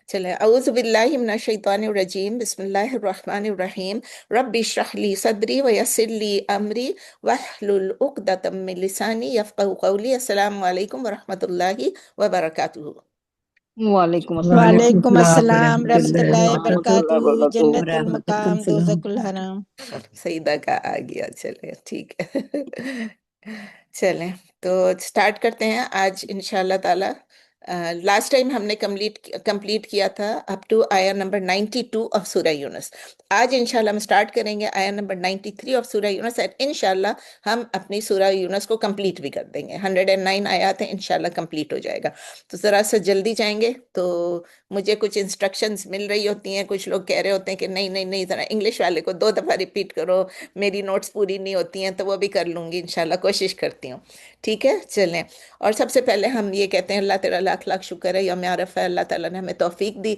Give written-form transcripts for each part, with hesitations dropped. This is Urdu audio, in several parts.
چلے اعوذ باللہ من الشیطان الرجیم بسم اللہ الرحمن الرحیم رب اشرح لی صدری ویسر لی امری واحلل عقدۃ من لسانی یفقهوا قولی۔ السلام علیکم ورحمۃ اللہ وبرکاتہ۔ وعلیکم السلام وعلیکم وعلیکم السلام السلام رحمۃ ورحمۃ اللہ اللہ ورحمۃ اللہ وبرکاتہ، وبرکاتہ۔ جنت وعلیکم المقام السلام۔ دوزخ الحرام۔ سیدہ کا آ گیا، چلے ٹھیک ہے۔ چلیں تو سٹارٹ کرتے ہیں آج انشاءاللہ تعالی۔ لاسٹ ٹائم ہم نے کمپلیٹ کیا تھا اپ ٹو آیا نمبر 92 آف سورہ یونس۔ آج انشاءاللہ ہم سٹارٹ کریں گے آیا نمبر 93 آف سورہ یونس، اور انشاءاللہ ہم اپنی سورہ یونس کو کمپلیٹ بھی کر دیں گے۔ 109 آیات ہیں، انشاءاللہ کمپلیٹ ہو جائے گا۔ تو ذرا سا جلدی جائیں گے تو مجھے کچھ انسٹرکشنز مل رہی ہوتی ہیں، کچھ لوگ کہہ رہے ہوتے ہیں کہ نہیں نہیں نہیں، ذرا انگلش والے کو 2 دفعہ ریپیٹ کرو، میری نوٹس پوری نہیں ہوتی ہیں، تو وہ بھی کر لوں گی انشاءاللہ، کوشش کرتی ہوں۔ ٹھیک ہے چلیں۔ اور سب سے پہلے ہم یہ کہتے ہیں اللہ تعالیٰ لاکھ لاکھ شکر ہے، یوم عرفہ ہے، اللہ تعالیٰ نے ہمیں توفیق دی۔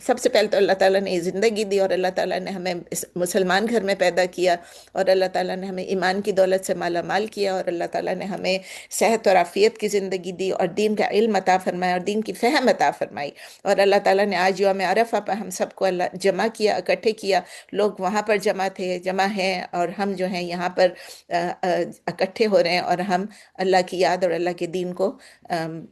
سب سے پہلے تو اللہ تعالیٰ نے یہ زندگی دی، اور اللہ تعالیٰ نے ہمیں اس مسلمان گھر میں پیدا کیا، اور اللہ تعالیٰ نے ہمیں ایمان کی دولت سے مالا مال کیا، اور اللہ تعالیٰ نے ہمیں صحت اور عافیت کی زندگی دی، اور دین کا علم عطا فرمایا، اور دین کی فہم عطا فرمائی۔ اور اللہ تعالیٰ نے آج یوم عرفہ پر ہم سب کو اللہ جمع کیا، اکٹھے کیا۔ لوگ وہاں پر جمع ہیں، اور ہم جو ہیں یہاں پر اکٹھے ہو رہے ہیں، اور ہم اللہ کی یاد اور اللہ کے دین کو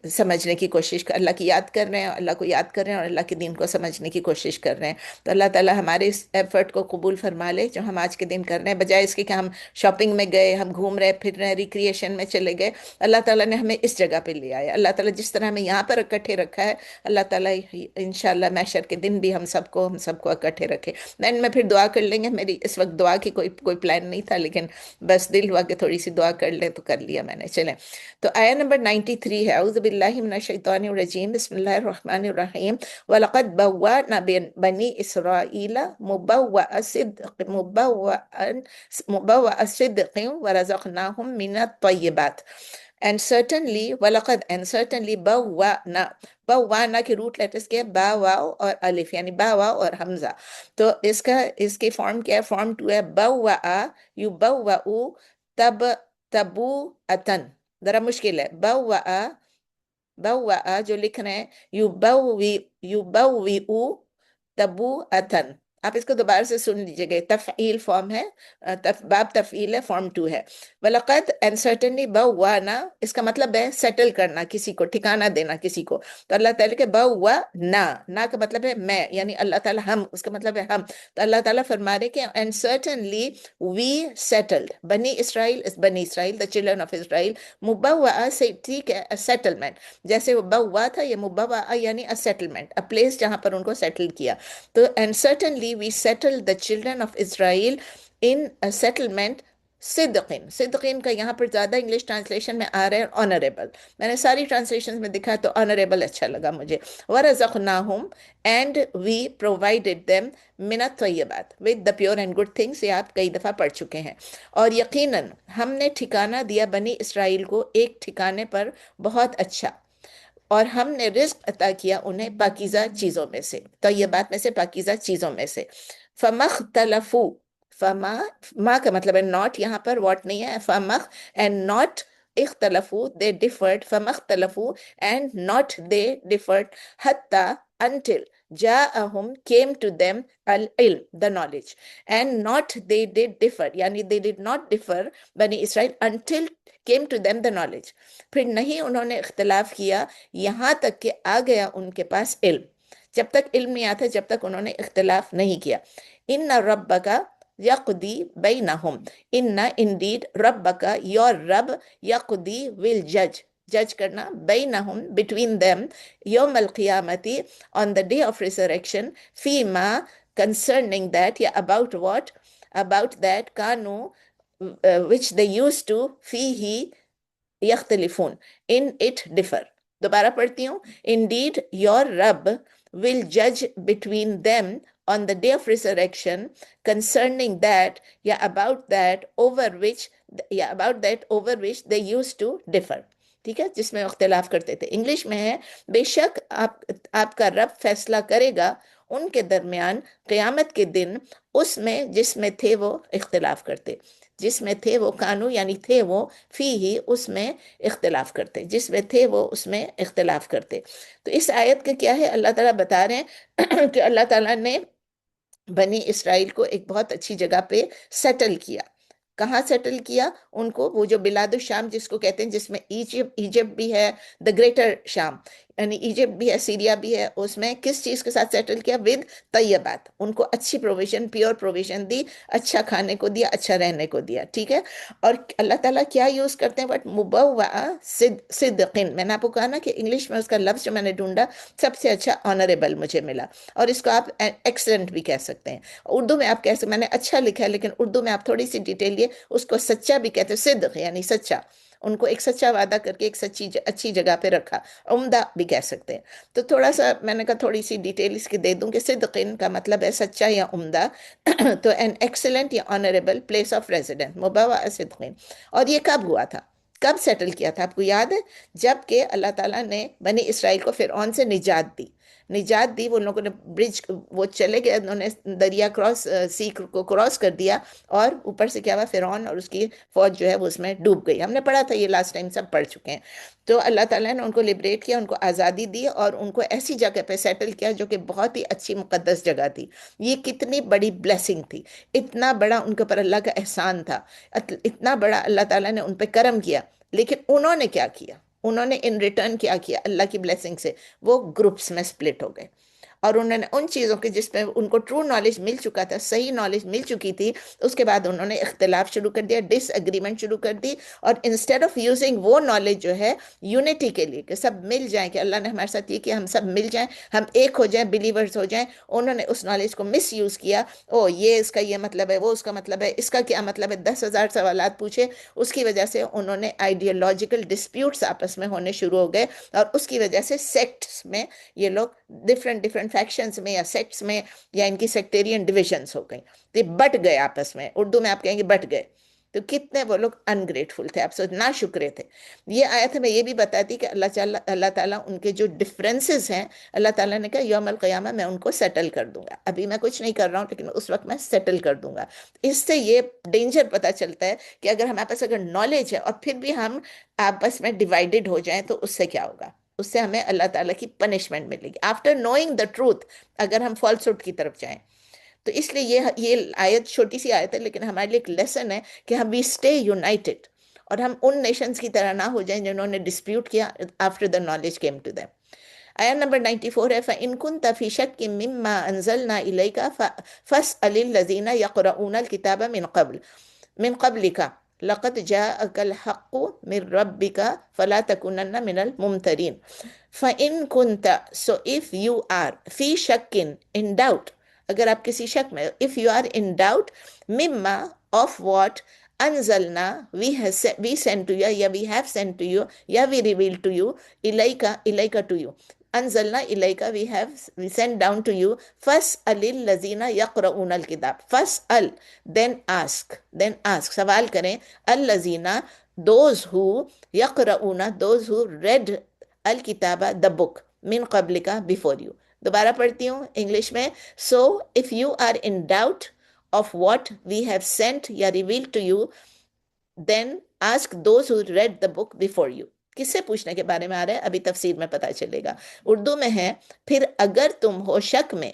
سمجھنے کی کوشش اللہ کی یاد کر رہے ہیں، اللہ کو یاد کر رہے ہیں، اور اللہ کے دین کو سمجھنے کی کوشش کر رہے ہیں۔ تو اللہ تعالیٰ ہمارے اس ایفرٹ کو قبول فرما لے جو ہم آج کے دن کر رہے ہیں، بجائے اس کے کہ ہم شاپنگ میں گئے، ہم گھوم رہے پھر رہے، ریکریشن میں چلے گئے۔ اللہ تعالیٰ نے ہمیں اس جگہ پہ لے آیا۔ اللہ تعالیٰ جس طرح ہمیں یہاں پر اکٹھے رکھا ہے، اللہ تعالیٰ انشاءاللہ محشر کے دن بھی ہم سب کو اکٹھے رکھے۔ میں پھر دعا کر لیں گے، میری اس وقت دعا کی کوئی پلان نہیں تھا، لیکن بس دل ہوا کہ تھوڑی سی دعا کر لیں تو کر لیا میں نے۔ چلیں تو آیا نمبر 93 ہے، اعوذ باللہ من الشیطان الرجیم بسم اللہ الرحمن الرحیم وَلَقَدْ بَوَّأْنَا بَنِي إِسْرَائِيلَ مُبَوَّأَ صِدْقٍ وَرَزَقْنَاهُم مِّنَ الطَّيِّبَاتِ۔ And certainly وَلَقَدْ and certainly بَوَّأْنَا کی روٹ لیٹرز کے با واو اور الف، یعنی با واو اور حمزہ۔ تو اس کی فارم کیا ہے؟ فارم 2 ہے، بَوَّأَ یُبَوَّأُ تَبُوءَةً۔ ذرا مشکل ہے، بَوَّأَ جو لکھ رہے ہیں یُبَوِّئُ تَبُوءَةً۔ آپ اس کو دوبارہ سے سن لیجئے گا، تفعیل فارم ہے، باب تفعیل ہے، فارم 2 ہے۔ وَلَقَدْ and certainly بَوَّأْنَا، اس کا مطلب ہے سیٹل کرنا کسی کو، ٹھکانہ دینا کسی کو۔ تو اللہ تعالیٰ کے بَوَّأْنَا، نا کا مطلب ہے میں، یعنی اللہ تعالیٰ ہم، اس کا مطلب ہے ہم۔ تو اللہ تعالیٰ فرما رہے کہ and certainly we settled بنی اسرائیل، بنی اسرائیل the children of Israel، مبوّا سے ٹھیک ہے سیٹلمنٹ، جیسے وہ بوا تھا، یہ مبوّا یعنی سیٹلمنٹ، پلیس جہاں پر ان کو سیٹل کیا۔ تو and certainly we settled the children of Israel in a settlement صدقین۔ صدقین کا یہاں پر زیادہ انگلش ٹرانسلیشن میں آ رہا ہے آنریبل، میں نے ساری ٹرانسلیشن میں دکھا تو آنریبل اچھا لگا مجھے۔ وَرَزَقْنَاهُمْ and we provided them من الطیبات with the pure and good things، یہ آپ کئی دفعہ پڑھ چکے ہیں۔ اور یقیناً ہم نے ٹھکانہ دیا بنی اسرائیل کو ایک ٹھکانے پر بہت اچھا، اور ہم نے رزق عطا کیا انہیں پاکیزہ چیزوں میں سے، طیبات میں سے، پاکیزہ چیزوں میں سے۔ فَمَخْتَلَفُوا، ما کا مطلب ہے ناٹ، یہاں پر واٹ نہیں ہے، فَمَخ and not اختلفوا they differed، فَمَخْتَلَفُوا and not they differed، حتیٰ until جاءہم came to them العلم the knowledge، and not they did differ یعنی they did not differ بنی اسرائیل until came to them the knowledge، پھر نہیں انہوں نے اختلاف کیا یہاں تک کہ آ گیا ان کے پاس علم۔ جب تک علم نہیں آتا، جب تک انہوں نے اختلاف نہیں کیا۔ ان ربک یقضی بینہم، ان انڈیڈ ربک یور رب، یقضی ول جج کرنا، بینہم بٹوین them، یوم القیامتی on the day of resurrection، فیما concerning that، یا about what، about that کانو which they used to فیہ یختلفون in it differ۔ دوبارہ پڑھتی ہوں، indeed your Rabb will judge between them on the day of resurrection concerning that، یا about that over which they used to differ، ٹھیک ہے، جس میں اختلاف کرتے تھے۔ انگلش میں ہے، بے شک آپ کا رب فیصلہ کرے گا ان کے درمیان قیامت کے دن اس میں جس میں تھے وہ اختلاف کرتے۔ جس میں تھے وہ کانو یعنی تھے وہ فی ہی اس میں اختلاف کرتے، جس میں تھے وہ اس میں اختلاف کرتے۔ تو اس آیت کا کیا ہے، اللہ تعالیٰ بتا رہے ہیں کہ اللہ تعالیٰ نے بنی اسرائیل کو ایک بہت اچھی جگہ پہ سیٹل کیا۔ کہاں سیٹل کیا ان کو؟ وہ جو بلاد الشام جس کو کہتے ہیں، جس میں ایجپٹ بھی ہے، دا گریٹر شام، یعنی ایجپٹ بھی ہے، سیریا بھی ہے، اس میں کس چیز کے ساتھ سیٹل کیا؟ ود طیبات، ان کو اچھی پروویژن، پیور پروویژن دی، اچھا کھانے کو دیا، اچھا رہنے کو دیا، ٹھیک ہے۔ اور اللہ تعالیٰ کیا یوز کرتے ہیں؟ بٹ مبوعہ صدقن، میں نے آپ کو کہا نا کہ انگلش میں اس کا لفظ جو میں نے ڈھونڈا سب سے اچھا آنریبل مجھے ملا، اور اس کو آپ ایکسلنٹ بھی کہہ سکتے ہیں۔ اردو میں آپ کہہ سکتے، میں نے اچھا لکھا ہے لیکن اردو میں آپ تھوڑی سی ڈیٹیل لیے اس کو سچا بھی کہتے ہیں، صدق یعنی سچا، ان کو ایک سچا وعدہ کر کے ایک سچی اچھی جگہ پہ رکھا، عمدہ بھی کہہ سکتے ہیں۔ تو تھوڑا سا میں نے کہا تھوڑی سی ڈیٹیل اس کی دے دوں کہ صدقین کا مطلب ہے سچا یا عمدہ، تو این ایکسلنٹ یا آنریبل پلیس آف ریزیڈنٹ، مبوع صدقین۔ اور یہ کب ہوا تھا، کب سیٹل کیا تھا؟ آپ کو یاد ہے؟ جب کہ اللہ تعالیٰ نے بنی اسرائیل کو فرعون سے نجات دی، نجات دی، وہ لوگوں نے برج، وہ چلے گئے، انہوں نے دریا کراس، سی کو کراس کر دیا، اور اوپر سے کیا ہوا، فرعون اور اس کی فوج جو ہے وہ اس میں ڈوب گئی۔ ہم نے پڑھا تھا یہ، لاسٹ ٹائم سب پڑھ چکے ہیں۔ تو اللہ تعالیٰ نے ان کو لبریٹ کیا، ان کو آزادی دی، اور ان کو ایسی جگہ پہ سیٹل کیا جو کہ بہت ہی اچھی مقدس جگہ تھی۔ یہ کتنی بڑی بلیسنگ تھی، اتنا بڑا ان کے اوپر اللہ کا احسان تھا، اتنا بڑا اللہ تعالیٰ نے ان پہ کرم کیا۔ لیکن انہوں نے کیا کیا؟ انہوں نے ان ریٹرن کیا کیا اللہ کی بلیسنگ سے؟ وہ گروپس میں سپلٹ ہو گئے، اور انہوں نے ان چیزوں کے جس میں ان کو ٹرو نالج مل چکا تھا، صحیح نالج مل چکی تھی، اس کے بعد انہوں نے اختلاف شروع کر دیا، ڈس اگریمنٹ شروع کر دی، اور انسٹیڈ آف یوزنگ وہ نالج جو ہے یونٹی کے لیے کہ سب مل جائیں، کہ اللہ نے ہمارے ساتھ یہ کہ ہم سب مل جائیں، ہم ایک ہو جائیں، بلیورز ہو جائیں، انہوں نے اس نالج کو مس یوز کیا۔ او یہ اس کا یہ مطلب ہے، وہ اس کا مطلب ہے، اس کا کیا مطلب ہے، 10,000 سوالات پوچھے، اس کی وجہ سے انہوں نے آئیڈیالوجیکل ڈسپیوٹس آپس میں ہونے شروع ہو گئے، اور اس کی وجہ سے سیکٹس میں یہ لوگ ڈفرینٹ فیکشنز میں یا سیکٹس میں یا ان کی سیکٹیرین ڈویژنز ہو گئیں، تو یہ بٹ گئے آپس میں، اردو میں آپ کہیں گے بٹ گئے۔ تو کتنے وہ لوگ انگریٹفل تھے، آپ سوچ نا شکرے تھے۔ یہ آیت ہمیں یہ بھی بتاتی کہ اللہ تعالیٰ ان کے جو ڈفرینسز ہیں، اللہ تعالیٰ نے کہا یوم القیامہ میں ان کو سیٹل کر دوں گا، ابھی میں کچھ نہیں کر رہا ہوں لیکن اس وقت میں سیٹل کر دوں گا۔ اس سے یہ ڈینجر پتہ چلتا ہے کہ اگر ہمارے پاس اگر نالج ہے اور پھر بھی ہم آپس میں ڈیوائیڈڈ ہو جائیں تو اس سے کیا ہوگا؟ اس سے ہمیں اللہ تعالیٰ کی پنشمنٹ ملے گی آفٹر نوئنگ دا ٹروتھ، اگر ہم فالسہڈ کی طرف جائیں۔ تو اس لیے یہ آیت چھوٹی سی آیت ہے لیکن ہمارے لیے ایک لیسن ہے کہ ہم وی اسٹے یونائٹڈ، اور ہم ان نیشنز کی طرح نہ ہو جائیں جنہوں نے ڈسپیوٹ کیا after the knowledge came to them. آیت نمبر 94 ہے، فَإِن كُنْتَ فِي شَكٍّ مِّمَّا أَنزَلْنَا إِلَيْكَ فَاسْأَلِ الَّذِينَ يَقْرَؤُونَ الْكِتَابَ من قبلك لقد جاءك الحق من ربك فلا تكونن من الممترين۔ فَإِن كُنْتَ، so if you are فی شک، in doubt، اگر آپ کسی شک میں، if you are in doubt، mama of what انزلنا we send to you، یا we have sent to you، یا we reveal to you، الیکا to you، انزلنا الیکا we send down to you، فَاسْأَلِ الَّذِينَ يَقْرَؤُونَ الْكِتَابَ، فَاسْأَل then ask، سوال کریں، الَّذِينَ those who يَقْرَؤُونَ those who read الکتابہ the book، من قبل کا before you۔ دوبارہ پڑھتی ہوں انگلش میں، so if you are in doubt of what we have sent یا revealed to you then ask those who read the book before you۔ کس سے پوچھنے کے بارے میں آ رہا ہے؟ ابھی تفسیر میں پتہ چلے گا۔ اردو میں ہے، پھر اگر تم ہو شک میں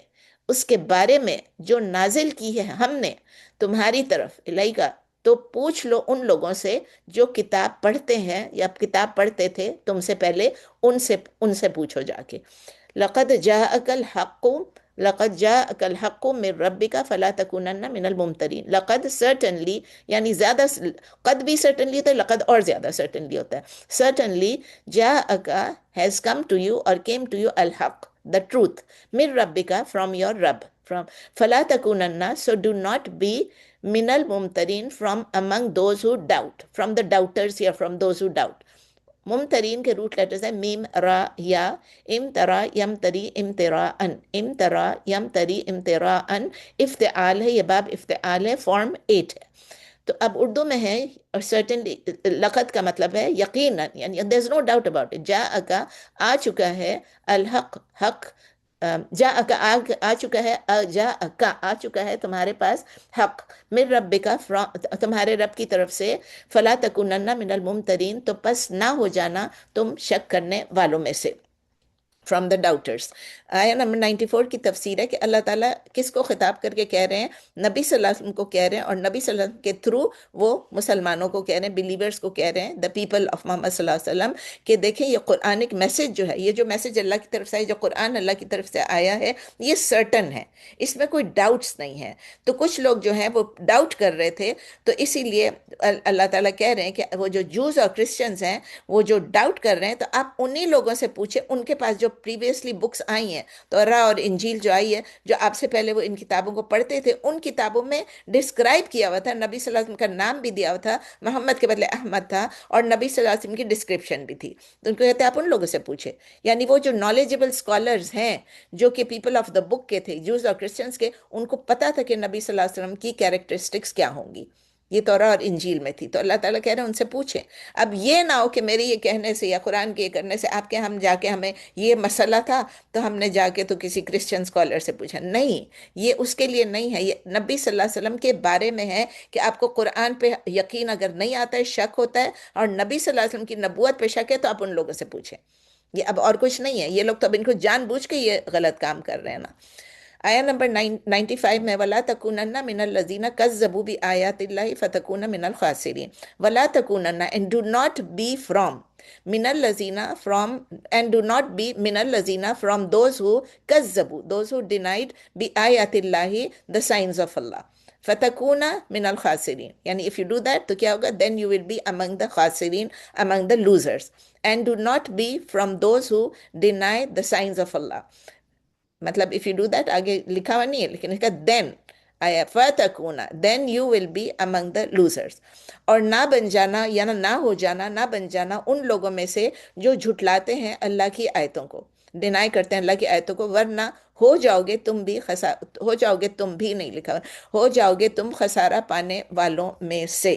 اس کے بارے میں جو نازل کی ہے ہم نے تمہاری طرف، الیکا، تو پوچھ لو ان لوگوں سے جو کتاب پڑھتے ہیں یا کتاب پڑھتے تھے تم سے پہلے، ان سے پوچھو جا کے۔ لقد جاءک الحق، لقد جاءک الحق من ربک فلا تکونن من الممترین۔ لقد certainly، یعنی زیادہ، قد بھی certainly ہوتا ہے، لقد اور زیادہ certainly ہوتا ہے۔ certainly جاءک has come to you or came to you ul Haq the truth من ربک from your رب from فلا تکونن so do not be من الممترین from among those who doubt، from the doubters یا from those who doubt۔ ممترین کے روٹ لیٹرز ہیں میم را یا، امترا یمتری امتراءن، امترا یمتری امتراءن، افتعال ہے، یہ باب افتعال ہے، فارم 8 ہے۔ تو اب اردو میں ہے، certainly لقد کا مطلب ہے یقیناً، یعنی there's no doubt about it، جاءکا آ چکا ہے، الحق حق، جا آ چکا ہے، جا آ چکا ہے تمہارے پاس حق من ربک، تمہارے رب کی طرف سے، فلا تکونن من الممترین، تو پس نہ ہو جانا تم شک کرنے والوں میں سے، فرام دا ڈاؤٹرس۔ آیا نمبر 94 کی تفسیر ہے کہ اللہ تعالیٰ کس کو خطاب کر کے کہہ رہے ہیں؟ نبی صلی اللہ علیہ وسلم کو کہہ رہے ہیں، اور نبی صلی اللہ علیہ وسلم کے تھرو وہ مسلمانوں کو کہہ رہے ہیں، بلیورز کو کہہ رہے ہیں، دا پیپل آف محمد صلی اللہ علیہ وسلم، کہ دیکھیں یہ قرآنک میسج جو ہے، یہ جو میسج اللہ کی طرف سے ہے، جو قرآن اللہ کی طرف سے آیا ہے، یہ سرٹن ہے، اس میں کوئی ڈاؤٹس نہیں ہے۔ تو کچھ لوگ جو ہیں وہ ڈاؤٹ کر رہے تھے، تو اسی لیے اللہ تعالیٰ کہہ رہے ہیں کہ وہ جو جوز اور کرسچنز ہیں، وہ جو ڈاؤٹ کر رہے ہیں، تو آپ انہی لوگوں سے پوچھیں، ان کے پاس جو پریویسلی بکس آئی ہیں، تورا اور انجیل جو آئی ہے، جو آپ سے پہلے وہ ان کتابوں کو پڑھتے تھے، ان کتابوں میں ڈسکرائب کیا ہوا تھا، نبی صلی اللہ علیہ وسلم کا نام بھی دیا ہوا تھا، محمد کے بدلے احمد تھا، اور نبی صلی اللہ علیہ وسلم کی ڈسکرپشن بھی تھی۔ تو ان کو کہتے ہیں آپ ان لوگوں سے پوچھیں، یعنی وہ جو نالجبل اسکالرز ہیں، جو کہ پیپل آف دا بک کے تھے، جوز اور کرسچنس کے، ان کو پتا تھا کہ نبی صلی اللہ علیہ وسلم کی کیریکٹرسٹکس کیا ہوں گی، یہ تورا اور انجیل میں تھی۔ تو اللہ تعالیٰ کہہ رہے ہیں ان سے پوچھیں۔ اب یہ نہ ہو کہ میرے یہ کہنے سے یا قرآن کے یہ کرنے سے آپ کے ہم جا کے ہمیں یہ مسئلہ تھا تو ہم نے جا کے تو کسی کرسچن اسکالر سے پوچھا، نہیں، یہ اس کے لیے نہیں ہے، یہ نبی صلی اللہ علیہ وسلم کے بارے میں ہے کہ آپ کو قرآن پہ یقین اگر نہیں آتا ہے، شک ہوتا ہے، اور نبی صلی اللہ علیہ وسلم کی نبوت پہ شک ہے، تو آپ ان لوگوں سے پوچھیں۔ یہ اب اور کچھ نہیں ہے، یہ لوگ تو اب ان کو جان بوجھ کے یہ غلط کام کر رہے ہیں نا۔ آیا نمبر 95 میں، وَلَا تَكُونَنَّ مِنَ الَّذِينَ كَذَّبُوا بِآيَاتِ اللَّهِ فَتَكُونَ مِنَ الْخَاسِرِينَ۔ وَلَا تَكُونَنَّ، and do not be from، من الذین from، and do not be من الذین from those who كذبوا، those who denied بآیات Allah, the signs of Allah، فتکون من الخاسرین، یعنی if you do that تو کیا ہوگا؟ then you will be among the خاسرین، among the losers۔ and do not be from those who deny the signs of Allah، مطلب if you do that، آگے لکھا ہوا نہیں ہے لیکن اس کا then آیا، فَتَكُونَ then you will be among the losers۔ اور نہ بن جانا، یا نہ ہو جانا، نہ بن جانا ان لوگوں میں سے جو جھٹلاتے ہیں اللہ کی آیتوں کو، ڈینائی کرتے ہیں اللہ کی آیتوں کو، ورنہ ہو جاؤ گے تم بھی ہو جاؤ گے تم بھی نہیں لکھا ہوا، ہو جاؤ گے تم خسارہ پانے والوں میں سے۔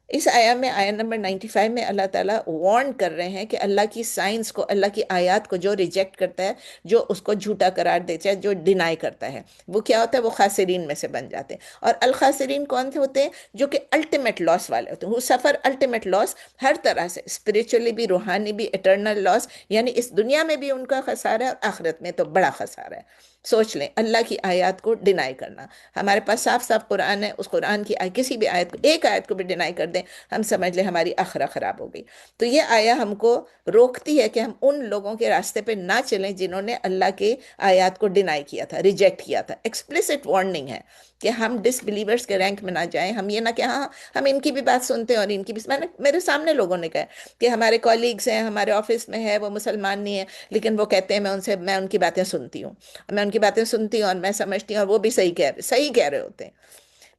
اس آیا میں، آیا نمبر 95 میں، اللہ تعالیٰ وارن کر رہے ہیں کہ اللہ کی سائنس کو، اللہ کی آیات کو جو ریجیکٹ کرتا ہے، جو اس کو جھوٹا قرار دیتا ہے، جو ڈینائی کرتا ہے، وہ کیا ہوتا ہے؟ وہ خاسرین میں سے بن جاتے ہیں۔ اور الخاسرین کون سے ہوتے ہیں؟ جو کہ الٹیمیٹ لاس والے ہوتے ہیں، وہ سفر الٹیمیٹ لاس، ہر طرح سے، اسپریچولی بھی، روحانی بھی، اٹرنل لاس، یعنی اس دنیا میں بھی ان کا خسارہ ہے، اور آخرت میں تو بڑا خسارہ ہے۔ سوچ لیں، اللہ کی آیات کو ڈینائی کرنا، ہمارے پاس صاف صاف قرآن ہے، اس قرآن کی کسی بھی آیت کو، ایک آیت کو بھی ڈینائی کر دیں، ہم سمجھ لیں ہماری آخرہ خراب ہو گئی۔ تو یہ آیا ہم کو روکتی ہے کہ ہم ان لوگوں کے راستے پہ نہ چلیں جنہوں نے اللہ کے آیات کو ڈینائی کیا تھا، ریجیکٹ کیا تھا۔ ایکسپلیسٹ وارننگ ہے کہ ہم ڈس بلیورز کے رینک میں نہ جائیں، ہم یہ نہ کہ ہاں ہم ان کی بھی بات سنتے ہیں اور ان کی بھی، میرے سامنے لوگوں نے کہا کہ ہمارے کولیگز ہیں، ہمارے آفس میں ہے، وہ مسلمان نہیں ہے، لیکن وہ کہتے ہیں میں ان کی باتیں سنتی ہوں، میں ان کی باتیں سنتی ہوں اور میں سمجھتی ہوں، اور وہ بھی صحیح کہہ رہے ہوتے ہیں۔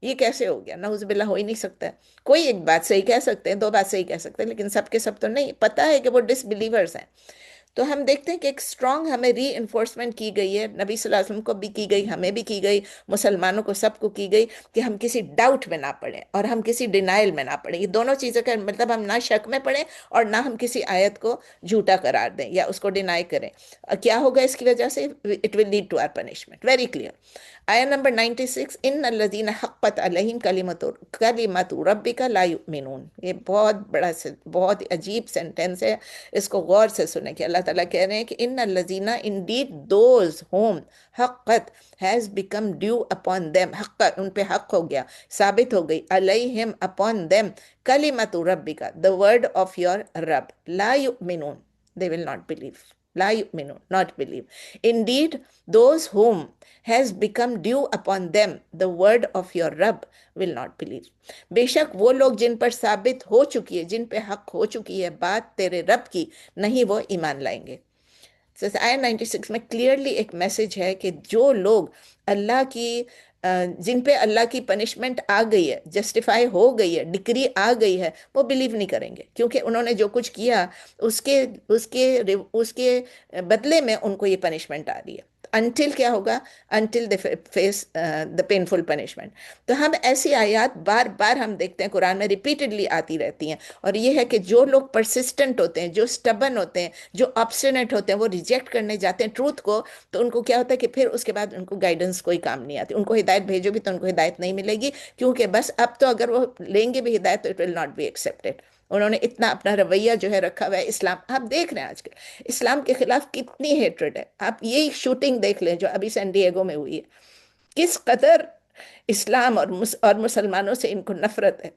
یہ کیسے ہو گیا؟ نعوذ باللہ، ہو ہی نہیں سکتا ہے۔ کوئی ایک بات صحیح کہہ سکتے ہیں، دو بات صحیح کہہ سکتے ہیں، لیکن سب کے سب تو نہیں، پتہ ہے کہ وہ ڈس بلیورز ہیں۔ تو ہم دیکھتے ہیں کہ ایک اسٹرانگ ہمیں ری انفورسمنٹ کی گئی ہے، نبی صلی اللہ علیہ وسلم کو بھی کی گئی، ہمیں بھی کی گئی، مسلمانوں کو سب کو کی گئی، کہ ہم کسی ڈاؤٹ میں نہ پڑیں اور ہم کسی ڈینائل میں نہ پڑیں۔ یہ دونوں چیزوں کا مطلب ہم نہ شک میں پڑیں اور نہ ہم کسی آیت کو جھوٹا قرار دیں یا اس کو ڈینائی کریں۔ کیا ہوگا اس کی وجہ سے؟ It will lead to our punishment, very clear. آیا نمبر 96، ان الذین حقت علیہم کلمۃ ربک لا یؤمنون۔ یہ بہت بڑا بہت عجیب سینٹینس ہے، اس کو غور سے سنیں کہ اللہ تعالیٰ کہہ رہے ہیں کہ ان الذین، indeed those whom حقت has become due upon them، حق ان پہ حق ہو گیا، ثابت ہو گئی، علیہم upon them، کلمۃ ربک، the word of your رب، لا یؤمنون، they will not believe، لا یؤمنون، not believe۔ Indeed those whom has become due upon them the word of your رب will not believe۔ بے شک وہ لوگ جن پر ثابت ہو چکی ہے، جن پہ حق ہو چکی ہے بات تیرے رب کی، نہیں وہ ایمان لائیں گے۔ آیا 96 میں کلیئرلی ایک میسج ہے کہ جو لوگ اللہ کی جن پہ اللہ کی پنشمنٹ آ گئی ہے، جسٹیفائی ہو گئی ہے، ڈکری آ گئی ہے، وہ بلیو نہیں کریں گے، کیونکہ انہوں نے جو کچھ کیا اس کے بدلے میں ان کو یہ پنشمنٹ آ رہی ہے۔ انٹل کیا ہوگا؟ Until they face the painful punishment. تو ہم ایسی آیات بار بار ہم دیکھتے ہیں قرآن میں ریپیٹڈلی آتی رہتی ہیں، اور یہ ہے کہ جو لوگ پرسسٹنٹ ہوتے ہیں، جو سٹبن ہوتے ہیں، جو آبسٹینٹ ہوتے ہیں، وہ ریجیکٹ کرنے جاتے ہیں ٹروتھ کو، تو ان کو کیا ہوتا ہے کہ پھر اس کے بعد ان کو گائیڈنس کوئی کام نہیں آتی. ان کو ہدایت بھیجو بھی تو ان کو ہدایت نہیں ملے گی، کیونکہ بس اب تو اگر وہ لیں گے بھی ہدایت تو it will not be accepted. انہوں نے اتنا اپنا رویہ جو ہے رکھا ہوا ہے. اسلام آپ دیکھ رہے ہیں آج کل اسلام کے خلاف کتنی ہیٹریڈ ہے. آپ یہی شوٹنگ دیکھ لیں جو ابھی سین ڈیگو میں ہوئی ہے، کس قدر اسلام اور مسلمانوں سے ان کو نفرت ہے.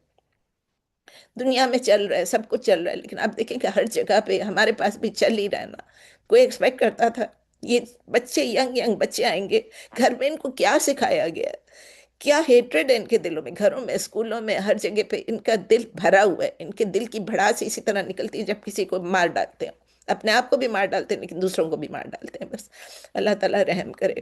دنیا میں چل رہا ہے، سب کچھ چل رہا ہے، لیکن آپ دیکھیں کہ ہر جگہ پہ ہمارے پاس بھی چل ہی رہنا. کوئی ایکسپیکٹ کرتا تھا یہ بچے ینگ بچے آئیں گے، گھر میں ان کو کیا سکھایا گیا ہے، کیا ہیٹریڈ ہے ان کے دلوں میں، گھروں میں، اسکولوں میں، ہر جگہ پہ ان کا دل بھرا ہوا ہے. ان کے دل کی بھڑاس اسی طرح نکلتی ہے جب کسی کو مار ڈالتے ہیں. اپنے آپ کو بھی مار ڈالتے ہیں لیکن دوسروں کو بھی مار ڈالتے ہیں. بس اللہ تعالیٰ رحم کرے.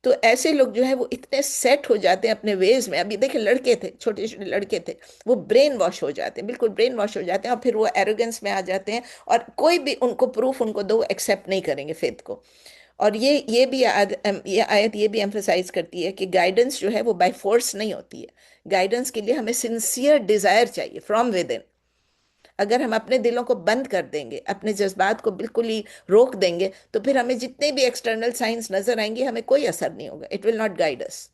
تو ایسے لوگ جو ہیں وہ اتنے سیٹ ہو جاتے ہیں اپنے ویز میں. ابھی دیکھیں لڑکے تھے، چھوٹے چھوٹے لڑکے تھے، وہ برین واش ہو جاتے ہیں، بالکل برین واش ہو جاتے ہیں، اور پھر وہ ایروگنس میں آ جاتے ہیں، اور کوئی بھی ان کو پروف ان کو دو ایکسیپٹ نہیں کریں گے فیتھ کو. اور یہ بھی یہ آیت یہ بھی ایمفسائز کرتی ہے کہ گائیڈنس جو ہے وہ بائی فورس نہیں ہوتی ہے. گائیڈنس کے لیے ہمیں سنسیئر ڈیزائر چاہیے فرام ود ان. اگر ہم اپنے دلوں کو بند کر دیں گے، اپنے جذبات کو بالکل ہی روک دیں گے، تو پھر ہمیں جتنے بھی ایکسٹرنل سائنس نظر آئیں گے ہمیں کوئی اثر نہیں ہوگا. It will not guide us.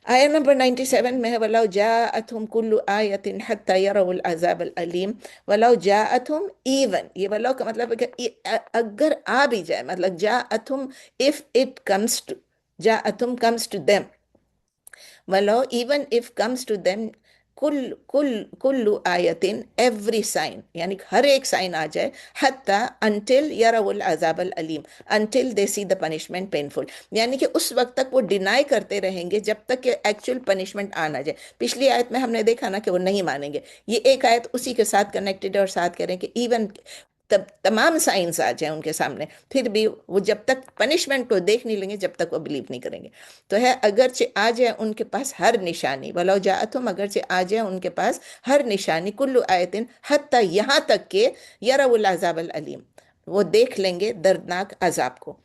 آیا نمبر 97 میں ہے وَلَوْ جَاءَتْهُمْ كُلُّ آيَةٍ حَتَّى يَرَوُا الْعَذَابَ الْأَلِيمَ. وَلَوْ جَاءَتْهُمْ ایون، یہ ولو کا مطلب ہے کہ اگر آ بھی جائے، مطلب جاءتهم if it comes to، جاءتهم comes to them، ولو even if comes to them کل آیتن ایوری سائن، یعنی ہر ایک سائن آ جائے، حتی انٹل یروا العذاب العلیم، until they see the punishment painful, یعنی کہ اس وقت تک وہ ڈینائی کرتے رہیں گے جب تک کہ ایکچوئل پنشمنٹ آ نہ جائے. پچھلی آیت میں ہم نے دیکھا نا کہ وہ نہیں مانیں گے. یہ ایک آیت اسی کے ساتھ کنیکٹڈ ہے، اور ساتھ کہہ رہے ہیں کہ ایون تمام سائنس آ جائیں ان کے سامنے، پھر بھی وہ جب تک پنشمنٹ کو دیکھ نہیں لیں گے جب تک وہ بلیو نہیں کریں گے. تو ہے اگرچہ آ جائے ان کے پاس ہر نشانی، ولو جاءتہم، اگرچہ آ جائے ان کے پاس ہر نشانی، کل آیتن، حتی یہاں تک کہ یروا العذاب العلیم، وہ دیکھ لیں گے دردناک عذاب کو.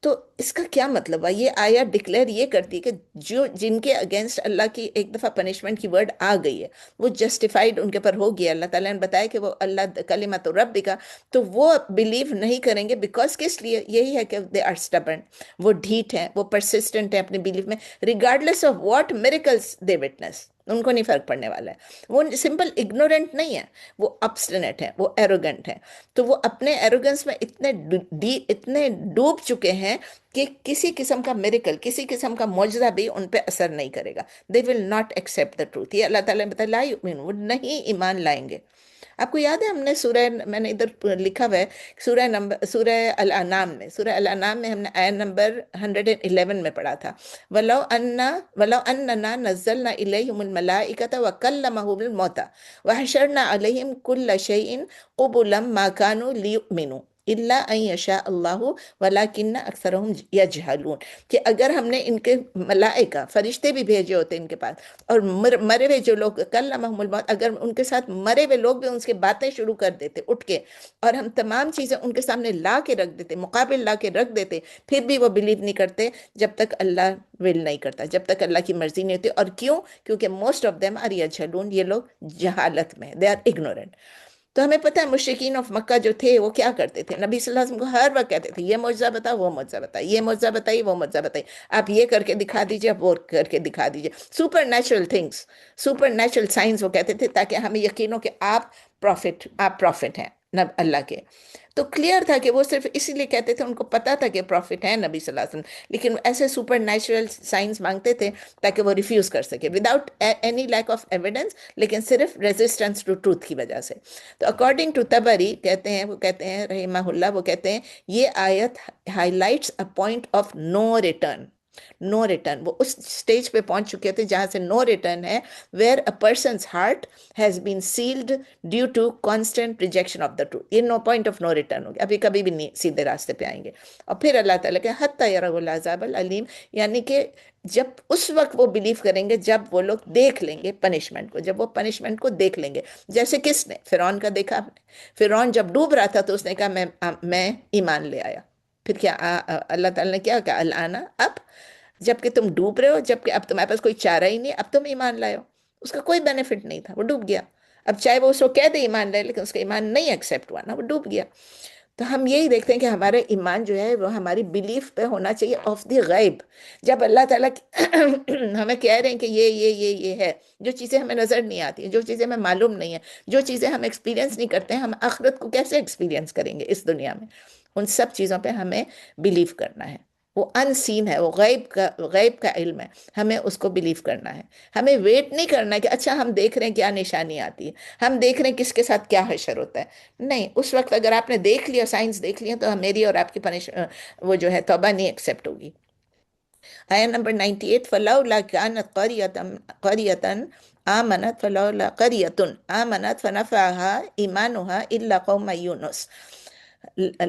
تو اس کا کیا مطلب ہے؟ یہ آیت ڈکلیئر یہ کرتی ہے کہ جن کے اگینسٹ اللہ کی ایک دفعہ پنشمنٹ کی ورڈ آ گئی ہے، وہ جسٹیفائیڈ ان کے پر ہو گیا. اللہ تعالیٰ نے بتایا کہ وہ اللہ کلمۃ ربک، تو وہ بلیو نہیں کریں گے. بیکاز کس لیے؟ یہی ہے کہ دے آر اسٹبرن، وہ ڈھیٹ ہیں، وہ پرسسٹنٹ ہیں اپنے بلیف میں، regardless of what miracles they witness. ان کو نہیں فرق پڑنے والا ہے. وہ سمپل اگنورنٹ نہیں ہے، وہ obstinate ہیں، وہ ایروگنٹ ہیں. تو وہ اپنے ایروگنس میں اتنے ڈوب چکے ہیں کہ کسی قسم کا میریکل، کسی قسم کا معجزہ بھی ان پہ اثر نہیں کرے گا. They will not accept the truth. یہ اللہ تعالیٰ نے بتایا لا یؤمنون، وہ نہیں ایمان لائیں گے. آپ کو یاد ہے ہم نے سورہ، میں نے ادھر لکھا ہوا ہے، سورہ الانام میں، سورہ الانام میں ہم نے آیت نمبر 111 میں پڑھا تھا، وَلَوْ أَنَّنَا نَزَّلْنَا إِلَيْهِمُ الْمَلَائِكَةَ وَكَلَّمَهُمُ الْمَوْتَى وَحَشَرْنَا عَلَيْهِمْ كُلَّ شَيْءٍ قُبُلًا مَا كَانُوا لِيُؤْمِنُوا إِلَّا أَن يَشَاءَ اللَّهُ وَلَكِنَّ أَكْثَرَهُمْ يَجْهَلُونَ. کہ اگر ہم نے ان کے ملائکہ فرشتے بھی بھیجے ہوتے ان کے پاس، اور مرے ہوئے جو لوگ کلمہم الموت، اگر ان کے ساتھ مرے ہوئے لوگ بھی ان سے باتیں شروع کر دیتے اٹھ کے، اور ہم تمام چیزیں ان کے سامنے لا کے رکھ دیتے، مقابل لا کے رکھ دیتے، پھر بھی وہ بلیو نہیں کرتے جب تک اللہ ول نہیں کرتا، جب تک اللہ کی مرضی نہیں ہوتی. اور کیوں؟ کیونکہ موسٹ آف دیم آر یجہلون، یہ لوگ جہالت میں، دے آر اگنورنٹ. تو ہمیں پتہ ہے مشرکین آف مکہ جو تھے وہ کیا کرتے تھے، نبی صلی اللہ علیہ وسلم کو ہر وقت کہتے تھے یہ معجزہ بتا، وہ معجزہ بتا، یہ معجزہ بتائیے، وہ معجزہ بتائیے، آپ یہ کر کے دکھا دیجئے، آپ وہ کر کے دکھا دیجئے. Super natural things, super natural science وہ کہتے تھے، تاکہ ہمیں یقین ہو کہ آپ پروفٹ ہیں اللہ کے. تو کلیئر تھا کہ وہ صرف اسی لیے کہتے تھے، ان کو پتا تھا کہ پروفٹ ہیں نبی صلی اللہ علیہ وسلم، لیکن ایسے سپر نیچرل سائنس مانگتے تھے تاکہ وہ ریفیوز کر سکے without any lack of evidence, لیکن صرف ریزسٹنس ٹو ٹروتھ کی وجہ سے. تو اکارڈنگ ٹو تبری کہتے ہیں، وہ کہتے ہیں رحمہ اللہ، وہ کہتے ہیں یہ آیت high lights a point of no return. No return, وہ اس سٹیج پہ پہنچ چکے تھے جہاں سے نو ریٹرن ہے، where a person's heart has been sealed due to constant rejection of the truth. یہ نو پوائنٹ آف نو ریٹرن ہو گیا، ابھی کبھی بھی نہیں سیدھے راستے پہ آئیں گے. اور پھر اللہ تعالیٰ کہ حتی یروا العذاب العلیم، یعنی کہ جب اس وقت وہ بلیو کریں گے جب وہ لوگ دیکھ لیں گے پنشمنٹ کو، جب وہ پنشمنٹ کو دیکھ لیں گے. جیسے کس نے؟ فرعون کا دیکھا آپ نے. فرعون جب ڈوب رہا تھا تو اس نے کہا میں ایمان لے آیا. پھر کیا اللہ تعالیٰ نے کیا کہا الانا، اب جبکہ تم ڈوب رہے ہو، جبکہ اب تمہارے پاس کوئی چارہ ہی نہیں، اب تم ایمان لائے ہو، اس کا کوئی بینیفٹ نہیں تھا، وہ ڈوب گیا۔ اب چاہے وہ اس کو کہہ دے ایمان لائے، لیکن اس کا ایمان نہیں ایکسیپٹ ہوا نا، وہ ڈوب گیا۔ تو ہم یہی دیکھتے ہیں کہ ہمارا ایمان جو ہے وہ ہماری بلیف پہ ہونا چاہیے آف دی غیب۔ جب اللہ تعالیٰ ہمیں کہہ رہے ہیں کہ یہ ہے، جو چیزیں ہمیں نظر نہیں آتی ہیں، جو چیزیں ہمیں معلوم نہیں ہیں، جو چیزیں ہم ایکسپیرینس نہیں کرتے ہیں، ہم آخرت کو کیسے ایکسپیرینس کریں گے اس دنیا میں؟ ان سب چیزوں پہ ہمیں بلیو کرنا ہے۔ وہ ان سین ہے، وہ غیب کا علم ہے، ہمیں اس کو بلیو کرنا ہے۔ ہمیں ویٹ نہیں کرنا ہے کہ اچھا ہم دیکھ رہے ہیں کیا نشانی آتی ہے، ہم دیکھ رہے ہیں کس کے ساتھ کیا حشر ہوتا ہے۔ نہیں، اس وقت اگر آپ نے دیکھ لیا، سائنس دیکھ لیا، تو میری اور آپ کی وہ جو ہے توبہ نہیں ایکسیپٹ ہوگی۔ آیا نمبر 98، فلولا كانت قرية آمنت فلولا قرية آمنت فنفعها إيمانها إلا قوم يونس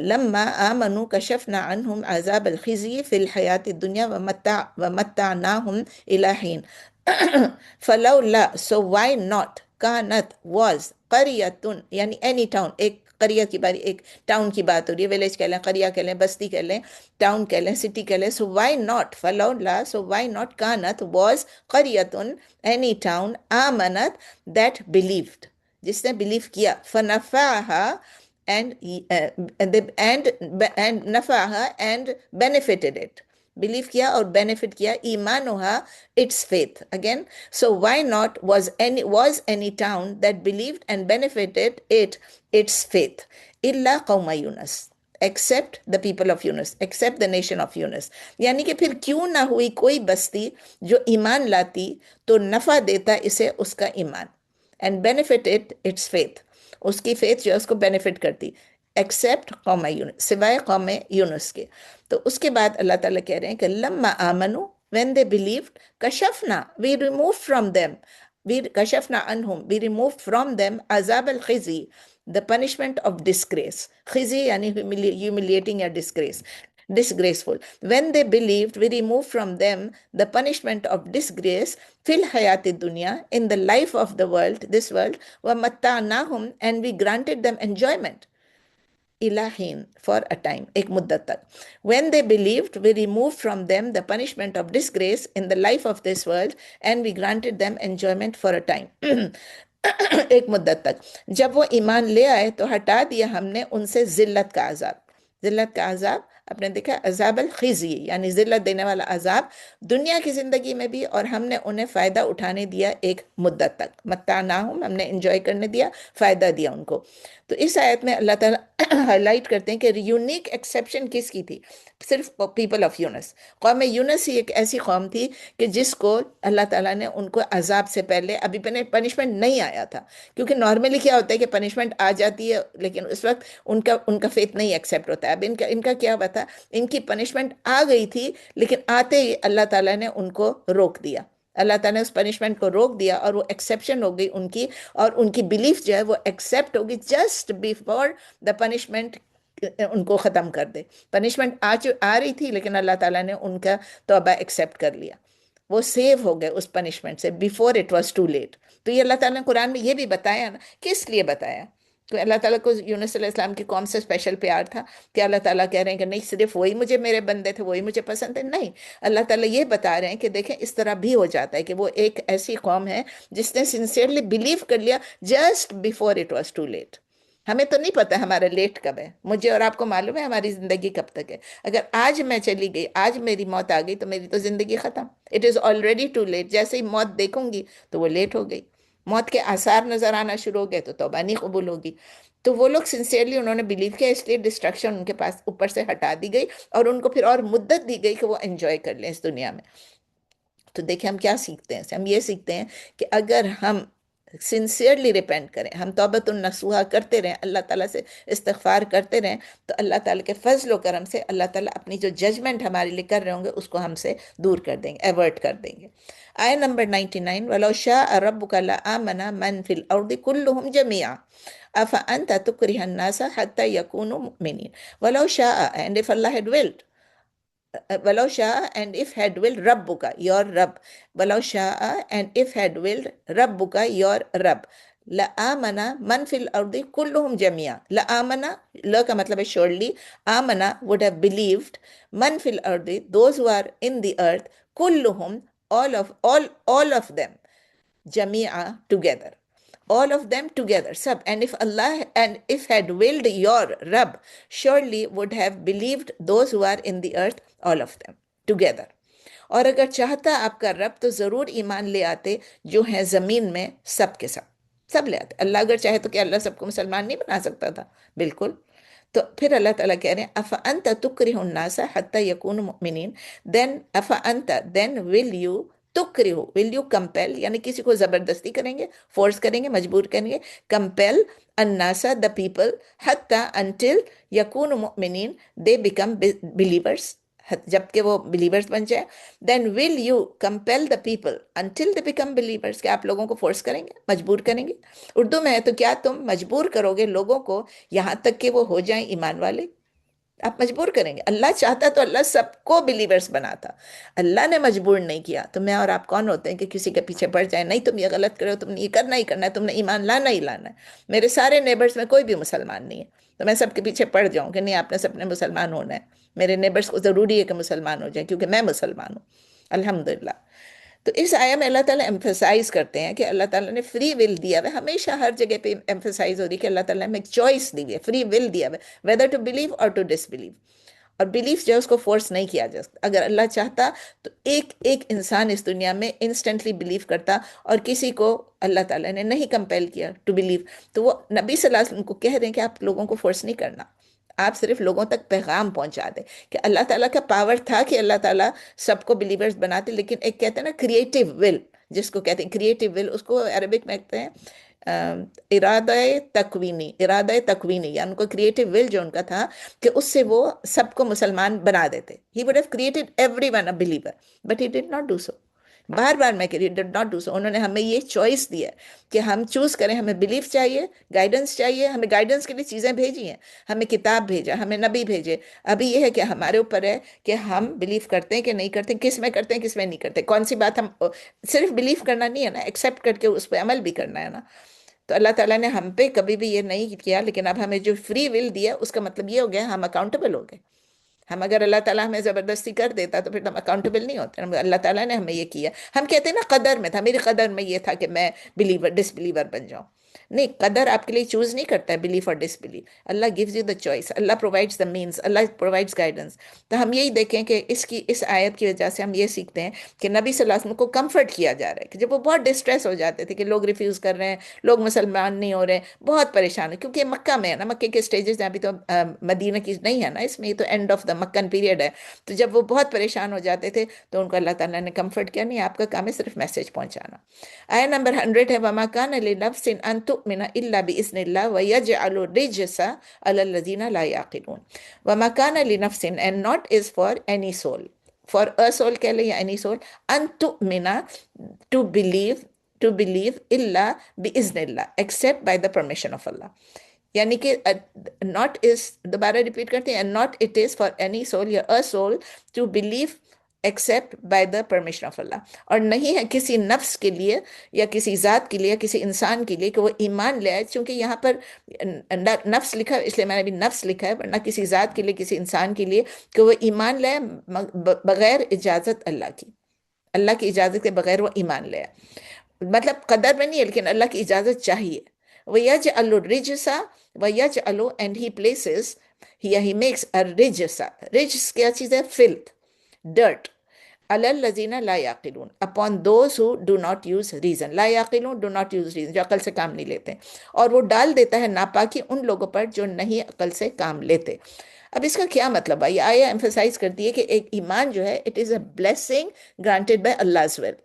لما آمنوا كشفنا عنهم عذاب الخزي في الحياة الدنيا ومتعناهم إلى حين فلولا، so why not، كانت was، قرية یعنی any town، ایک قریہ کی باری، ایک ٹاؤن کی بات ہو رہی ہے، ویلیج کہہ لیں، قریہ کہہ لیں، بستی کہہ لیں، ٹاؤن کہہ لیں، سٹی کہہ لیں، so why not، فلولا so why not، كانت was، قریة any town، آمنت that believed، جس نے بلیو کیا، فنفعها and نفعها and benefited it، blue کیا اور بینیفٹ کیا، ایمانها its faith again، so why not was any town that believed and benefited its faith، إلا قوم یونس، except the people of Yunus، except the nation of Yunus۔ یعنی کہ پھر کیوں نہ ہوئی کوئی بستی جو ایمان لاتی تو نفع دیتا اسے اس کا ایمان، and benefited its faith، اس کی فیتھ جو ہے اس کو بینیفٹ کرتی، ایکسیپٹ قوم یونس، سوائے قوم یونس کے۔ تو اس کے بعد اللہ تعالیٰ کہہ رہے ہیں کہ لما آمنو، when they believed، کشفنا، we removed from them، کشفنا عنہم، we removed from them عذاب الخزی، the punishment of disgrace، خزی یعنی humiliating یا disgraceful، when they believed we removed from them the punishment of disgrace فی الحیات الدنیا in the life of the world، this world، ومتعناہم and we granted them enjoyment الہین for a time، ایک مدت تک۔ when they believed we removed from them the punishment of disgrace in the life of this world and we granted them enjoyment for a time ایک مدت تک۔ جب وہ ایمان لے آئے تو ہٹا دیا ہم نے ان سے ذلت کا عذاب، ذلت کا عذاب آپ نے دیکھا عذاب الخزی یعنی ذلت دینے والا عذاب دنیا کی زندگی میں بھی، اور ہم نے انہیں فائدہ اٹھانے دیا ایک مدت تک، متعناہم، ہم نے انجوائے کرنے دیا، فائدہ دیا ان کو۔ تو اس آیت میں اللہ تعالیٰ ہائی لائٹ کرتے ہیں کہ یونیک ایکسیپشن کس کی تھی؟ صرف پیپل آف یونس، قوم یونس ہی ایک ایسی قوم تھی کہ جس کو اللہ تعالیٰ نے ان کو عذاب سے پہلے ابھی پنشمنٹ نہیں آیا تھا، کیونکہ نارملی کیا ہوتا ہے کہ پنشمنٹ آ جاتی ہے لیکن اس وقت ان کا فیتھ نہیں ایکسیپٹ ہوتا ہے۔ اب ان کا کیا ہوا تھا، ان کی پنشمنٹ آ گئی تھی لیکن آتے ہی اللہ تعالیٰ نے ان کو روک دیا، اللہ تعالیٰ نے اس پنشمنٹ کو روک دیا اور وہ ایکسیپشن ہو گئی ان کی، اور ان کی بلیف جو ہے وہ ایکسیپٹ ہوگی جسٹ بیفور دا پنشمنٹ ان کو ختم کر دے۔ پنشمنٹ آ رہی تھی لیکن اللہ تعالیٰ نے ان کا توبہ ایکسیپٹ کر لیا، وہ سیو ہو گئے اس پنشمنٹ سے before it was too late. تو یہ اللہ تعالیٰ نے قرآن میں یہ بھی بتایا نا، کس لیے بتایا؟ تو اللہ تعالیٰ کو یونس علیہ السلام کی قوم سے اسپیشل پیار تھا کہ اللہ تعالیٰ کہہ رہے ہیں کہ نہیں صرف وہی مجھے میرے بندے تھے، وہی مجھے پسند تھے، نہیں، اللہ تعالیٰ یہ بتا رہے ہیں کہ دیکھیں اس طرح بھی ہو جاتا ہے کہ وہ ایک ایسی قوم ہے جس نے سنسیئرلی بلیو کر لیا just before it was too late. ہمیں تو نہیں پتا ہمارا لیٹ کب ہے، مجھے اور آپ کو معلوم ہے ہماری زندگی کب تک ہے۔ اگر آج میں چلی گئی، آج میری موت آ گئی تو میری تو زندگی ختم، it is already too late. جیسے ہی موت دیکھوں گی تو وہ لیٹ ہو گئی، موت کے آثار نظر آنا شروع ہو گئے تو توبہ نہیں قبول ہوگی۔ تو وہ لوگ سنسیئرلی انہوں نے بلیو کیا، اس لیے ڈسٹرکشن ان کے پاس اوپر سے ہٹا دی گئی اور ان کو پھر اور مدت دی گئی کہ وہ انجوائے کر لیں اس دنیا میں۔ تو دیکھیں ہم کیا سیکھتے ہیں، ہم یہ سیکھتے ہیں کہ اگر ہم سنسیئرلی ریپینٹ کریں، ہم توبۃ النصوحہ کرتے رہیں، اللہ تعالیٰ سے استغفار کرتے رہیں، تو اللہ تعالیٰ کے فضل و کرم سے اللہ تعالیٰ اپنی جو ججمنٹ ہمارے لیے کر رہے ہوں گے اس کو ہم سے دور کر دیں گے، ایورٹ کر دیں گے۔ آیہ نمبر 99، وَلَوْ شَاءَ رَبُّكَ لَآمَنَ مَنْ فِي الْأَرْضِ كُلُّهُمْ جَمِيعًا أَفَأَنْتَ تُكْرِهُ النَّاسَ حَتَّى يَكُونُوا مُؤْمِنِينَ۔ وَلَوْ شَاءَ، and if Allah had willed، وَلَوْ شَاءَ and if had willed رَبُّكَ your رب، وَلَوْ شَاءَ and if had willed رَبُّكَ your رب، لآمنا من فی الارض کلہم جميعا. لآمنا، ل کا مطلب ہے surely. Amna would have believed. من فی الارض those who are in the earth. کلہم all of them. جميعا together. All of them together, sab. And if Allah and if had willed, your Rabb surely would have believed those who are in the earth, all of them together. اور اگر چاہتا آپ کا رب تو ضرور ایمان لے آتے جو ہیں زمین میں سب کے سب. سب لے آتے. اللہ اگر چاہے تو کیا اللہ سب کو مسلمان نہیں بنا سکتا تھا؟ بالکل. تو پھر اللہ تعالیٰ کہہ رہے ہیں افانت تکرہ الناس حتی یکونوا مؤمنین. دین افانت، دین will you تکرہ، will you compel, یعنی کسی کو زبردستی کریں گے، فورس کریں گے، مجبور کریں گے. کمپیل الناس دا پیپل حتی انٹل یکونوا مؤمنین، دے بیکم بلیورس، جب کہ وہ بلیورز بن جائے. Then will you compel the people until they become believers, کہ آپ لوگوں کو فورس کریں گے، مجبور کریں گے. اردو میں ہے تو کیا تم مجبور کرو گے لوگوں کو یہاں تک کہ وہ ہو جائیں ایمان والے؟ آپ مجبور کریں گے؟ اللہ چاہتا تو اللہ سب کو بلیورس بناتا. اللہ نے مجبور نہیں کیا. تو میں اور آپ کون ہوتے ہیں کہ کسی کے پیچھے پڑ جائیں؟ نہیں تم یہ غلط کرو، تم نے یہ کرنا ہی کرنا ہے، تم نے ایمان لانا ہی لانا ہے. میرے سارے نیبرز میں کوئی بھی مسلمان نہیں ہے تو میں سب کے پیچھے پڑ جاؤں کہ نہیں آپ نے سب نے مسلمان ہونا ہے. میرے نیبرز کو ضروری ہے کہ مسلمان ہو جائیں کیونکہ میں مسلمان ہوں الحمدللہ. تو اس آیا میں اللہ تعالیٰ ایمفسائز کرتے ہیں کہ اللہ تعالیٰ نے فری ول دیا ہے. ہمیشہ ہر جگہ پہ ایمفسائز ہو رہی ہے کہ اللہ تعالیٰ نے ایک چوائس دی ہے، فری ول دیا ہے، ویدر ٹو بلیو اور ٹو ڈس بلیو. اور بلیف جو ہے اس کو فورس نہیں کیا جا سکتا. اگر اللہ چاہتا تو ایک ایک انسان اس دنیا میں انسٹنٹلی بلیو کرتا، اور کسی کو اللہ تعالیٰ نے نہیں کمپیل کیا ٹو بلیو. تو وہ نبی صلی اللہ علیہ وسلم کو کہہ رہے ہیں کہ آپ لوگوں کو فورس نہیں کرنا، آپ صرف لوگوں تک پیغام پہنچا دیں. کہ اللہ تعالیٰ کا پاور تھا کہ اللہ تعالیٰ سب کو بلیورز بناتے، لیکن ایک کہتے ہیں نا کریٹیو ول، جس کو کہتے ہیں کریٹیو ول، اس کو عربک میں کہتے ہیں ارادہ تکوینی. ارادہ تکوینی یعنی ان کو کریٹیو ول جو ان کا تھا کہ اس سے وہ سب کو مسلمان بنا دیتے. ہی would have created everyone a believer but he did not do so. بار بار میں کہہ رہی ڈڈ ناٹ ڈو سو. انہوں نے ہمیں یہ چوائس دی ہے کہ ہم چوز کریں. ہمیں بلیف چاہیے، گائیڈنس چاہیے. ہمیں گائیڈنس کے لیے چیزیں بھیجی ہیں، ہمیں کتاب بھیجا، ہمیں نبی بھیجے. ابھی یہ ہے کہ ہمارے اوپر ہے کہ ہم بلیف کرتے ہیں کہ نہیں کرتے، کس میں کرتے ہیں کس میں نہیں کرتے. کون سی بات ہم صرف بلیف کرنا نہیں ہے نا، ایکسیپٹ کر کے اس پہ عمل بھی کرنا ہے نا. تو اللہ تعالیٰ نے ہم پہ کبھی بھی یہ نہیں کیا، لیکن اب ہمیں جو فری ول دیا اس کا مطلب یہ ہو گیا ہم اکاؤنٹیبل ہو گئے. ہم اگر اللہ تعالیٰ ہمیں زبردستی کر دیتا تو پھر ہم اکاؤنٹیبل نہیں ہوتے. اللہ تعالیٰ نے ہمیں یہ کیا. ہم کہتے ہیں نا قدر میں تھا، میری قدر میں یہ تھا کہ میں بلیور ڈس بلیور بن جاؤں. نہیں، قدر آپ کے لیے چوز نہیں کرتا ہے بلیف اور disbelief. Allah gives you the choice, Allah provides the means, Allah provides guidance. تو ہم یہی دیکھیں کہ اس آیت کی وجہ سے ہم یہ سیکھتے ہیں کہ نبی صلی اللہ علیہ وسلم کو کمفرٹ کیا جا رہا ہے کہ جب وہ بہت ڈسٹریس ہو جاتے تھے کہ لوگ ریفیوز کر رہے ہیں، لوگ مسلمان نہیں ہو رہے ہیں، بہت پریشان ہے. کیونکہ مکہ میں ہے نا، مکے کے سٹیجز ہیں ابھی تو مدینہ کی نہیں ہے نا اس میں، یہ تو اینڈ آف دا مکن پیریڈ ہے. تو جب وہ بہت پریشان ہو جاتے تھے تو ان کو اللہ تعالیٰ نے کمفرٹ کیا، نہیں آپ کا کام ہے صرف میسج پہنچانا. آیا نمبر 100 ہے وَمَا كَانَ لِنَفْسٍ أَن تُؤْمِنَ إِلَّا بِإِذْنِ اللَّهِ وَيَجْعَلُ الرِّجْسَ عَلَى الَّذِينَ لَا يَعْقِلُونَ. وَمَا كَانَ لِنَفْسٍ and not is for any soul. For a soul کہہ لیں یا any soul. أَن تُؤْمِنَ to believe إِلَّا بِإِذْنِ اللَّهِ except by the permission of Allah. یعنی کہ not is، دوبارہ ریپیٹ کرتے ہیں، not it is for any soul یا a soul to believe except by the permission of Allah. اور نہیں ہے کسی نفس کے لیے یا کسی ذات کے لیے یا کسی انسان کے لیے کہ وہ ایمان لے آئے. چونکہ یہاں پر نفس لکھا ہے اس لیے میں نے بھی نفس لکھا ہے، ورنہ کسی ذات کے لیے کسی انسان کے لیے کہ وہ ایمان لے بغیر اجازت اللہ کی. اللہ کی اجازت کے بغیر وہ ایمان لے آئے. مطلب قدر میں نہیں ہے لیکن اللہ کی اجازت چاہیے. وَيَجْعَلُ الرِّجْسَ وَيَجْعَلُ and he places he makes a رِجْسَ. رِجْس کیا چیز ہے؟ filth, dirt. عَلَى الَّذِينَ لَا يَعْقِلُونَ upon those who do not use reason. Law يعقلون do not use reason، جو عقل سے کام نہیں لیتے. اور وہ ڈال دیتا ہے ناپاکی ان لوگوں پر جو نہیں عقل سے کام لیتے. اب اس کا کیا مطلب ہے؟ یہ آیا ایمفسائز کرتی ہے کہ ایک ایمان جو ہے it is a blessing granted by Allah's will.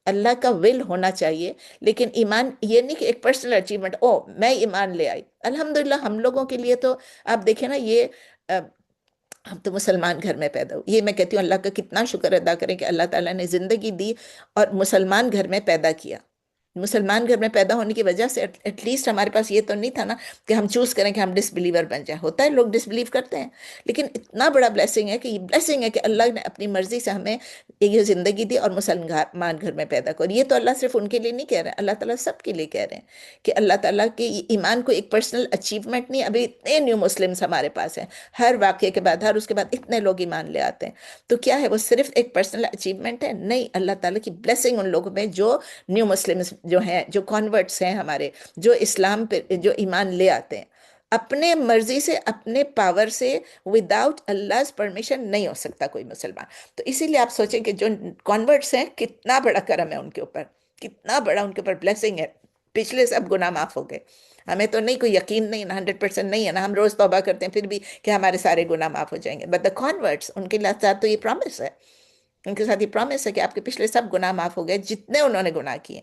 اللہ کا ول ہونا چاہیے. لیکن ایمان یہ نہیں کہ ایک پرسنل اچیومنٹ، میں ایمان لے آئی. الحمدللہ ہم لوگوں کے لیے تو آپ دیکھیں نا، یہ ہم تو مسلمان گھر میں پیدا ہوئے. یہ میں کہتی ہوں اللہ کا کتنا شکر ادا کریں کہ اللہ تعالیٰ نے زندگی دی اور مسلمان گھر میں پیدا کیا. مسلمان گھر میں پیدا ہونے کی وجہ سے ایٹ لیسٹ ہمارے پاس یہ تو نہیں تھا نا کہ ہم چوز کریں کہ ہم ڈس بلیور بن جائیں. ہوتا ہے لوگ ڈس بلیو کرتے ہیں، لیکن اتنا بڑا بلیسنگ ہے کہ یہ بلیسنگ ہے کہ اللہ نے اپنی مرضی سے ہمیں یہ زندگی دی اور مسلمان گھر میں پیدا کر. یہ تو اللہ صرف ان کے لیے نہیں کہہ رہے ہیں، اللہ تعالیٰ سب کے لیے کہہ رہے ہیں کہ اللہ تعالیٰ کے ایمان کو ایک پرسنل اچیومنٹ نہیں. ابھی اتنے نیو مسلمس ہمارے پاس ہیں، ہر واقعے کے بعد، ہر اس کے بعد اتنے لوگ ایمان لے آتے ہیں. تو کیا ہے وہ صرف ایک پرسنل اچیومنٹ ہے؟ نہیں، اللہ تعالیٰ کی بلیسنگ ان لوگوں میں جو نیو مسلمس جو ہیں، جو کانورٹس ہیں ہمارے، جو اسلام پہ جو ایمان لے آتے ہیں. اپنے مرضی سے، اپنے پاور سے، وداؤٹ اللہ پرمیشن نہیں ہو سکتا کوئی مسلمان. تو اسی لیے آپ سوچیں کہ جو کانورٹس ہیں کتنا بڑا کرم ہے ان کے اوپر، کتنا بڑا ان کے اوپر بلیسنگ ہے. پچھلے سب گناہ معاف ہو گئے. ہمیں تو نہیں کوئی یقین نہیں نا، 100% نہیں ہے نا، ہم روز توبہ کرتے ہیں پھر بھی کہ ہمارے سارے گناہ معاف ہو جائیں گے. بٹ دا کانورٹس، ان کے ساتھ تو یہ پرامس ہے، ان کے ساتھ یہ پرامس ہے کہ آپ کے پچھلے سب گناہ معاف ہو گئے، جتنے انہوں نے گناہ کیے،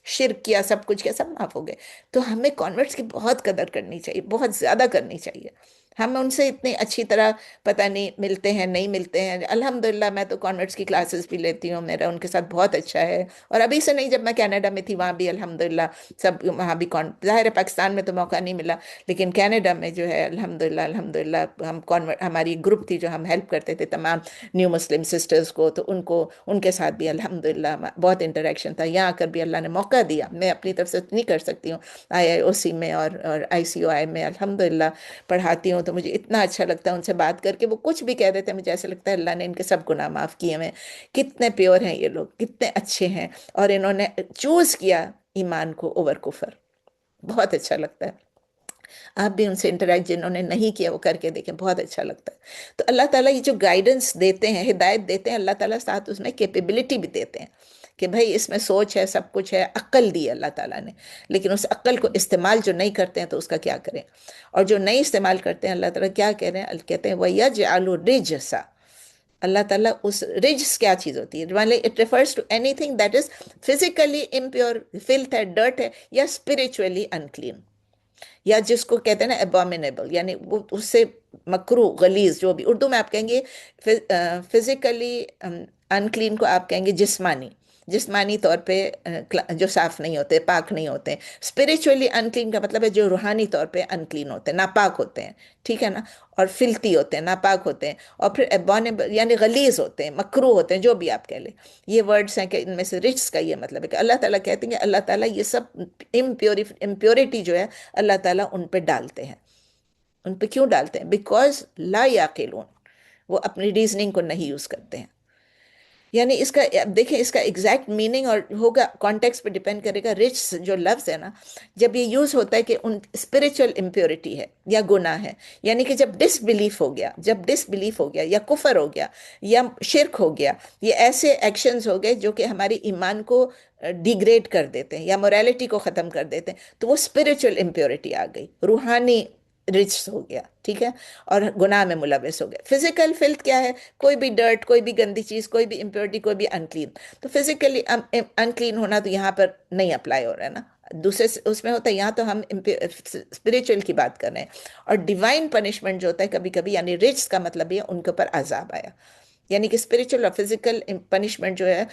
شرک کیا، سب کچھ کیا، سب معاف ہو گئے. تو ہمیں کانورٹس کی بہت قدر کرنی چاہیے، بہت زیادہ کرنی چاہیے. ہم ان سے اتنی اچھی طرح پتہ نہیں ملتے ہیں نہیں ملتے ہیں. الحمدللہ میں تو کانورٹس کی کلاسز بھی لیتی ہوں، میرا ان کے ساتھ بہت اچھا ہے. اور ابھی سے نہیں، جب میں کینیڈا میں تھی وہاں بھی الحمدللہ سب، وہاں بھی ظاہر ہے پاکستان میں تو موقع نہیں ملا، لیکن کینیڈا میں جو ہے الحمدللہ الحمدللہ ہم ہماری گروپ تھی جو ہم ہیلپ کرتے تھے تمام نیو مسلم سسٹرز کو، تو ان کے ساتھ بھی الحمدللہ بہت انٹریکشن تھا. یہاں آ کر بھی اللہ نے موقع دیا. میں اپنی طرف سے نہیں کر سکتی ہوں، IIOC میں اور ICOI میں الحمدللہ پڑھاتی ہوں، تو مجھے اتنا اچھا لگتا ہے ان سے بات کر کے. وہ کچھ بھی کہہ دیتے ہیں، مجھے ایسا لگتا ہے اللہ نے ان کے سب گناہ معاف کیے ہوئے. کتنے پیور ہیں یہ لوگ، کتنے اچھے ہیں، اور انہوں نے چوز کیا ایمان کو اوور کفر. بہت اچھا لگتا ہے. آپ بھی ان سے انٹریکٹ جنہوں نے نہیں کیا وہ کر کے دیکھیں، بہت اچھا لگتا ہے. تو اللہ تعالیٰ یہ جو گائیڈنس دیتے ہیں، ہدایت دیتے ہیں، اللہ تعالیٰ ساتھ اس میں کیپیبلٹی بھی دیتے ہیں کہ بھائی اس میں سوچ ہے، سب کچھ ہے، عقل دی ہے اللہ تعالیٰ نے، لیکن اس عقل کو استعمال جو نہیں کرتے ہیں تو اس کا کیا کریں. اور جو نہیں استعمال کرتے ہیں، اللہ تعالیٰ کیا کہہ رہے ہیں؟ کہتے ہیں وَيَجْعَلُ رِجْسَ. اللہ تعالیٰ اس رجس کیا چیز ہوتی ہے؟ It refers to anything that is physically impure, filth ہے، ڈرٹ ہے، یا اسپرچولی انکلین، یا جس کو کہتے ہیں نا ابومینیبل، یعنی وہ اس سے مکرو، غلیظ، جو بھی اردو میں آپ کہیں گے. فزیکلی انکلین کو آپ کہیں گے جسمانی طور پہ جو صاف نہیں ہوتے، پاک نہیں ہوتے. اسپرچولی انکلین کا مطلب ہے جو روحانی طور پہ انکلین ہوتے ہیں، ناپاک ہوتے ہیں، ٹھیک ہے نا، اور فلتی ہوتے ہیں، ناپاک ہوتے ہیں. اور پھر ابونیبل یعنی غلیظ ہوتے ہیں، مکروہ ہوتے ہیں، جو بھی آپ کہہ لیں. یہ ورڈز ہیں کہ ان میں سے رچس کا یہ مطلب ہے کہ اللہ تعالیٰ کہتے ہیں کہ اللہ تعالیٰ یہ سب امپیورٹی جو ہے اللہ تعالیٰ ان پہ ڈالتے ہیں. ان پہ کیوں ڈالتے ہیں؟ بیکاز لا یعقلون، وہ اپنی ریزننگ کو نہیں یوز کرتے ہیں. یعنی اس کا اب دیکھیں، اس کا ایگزیکٹ میننگ اور ہوگا کانٹیکس پہ ڈیپینڈ کرے گا. رچ جو لفظ ہے نا، جب یہ یوز ہوتا ہے کہ ان اسپرچل امپیورٹی ہے یا گناہ ہے، یعنی کہ جب ڈس بلیف ہو گیا یا کفر ہو گیا یا شرک ہو گیا، یہ ایسے ایکشنز ہو گئے جو کہ ہماری ایمان کو ڈیگریڈ کر دیتے ہیں یا موریلٹی کو ختم کر دیتے ہیں، تو وہ اسپرچل امپیورٹی آ گئی، روحانی رچ ہو گیا، ٹھیک ہے، اور گناہ میں ملوث ہو گیا. فزیکل فلتھ کیا ہے؟ کوئی بھی ڈرٹ، کوئی بھی گندی چیز، کوئی بھی امپیورٹی، کوئی بھی انکلین. تو فزیکلی انکلین ہونا تو یہاں پر نہیں اپلائی ہو رہا ہے نا، دوسرے اس میں ہوتا ہے. یہاں تو ہم اسپرچل کی بات کر رہے ہیں. اور ڈیوائن پنشمنٹ جو ہوتا ہے کبھی کبھی، یعنی رچ کا مطلب یہ ان کے اوپر عذاب آیا، یعنی کہ اسپرچل اور فزیکل پنشمنٹ جو ہے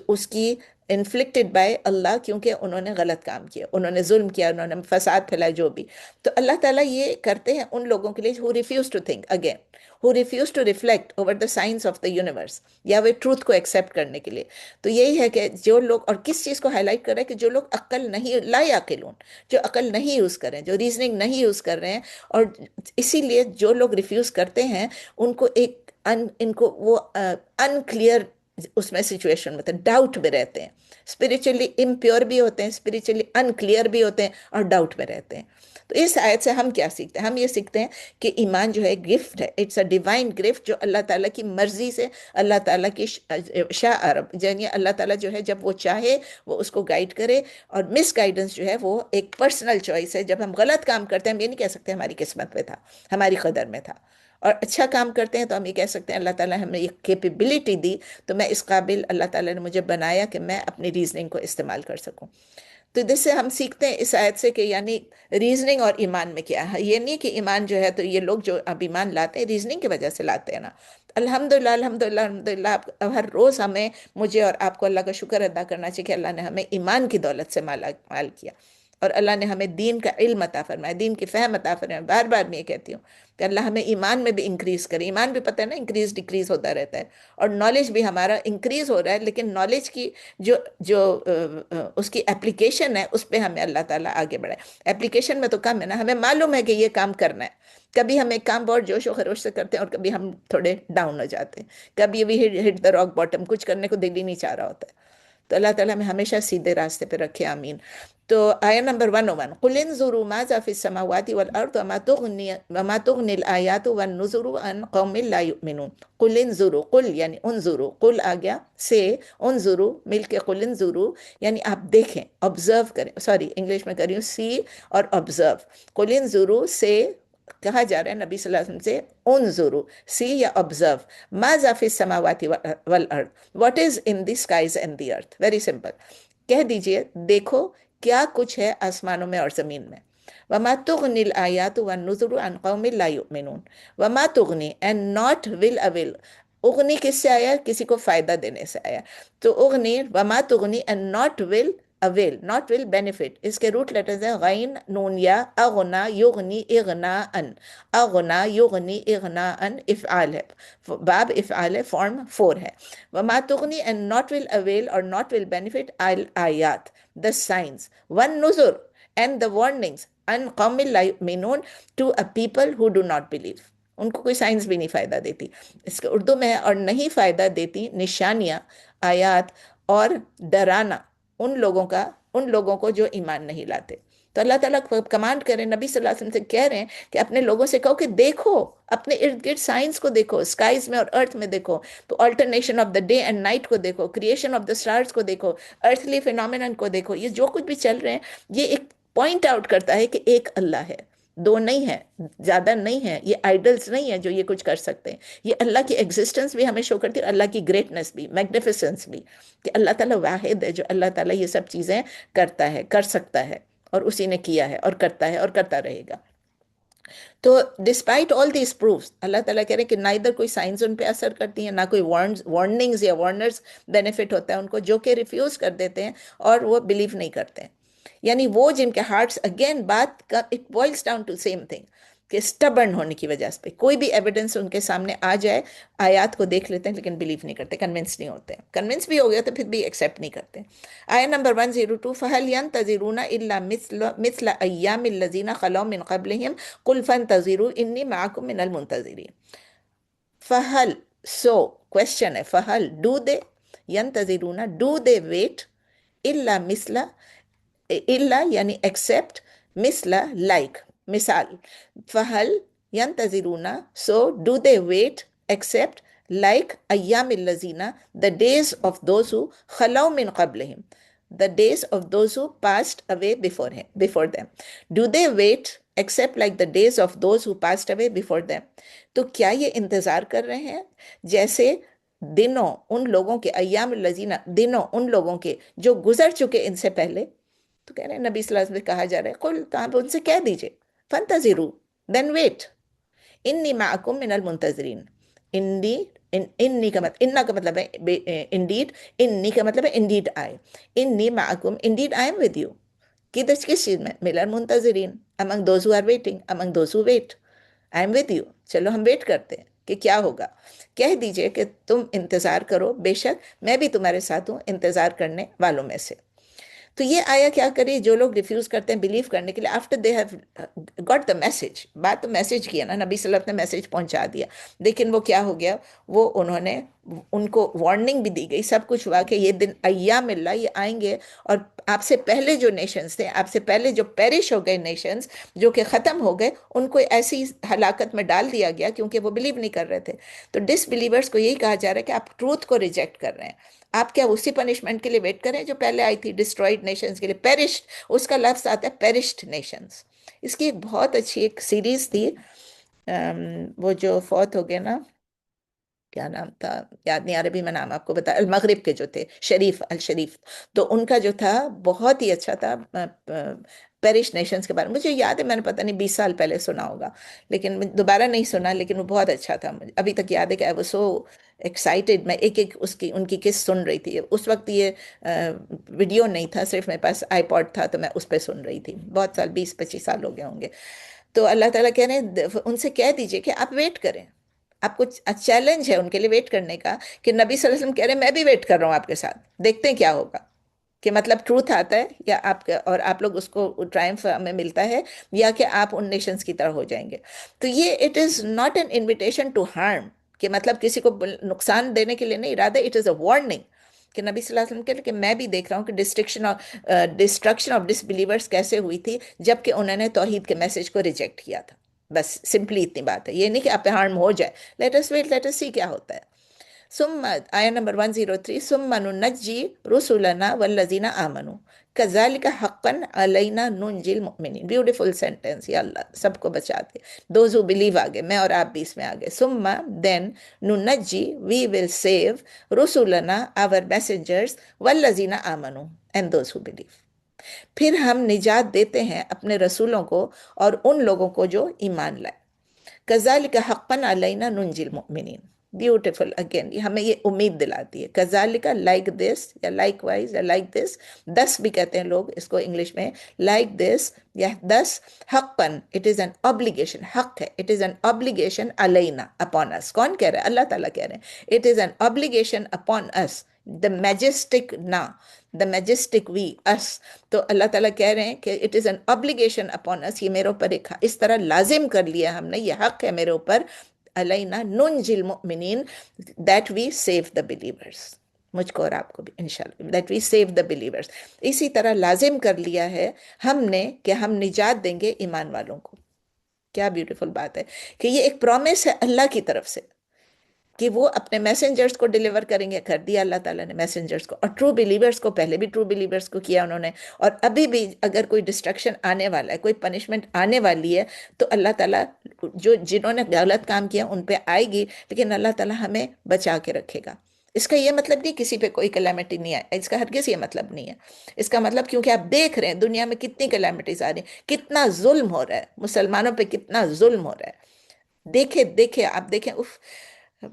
اس کی انفلکٹڈ بائی اللہ، کیونکہ انہوں نے غلط کام کیا، انہوں نے ظلم کیا، انہوں نے فساد پھیلایا، جو بھی. تو اللہ تعالیٰ یہ کرتے ہیں ان لوگوں کے لیے who refuse to think again, who refuse to reflect over the signs of the universe، یا وہ ٹروتھ کو ایکسیپٹ کرنے کے لیے. تو یہی ہے کہ جو لوگ، اور کس چیز کو ہائی لائٹ کر رہے ہیں کہ جو لوگ عقل نہیں، لا یعقلون، جو عقل نہیں یوز کر رہے ہیں، جو ریزننگ نہیں یوز کر رہے ہیں. اور اسی لیے جو لوگ ریفیوز کرتے ہیں ان کو ان کو وہ انکلیئر اس میں سچویشن میں ڈاؤٹ میں رہتے ہیں، اسپرچولی امپیور بھی ہوتے ہیں، اسپرچولی انکلیئر بھی ہوتے ہیں، اور ڈاؤٹ میں رہتے ہیں. تو اس آیت سے ہم کیا سیکھتے ہیں؟ ہم یہ سیکھتے ہیں کہ ایمان جو ہے گفٹ ہے، اٹس اے ڈیوائن گفٹ، جو اللہ تعالیٰ کی مرضی سے، اللہ تعالیٰ کی شاء عرب، یعنی اللہ تعالیٰ جو ہے جب وہ چاہے وہ اس کو گائیڈ کرے. اور مس گائیڈنس جو ہے وہ ایک پرسنل چوائس ہے. جب ہم غلط کام کرتے ہیں ہم یہ نہیں کہہ سکتے ہماری قسمت میں تھا، ہماری قدر میں تھا. اور اچھا کام کرتے ہیں تو ہم یہ کہہ سکتے ہیں اللہ تعالیٰ نے ہمیں یہ کیپیبلٹی دی، تو میں اس قابل، اللہ تعالیٰ نے مجھے بنایا کہ میں اپنی ریزننگ کو استعمال کر سکوں. تو جس سے ہم سیکھتے ہیں اس آیت سے کہ یعنی ریزننگ اور ایمان میں کیا ہے. یہ نہیں کہ ایمان جو ہے تو یہ لوگ جو اب ایمان لاتے ہیں ریزننگ کی وجہ سے لاتے ہیں نا، الحمدللہ الحمدللہ الحمدللہ، اب ہر روز ہمیں، مجھے اور آپ کو اللہ کا شکر ادا کرنا چاہیے کہ اللہ نے ہمیں ایمان کی دولت سے مالا مال کیا، اور اللہ نے ہمیں دین کا علم عطا فرمایا، دین کی فہم عطا فرمایا۔ بار بار میں یہ کہتی ہوں کہ اللہ ہمیں ایمان میں بھی انکریز کرے۔ ایمان بھی پتہ ہے نا انکریز ڈکریز ہوتا رہتا ہے، اور نالج بھی ہمارا انکریز ہو رہا ہے، لیکن نالج کی جو جو اس کی اپلیکیشن ہے، اس پہ ہمیں اللہ تعالیٰ آگے بڑھائے۔ اپلیکیشن میں تو کم ہے نا، ہمیں معلوم ہے کہ یہ کام کرنا ہے، کبھی ہم ایک کام بہت جوش و خروش سے کرتے ہیں اور کبھی ہم تھوڑے ڈاؤن ہو جاتے ہیں، کبھی بھی ہٹ دا راک باٹم، کچھ کرنے کو دل ہی نہیں چاہ رہا ہوتا ہے۔ تو اللہ تعالیٰ ہمیں ہمیشہ سیدھے راستے پہ رکھے، آمین۔ تو آیا نمبر 101، قل انظروا ماذا في السماوات والارض وما تغني الايات والنذر عن قوم لا يؤمنون۔ قل انظروا، قل یعنی انظروا، قل آ گیا سے، انظروا مل کے قل انظروا یعنی آپ دیکھیں، آبزرو کریں، سوری انگلش میں کر رہی ہوں، سی اور آبزرو۔ قل انظروا سے کہا جا رہا ہے نبی صلی اللہ علیہ وسلم سے انظروا، سی یا آبزرو، ماذا فی السماوات والارض، what is in the skies and the earth, very simple, کہہ دیجئے دیکھو کیا کچھ ہے آسمانوں میں اور زمین میں۔ وما تغنی الآیات والنذر عن قوم لا یؤمنون، وما تغنی اینڈ ناٹ ول اویل، اغنی کس سے آیا؟ کسی کو فائدہ دینے سے آیا، تو اغنی، وما تغنی and not will avail, not will benefit, اس کے روٹ لیٹرز ہیں غین نون یا، اغنا یغنی اغنا ان، اغنا یغنی اغنا ان، افعال ہے، باب افعال ہے، فارم 4 ہے۔ وما تغنی اینڈ ناٹ ول اویل اور ناٹ ول بینیفٹ آیات، the signs، والنذر and the warnings، ان قوم لا یؤمنون، to a people who do not believe، ان کو کوئی سائنس بھی نہیں فائدہ دیتی، اس کے اردو میں ہے، اور نہیں فائدہ دیتی نشانیاں، آیات اور ڈرانا ان لوگوں کو جو ایمان نہیں لاتے۔ تو اللہ تعالیٰ کمانڈ کریں، نبی صلی اللہ علیہ وسلم سے کہہ رہے ہیں کہ اپنے لوگوں سے کہو کہ دیکھو، اپنے ارد گرد سائنس کو دیکھو، سکائز میں اور ارتھ میں دیکھو، تو alternation of the day and night کو دیکھو، کریشن آف دا سٹارز کو دیکھو، ارتھلی فینومینن کو دیکھو، یہ جو کچھ بھی چل رہے ہیں یہ ایک پوائنٹ آؤٹ کرتا ہے کہ ایک اللہ ہے، دو نہیں ہے، زیادہ نہیں ہے، یہ آئیڈلز نہیں ہے جو یہ کچھ کر سکتے ہیں، یہ اللہ کی ایگزسٹنس بھی ہمیں شو کرتی ہے، اللہ کی گریٹنس بھی، میگنیفیسنس بھی، کہ اللہ تعالیٰ واحد ہے جو اللہ تعالیٰ یہ سب چیزیں کرتا ہے، کر سکتا ہے، اور اسی نے کیا ہے اور کرتا ہے اور کرتا رہے گا۔ تو ڈسپائٹ آل دیز پروفs، اللہ تعالیٰ کہہ رہے ہیں کہ نائدر کوئی سائنس ان پہ اثر کرتی ہیں، نہ کوئی وارننگز یا وارنرز بینیفٹ ہوتا ہے ان کو، جو کہ ریفیوز کر دیتے ہیں اور وہ بلیو نہیں کرتے ہیں، یعنی وہ جن کے ہارٹس، اگین بات کا it boils down to same thing, کہ اسٹبرن ہونے کی وجہ سے کوئی بھی ایویڈنس ان کے سامنے آ جائے، آیات کو دیکھ لیتے ہیں لیکن بلیو نہیں کرتے، کنونس نہیں ہوتے، کنونس بھی ہو گیا تو پھر بھی ایکسیپٹ نہیں کرتے۔ آیا نمبر 102، فَهَلْ يَنْتَظِرُونَ إِلَّا مِثْلَ أَيَّامِ الَّذِينَ خَلَوْا مِنْ قَبْلِهِمْ قُلْ فَانْتَظِرُوا إِنِّي مَعَكُمْ مِنَ الْمُنْتَظِرِينَ۔ فَهَلْ، so question ہے، فَهَلْ do they، يَنْتَظِرُونَ do they wait، إِلَّا مِثْلَ، إِلَّا یعنی except، مثلا like، مثال، فَهَلْ يَنْتَظِرُونَ so do they wait except like أَيَّامِ الَّذِينَ the days of those who خَلَوْا مِنْ قَبْلِهِمْ the days of those who passed away before them، do they wait except like the days of those who passed away before them، تو کیا یہ انتظار کر رہے ہیں جیسے دنوں ان لوگوں کے، ایام الذین دنوں ان لوگوں کے جو گزر چکے ان سے پہلے، تو کہہ رہے ہیں نبی صلی اللہ علیہ وسلم سے کہا جا رہا ہے قل، تو آپ ان سے کہہ دیجئے فانتظروا then wait، انی معکم من المنتظرین، انی انی کا مطلب، انا کا مطلب ہے انڈیڈ، انی کا مطلب ہے انڈیڈ آئی، انی معکم indeed I am with you, کس چیز میں؟ من المنتظرین، among those who are waiting، among those who wait، I am with you, چلو ہم ویٹ کرتے ہیں کہ کیا ہوگا، کہہ دیجئے کہ تم انتظار کرو، بے شک میں بھی تمہارے ساتھ ہوں انتظار کرنے والوں میں سے۔ تو یہ آیا کیا کری، جو لوگ ریفیوز کرتے ہیں بلیو کرنے کے لیے، after they have got the message, بات تو میسج کی ہے نا، نبی صلی اللہ علیہ وسلم نے میسج پہنچا دیا، لیکن وہ کیا ہو گیا، وہ انہوں نے، ان کو وارننگ بھی دی گئی، سب کچھ ہوا کہ یہ دن ایام اللہ یہ آئیں گے، اور آپ سے پہلے جو نیشنز تھے، آپ سے پہلے جو پیرش ہو گئے نیشنز، جو کہ ختم ہو گئے، ان کو ایسی ہلاکت میں ڈال دیا گیا کیونکہ وہ بلیو نہیں کر رہے تھے۔ تو ڈس بلیورس کو یہی کہا جا رہا ہے کہ آپ ٹروتھ کو ریجیکٹ کر رہے ہیں، آپ کیا اسی پنشمنٹ کے لیے ویٹ کریں جو پہلے آئی تھی، ڈسٹرائڈ نیشنز کے لیے، پیرشڈ، اس کا لفظ آتا ہے پیرشڈ نیشنز۔ اس کی ایک بہت اچھی ایک سیریز تھی، وہ جو فوت ہو گئے نا، کیا نام تھا، یاد نہیں، عربی میں نام آپ کو بتا، المغرب کے جو تھے، شریف الشریف، تو ان کا جو تھا بہت ہی اچھا تھا، پیرش نیشنز کے بارے میں مجھے یاد ہے، میں نے پتہ نہیں 20 سال پہلے سنا ہوگا، لیکن میں دوبارہ نہیں سنا، لیکن وہ بہت اچھا تھا، مجھے ابھی تک یاد ہے کہ آئی واز سو ایکسائٹیڈ، میں ایک ایک ان کی قسط سن رہی تھی۔ اس وقت یہ ویڈیو نہیں تھا، صرف میرے پاس آئی پوڈ تھا، تو میں اس پہ سن رہی تھی، بہت سال، 20-25 سال ہو گئے ہوں گے۔ تو اللہ تعالیٰ کہہ رہے ہیں ان سے کہہ دیجئے کہ آپ ویٹ کریں، آپ کو چیلنج ہے ان کے لیے ویٹ کرنے کا، کہ نبی صلی اللہ علیہ وسلم کہہ رہے ہیں میں بھی ویٹ کر رہا ہوں آپ کے ساتھ، دیکھتے ہیں کیا ہوگا، کہ مطلب ٹروتھ آتا ہے یا آپ کا، اور آپ لوگ اس کو ٹرائمف میں ملتا ہے، یا کہ آپ ان نیشنز کی طرح ہو جائیں گے۔ تو یہ it is not an invitation to harm, کہ مطلب کسی کو نقصان دینے کے لیے نہیں ارادہ، اٹ از اے وارننگ، کہ نبی صلی اللہ علیہ وسلم کہتے ہیں کہ میں بھی دیکھ رہا ہوں کہ ڈسٹرکشن آف ڈس بلیورس کیسے ہوئی تھی جبکہ انہوں نے توحید کے میسج کو ریجیکٹ کیا تھا۔ بس سمپلی اتنی بات ہے، یہ نہیں کہ آپ پہ ہارم ہو جائے، let us wait, let us see کیا ہوتا ہے۔ ثم آیا نمبر 103، ثم ننجی رسولنا والذین آمنوا کذالک حقا علینا ننجی المؤمنین، بیوٹیفل سینٹینس، یا اللہ سب کو بچاتے، دوز ہو بلیو آگے، میں اور آپ بھی اس میں آگے، ثم دین ننجی وی ول سیو رسولنا our messengers والذین آمنوا and those who believe، پھر ہم نجات دیتے ہیں اپنے رسولوں کو اور ان لوگوں کو جو ایمان لائے۔ کذالک حقا علینا ننجی المؤمنین، بیوٹیفل، اگین یہ ہمیں یہ امید دلاتی ہے، کذالک لائک دس، یا لائک وائز، یا لائک دس، دس بھی کہتے ہیں لوگ اس کو انگلش میں، لائک دس یا دس، حقا اٹ از این obligation، حق ہے، اٹ از این obligation علینا، اپون اس، کون کہہ رہا ہے؟ اللہ تعالیٰ کہہ رہے ہیں، it is an obligation upon us، the majestic na، the majestic we us، تو اللہ تعالیٰ کہہ رہے ہیں کہ it is an obligation upon us، یہ میرے اوپر ایک اس طرح لازم کر لیا ہم نے، یہ حق ہے میرے اوپر، علینا ننجی المؤمنین، that we save the believers، مجھ کو اور آپ کو بھی انشاءاللہ، that we save the believers، اسی طرح لازم کر لیا ہے ہم نے کہ ہم نجات دیں گے ایمان والوں کو۔ کیا بیوٹیفل بات ہے کہ یہ ایک پرومس ہے اللہ کی طرف سے کہ وہ اپنے میسنجرز کو ڈیلیور کریں گے، کر دیا اللہ تعالیٰ نے میسنجرز کو، اور ٹرو بلیورز کو، پہلے بھی ٹرو بلیورز کو کیا انہوں نے، اور ابھی بھی اگر کوئی ڈسٹرکشن آنے والا ہے، کوئی پنشمنٹ آنے والی ہے، تو اللہ تعالیٰ جنہوں نے غلط کام کیا ان پہ آئے گی، لیکن اللہ تعالیٰ ہمیں بچا کے رکھے گا۔ اس کا یہ مطلب نہیں کسی پہ کوئی کلیمٹی نہیں آئے، اس کا ہرگز یہ مطلب نہیں ہے، اس کا مطلب کیونکہ آپ دیکھ رہے ہیں دنیا میں کتنی کلیمٹیز آ رہی ہیں، کتنا ظلم ہو رہا ہے مسلمانوں پہ، کتنا ظلم ہو رہا ہے، دیکھے دیکھے آپ دیکھیں، اف،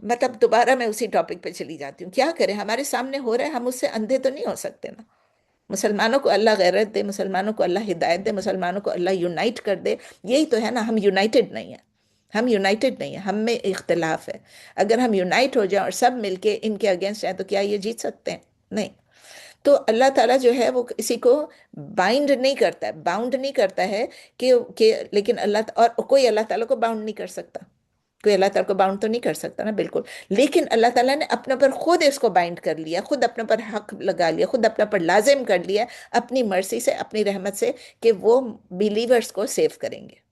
مطلب دوبارہ میں اسی ٹاپک پہ چلی جاتی ہوں، کیا کریں، ہمارے سامنے ہو رہا ہے، ہم اس سے اندھے تو نہیں ہو سکتے نا۔ مسلمانوں کو اللہ غیرت دے، مسلمانوں کو اللہ ہدایت دے، مسلمانوں کو اللہ یونائٹ کر دے، یہی تو ہے نا، ہم یونائٹڈ نہیں ہیں، ہم یونائٹڈ نہیں ہیں، ہم میں اختلاف ہے، اگر ہم یونائٹ ہو جائیں اور سب مل کے ان کے اگینسٹ ہیں تو کیا یہ جیت سکتے ہیں؟ نہیں۔ تو اللہ تعالیٰ جو ہے وہ کسی کو بائنڈ نہیں کرتا ہے، باؤنڈ نہیں کرتا ہے کہ لیکن اللہ، اور کوئی اللہ تعالیٰ کو باؤنڈ نہیں کر سکتا، کوئی اللہ تعالیٰ کو باؤنڈ تو نہیں کر سکتا نا، بالکل، لیکن اللہ تعالیٰ نے اپنے پر خود اس کو بائنڈ کر لیا، خود اپنے پر حق لگا لیا، خود اپنے پر لازم کر لیا اپنی مرضی سے، اپنی رحمت سے، کہ وہ بیلیورز کو سیو کریں گے،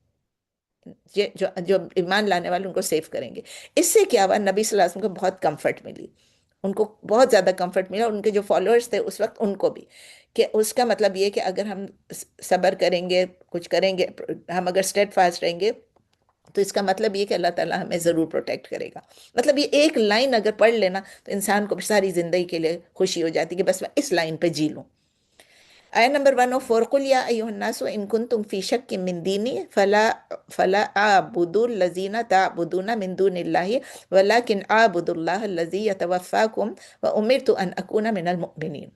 جو ایمان لانے والے ان کو سیو کریں گے۔ اس سے کیا ہوا، نبی صلی اللہ علیہ وسلم کو بہت کمفرٹ ملی، ان کو بہت زیادہ کمفرٹ ملا، ان کے جو فالوورز تھے اس وقت ان کو بھی، کہ اس کا مطلب یہ کہ اگر ہم صبر کریں گے، کچھ کریں گے، ہم اگر اسٹیڈ فاسٹ رہیں گے، تو اس کا مطلب یہ کہ اللہ تعالیٰ ہمیں ضرور پروٹیکٹ کرے گا۔ مطلب یہ ایک لائن اگر پڑھ لینا تو انسان کو ساری زندگی کے لیے خوشی ہو جاتی کہ بس میں اس لائن پہ جی لوں۔ آیت نمبر 104، قل یا ایھا الناس ان کنتم فی شک من دینی فلا اعبد الذین تعبدون من دون اللہ ولکن اعبد اللہ الذی یتوفاکم وامرت ان اکون من المؤمنین۔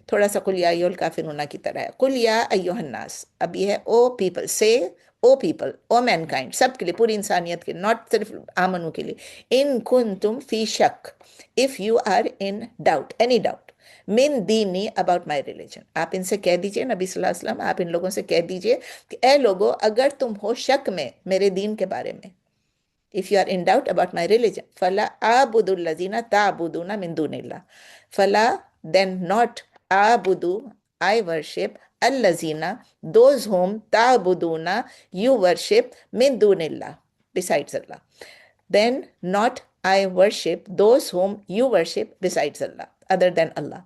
تھوڑا سا قل یا ایھا الکافرون کی طرح ہے، قل یا ایھا الناس، اب یہ ہے او پیپل، سے او پیپل، او مین کائنڈ، سب کے لیے، پوری انسانیت کے، ناٹ صرف آمنوں کے لیے، ان کنتم فی شک، if you are in doubt, any doubt, من دینی، اباؤٹ مائی ریلیجن، آپ ان سے کہہ دیجئے، نبی صلی اللہ علیہ وسلم آپ ان لوگوں سے کہہ دیجئے کہ اے لوگو اگر تم ہو شک میں میرے دین کے بارے میں، if you are in doubt about my religion، فَلَا أَعْبُدُ الَّذِينَ تَعْبُدُونَ مِن دُونِ اللَّهِ، فَلَا then not أَعْبُدُ I worship الَّذِينَ those whom تَعْبُدُونَ you worship مِن دُونِ اللَّهِ besides Allah، then not I worship those whom you worship besides Allah other than Allah،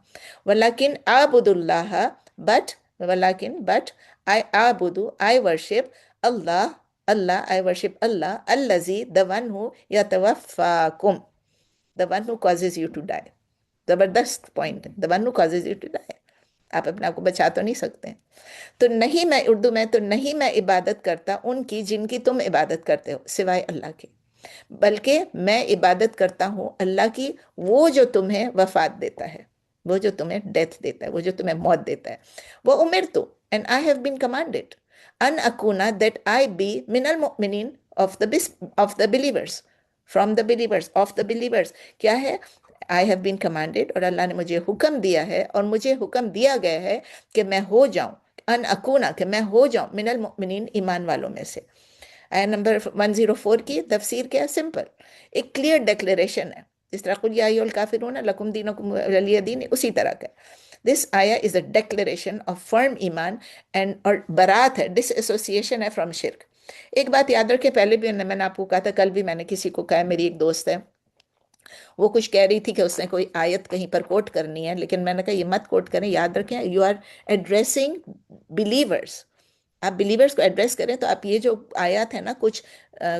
وَلَكِنْ أَعْبُدُ اللَّهَ but I worship Allah، Allah, I worship Allah، الذي the one who يتوفاكم، the one who causes you to die، زبردست point، the one who causes you to die، آپ اپنے آپ کو بچا تو نہیں سکتے ہیں۔ تو نہیں میں اردو میں تو نہیں میں عبادت کرتا ان کی جن کی تم عبادت کرتے ہو سوائے اللہ کے، بلکہ میں عبادت کرتا ہوں اللہ کی، وہ جو تمہیں وفات دیتا ہے، وہ جو تمہیں ڈیتھ دیتا ہے، وہ جو تمہیں موت دیتا ہے۔ وہ امرتو and I have been commanded ان اکونا دیٹ آئی بی من المؤمنین of the of the believers, from the believers of the believers کیا ہے؟ آئی ہیو بین کمانڈیڈ، اور اللہ نے مجھے حکم دیا ہے اور مجھے حکم دیا گیا ہے کہ میں ہو جاؤں، ان اکونا کہ میں ہو جاؤں من المؤمنین ایمان والوں میں سے۔ آیا نمبر 104 کی تفسیر کیا ہے؟ سمپل، ایک کلیئر ڈیکلیریشن ہے، جس طرح قل یا ایھا الکافرون لکم دینکم ولی دین، اسی طرح کا۔ دس آیا از اے ڈیکلیریشن آف فرم ایمان اینڈ، اور برات ہے، ڈس ایسوسیشن ہے فرام شرک۔ ایک بات یاد رکھے، پہلے بھی میں نے آپ کو کہا تھا، کل بھی میں نے کسی کو کہا، میری ایک دوست ہے، وہ کچھ کہہ رہی تھی کہ اس نے کوئی آیت کہیں پر کوٹ کرنی ہے، لیکن میں نے کہا یہ مت کوٹ کریں، یاد رکھیں یو آر ایڈریسنگ بلیورس، آپ بلیورس کو ایڈریس کریں۔ تو آپ یہ جو آیات ہے نا، کچھ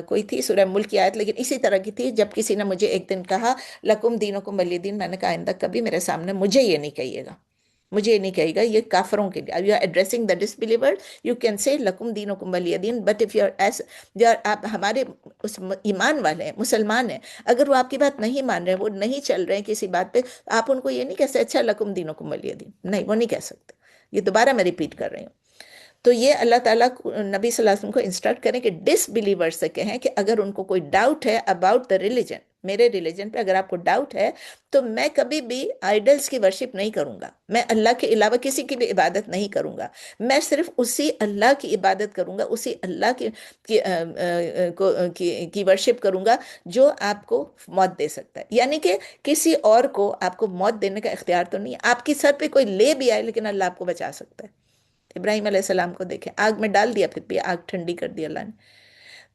کوئی تھی سورہ ملک کی آیت، لیکن اسی طرح کی تھی، جب کسی نے مجھے ایک دن کہا لکم دینکم ولی دین، میں نے کہا آئندہ کبھی میرے سامنے مجھے یہ نہیں کہیے گا، مجھے یہ نہیں کہے گا، یہ کافروں کے لیے، you are addressing the disbeliever, you can say لکم دینکم ولی دین، but if you are us, آپ ہمارے اس ایمان والے ہیں، مسلمان ہیں، اگر وہ آپ کی بات نہیں مان رہے، وہ نہیں چل رہے ہیں کسی بات پہ، آپ ان کو یہ نہیں کہہ سکتے اچھا لکم دینکم ولی دین، نہیں، وہ نہیں کہہ سکتے۔ یہ دوبارہ میں ریپیٹ کر رہی ہوں۔ تو یہ اللہ تعالیٰ نبی صلی اللہ علیہ وسلم کو انسٹرکٹ کریں کہ ڈس بلیور سے کہیں کہ اگر ان کو کوئی ڈاؤٹ ہے اباؤٹ دا ریلیجن، میرے ریلیجن پہ اگر آپ کو ڈاؤٹ ہے، تو میں کبھی بھی آئیڈلز کی ورشپ نہیں کروں گا، میں اللہ کے علاوہ کسی کی بھی عبادت نہیں کروں گا، میں صرف اسی اللہ کی عبادت کروں گا، اسی اللہ کی ورشپ کروں گا جو آپ کو موت دے سکتا ہے۔ یعنی کہ کسی اور کو آپ کو موت دینے کا اختیار تو نہیں ہے، آپ کی سر پہ کوئی لے بھی آئے لیکن اللہ آپ کو بچا سکتا ہے۔ ابراہیم علیہ السلام کو دیکھیں، آگ میں ڈال دیا، پھر بھی آگ ٹھنڈی کر دی اللہ نے۔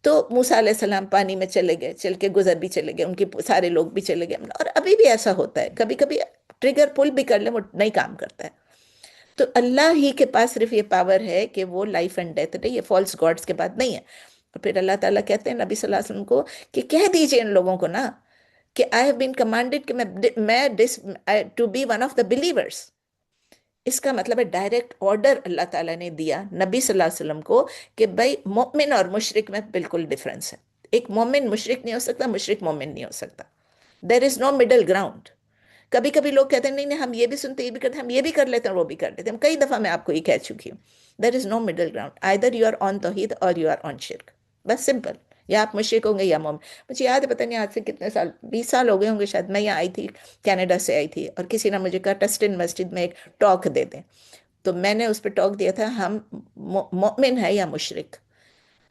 تو موسیٰ علیہ السلام پانی میں چلے گئے، چل کے گزر بھی چلے گئے، ان کے سارے لوگ بھی چلے گئے، اور ابھی بھی ایسا ہوتا ہے، کبھی کبھی ٹریگر پل بھی کر لیں، وہ نہیں کام کرتا ہے۔ تو اللہ ہی کے پاس صرف یہ پاور ہے کہ وہ لائف اینڈ ڈیتھ دے، یہ فالس گاڈز کے بعد نہیں ہے۔ اور پھر اللہ تعالیٰ کہتے ہیں نبی صلی اللہ علیہ وسلم کو کہ کہہ دیجئے ان لوگوں کو نا کہ آئی ہیو بین کمانڈیڈ کہ میں to be one of the believers. اس کا مطلب ہے ڈائریکٹ آرڈر اللہ تعالیٰ نے دیا نبی صلی اللہ علیہ وسلم کو کہ بھائی مومن اور مشرک میں بالکل ڈفرنس ہے، ایک مومن مشرک نہیں ہو سکتا، مشرک مومن نہیں ہو سکتا، دیر از نو مڈل گراؤنڈ۔ کبھی کبھی لوگ کہتے ہیں نہیں نہیں ہم یہ بھی سنتے یہ بھی کرتے ہیں، ہم یہ بھی کر لیتے ہیں وہ بھی کر لیتے ہیں، کئی دفعہ میں آپ کو یہ کہہ چکی ہوں، there is no middle ground, either you are on توحید اور یو آر آن شرک، بس سمپل، یا آپ مشرک ہوں گے یا مومن۔ مجھے یاد ہے پتہ نہیں آج سے کتنے سال، 20 سال ہو گئے ہوں گے شاید، میں یہاں آئی تھی، کینیڈا سے آئی تھی، اور کسی نے مجھے کہا ٹسٹن مسجد میں ایک ٹاک دے دیں، تو میں نے اس پہ ٹاک دیا تھا ہم مومن ہے یا مشرک۔